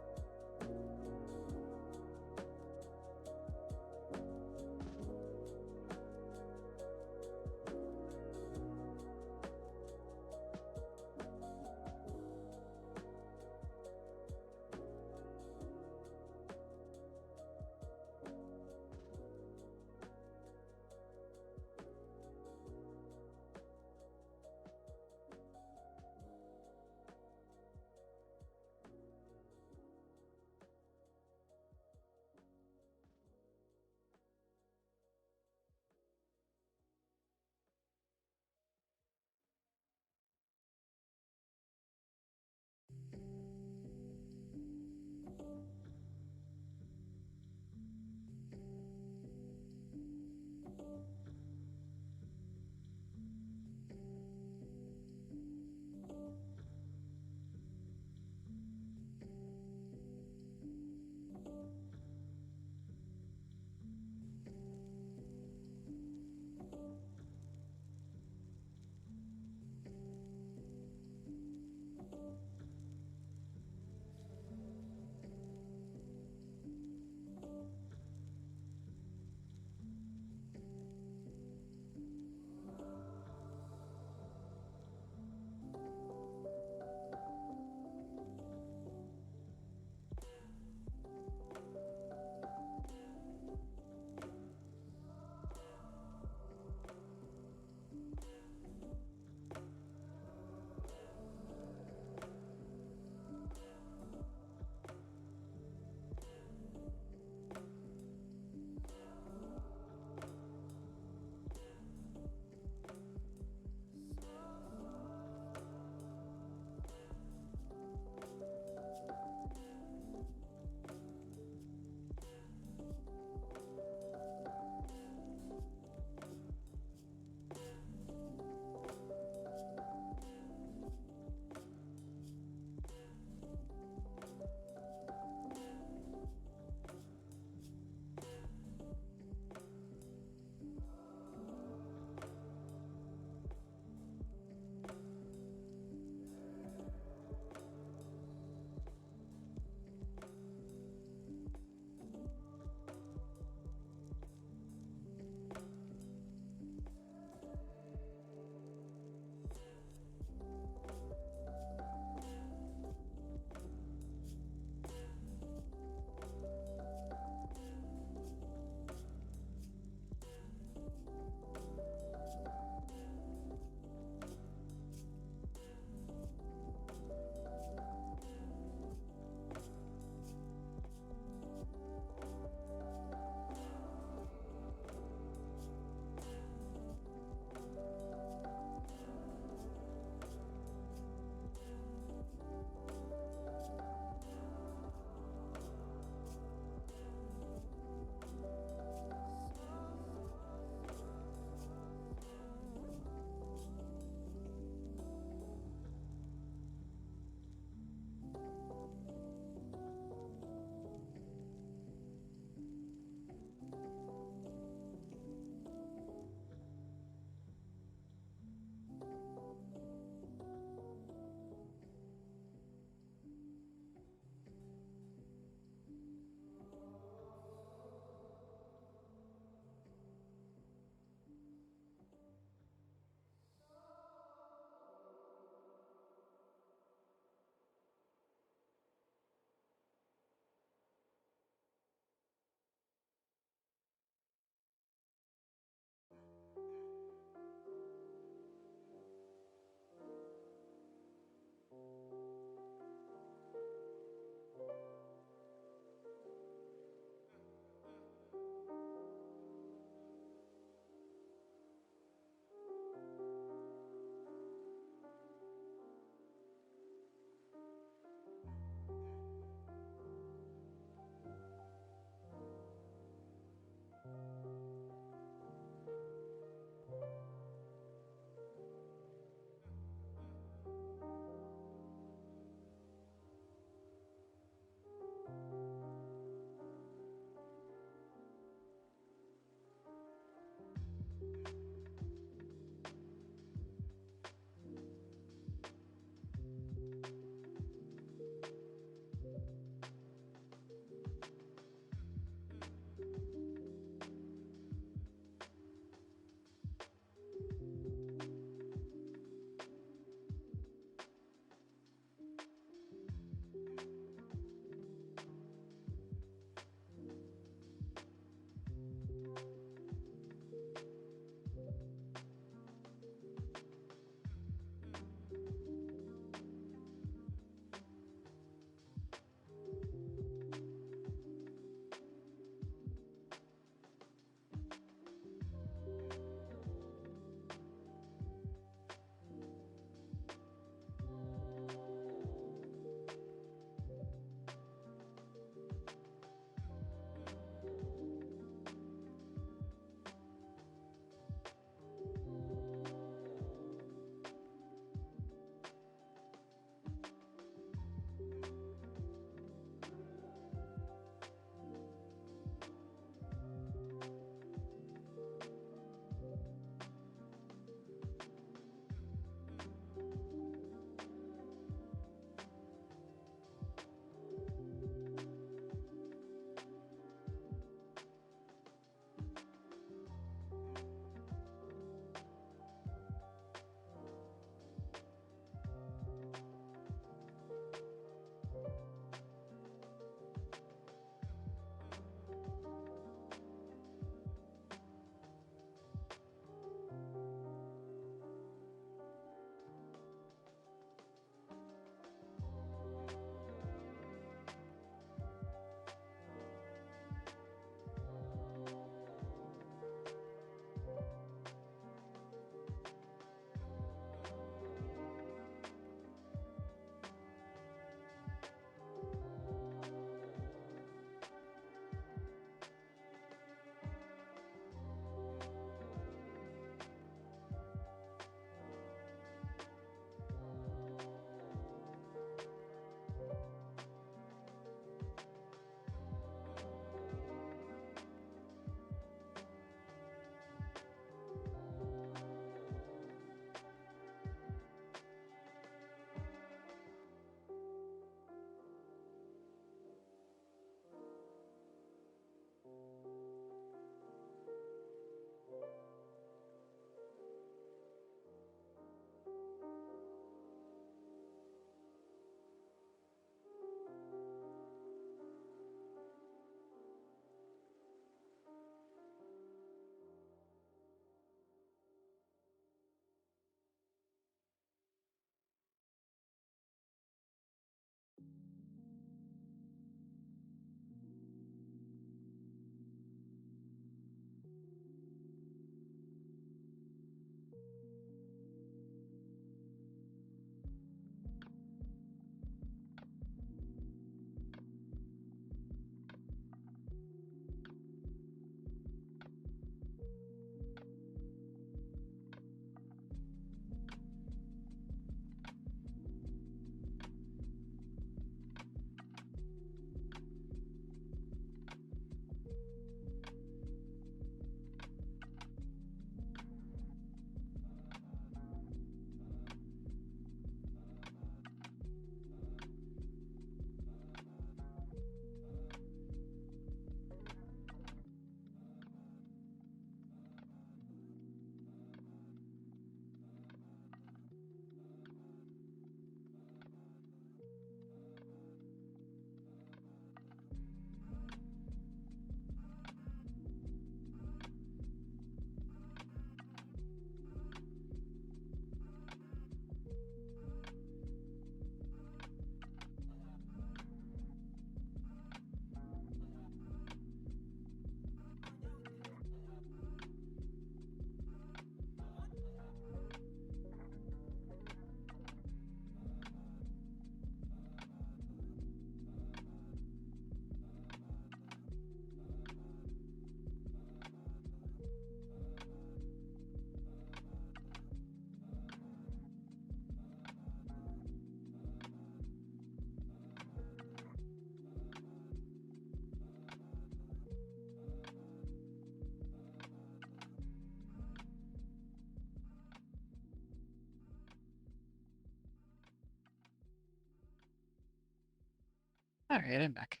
Alright, I'm back.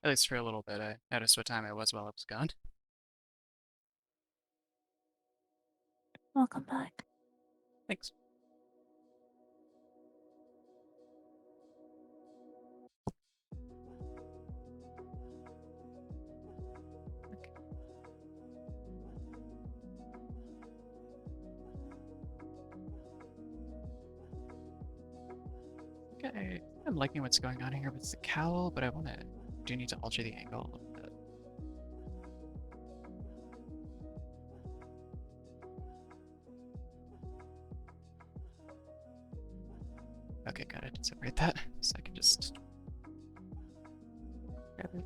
At least for a little bit. I noticed what time it was while I was gone. Welcome back. Thanks. Okay, I'm liking what's going on here with the cowl, but I do need to alter the angle a little bit. Okay, good. I did separate that, so I can just grab it.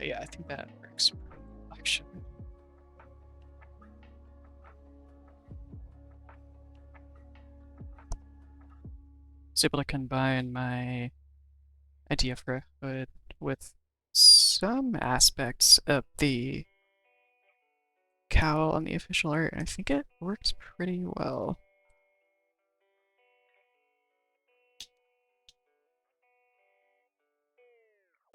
yeah, I think that works for reflection. I was able to combine my idea for a hood with some aspects of the cowl on the official art, and I think it works pretty well.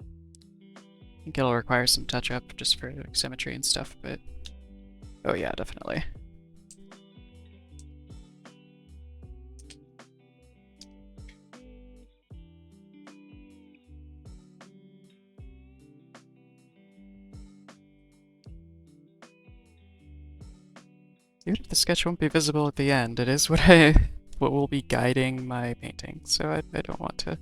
I think it'll require some touch up just for like, symmetry and stuff, but oh yeah, definitely. Even if the sketch won't be visible at the end, it is what will be guiding my painting, so I don't want to.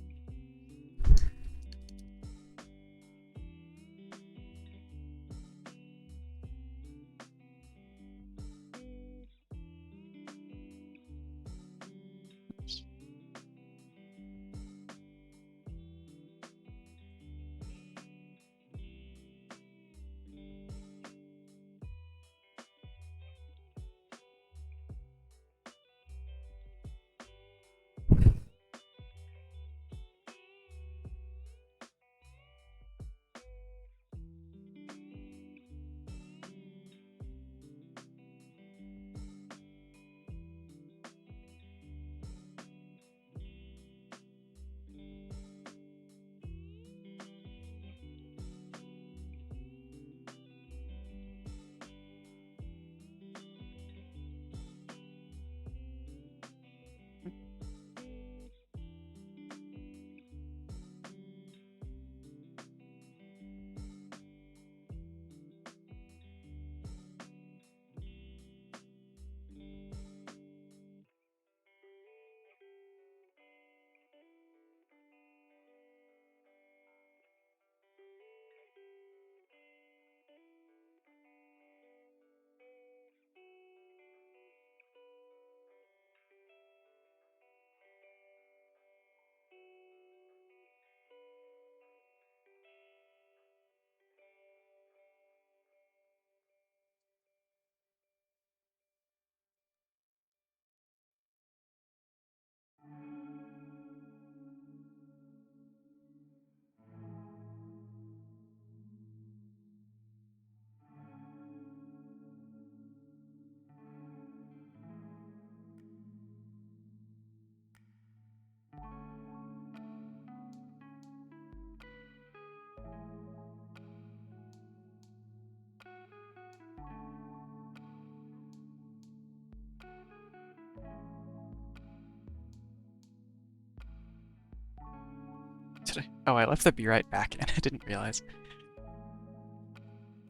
Did I? Oh, I left the be right back in. I didn't realize.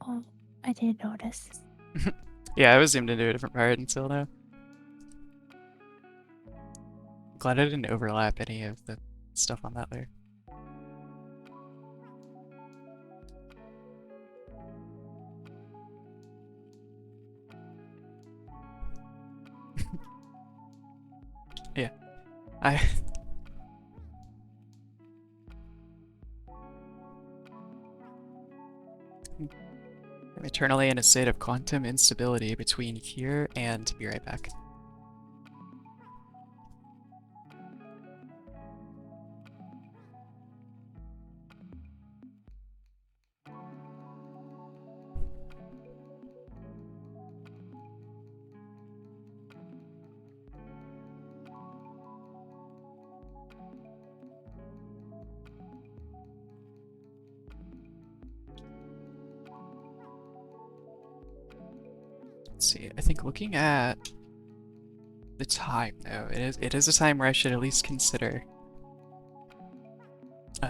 Oh, I didn't notice. Yeah, I was zoomed into a different part until now. Glad I didn't overlap any of the stuff on that layer. Yeah, I. I'm eternally in a state of quantum instability between here and be right back. Let's see. I think looking at the time, though, it is a time where I should at least consider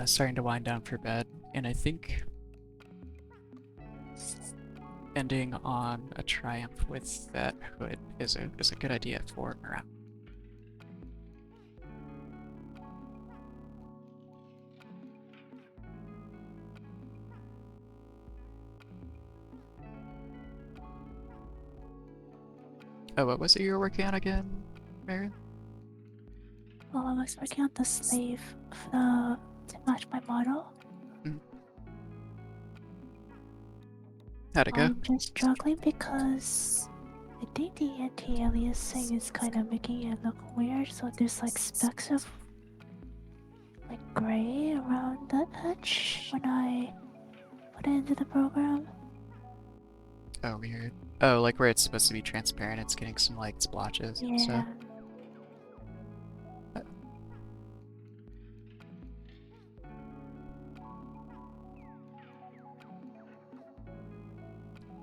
starting to wind down for bed, and I think ending on a triumph with that hood is a good idea for morale. Oh, what was it you were working on again, Marion? Well, I was working on the sleeve of the to match my model. Mm. How'd it go? I'm just struggling because I think the anti-aliasing is kind of making it look weird. So there's like specks of like gray around the edge when I put it into the program. Oh, weird. Oh, like where it's supposed to be transparent, it's getting some like splotches and Yeah. stuff.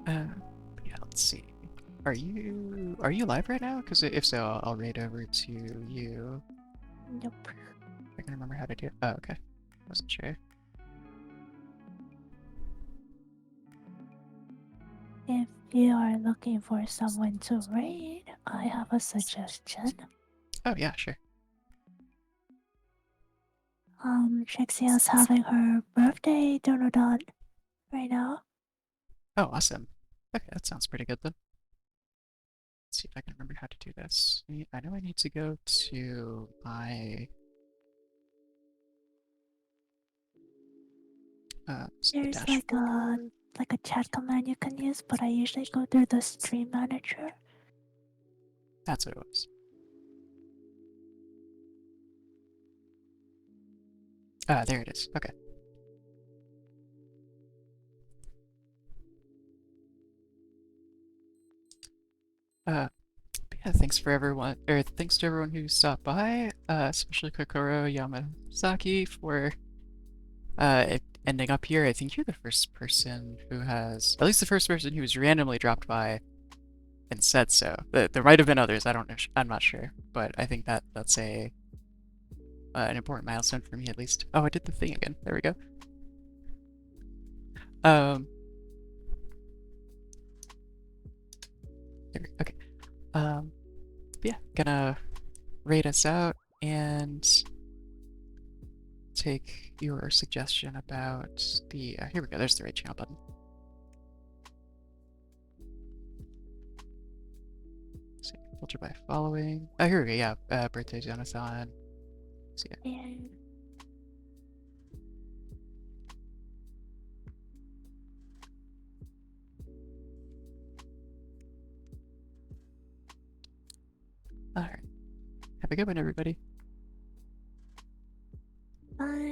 Uh, yeah, let's see. Are you live right now? Because if so, I'll raid over to you. Nope. I can remember how to do it. Oh, okay. Wasn't sure. If you are looking for someone to raid, I have a suggestion. Oh yeah, sure. Trixie is having her birthday donut right now. Oh, awesome. Okay, that sounds pretty good then. Let's see if I can remember how to do this. I know I need to go to my the There's dashboard. like a chat command you can use, but I usually go through the stream manager. That's what it was. Ah, there it is. Okay. Yeah, thanks for everyone, or thanks to everyone who stopped by, especially Kokoro Yamazaki for ending up here. I think you're the first person who has, at least the first person who's randomly dropped by and said so. There might have been others. I don't know. I'm not sure, but I think that's a an important milestone for me at least. Oh, I did the thing again. There we go. Um, okay. Yeah, gonna rate us out and take your suggestion about the. Here we go. There's the right channel button. Let's see, filter by following. Oh, here we go. Yeah, birthday Jonathan. So yeah. And All right. Have a good one, everybody. bye.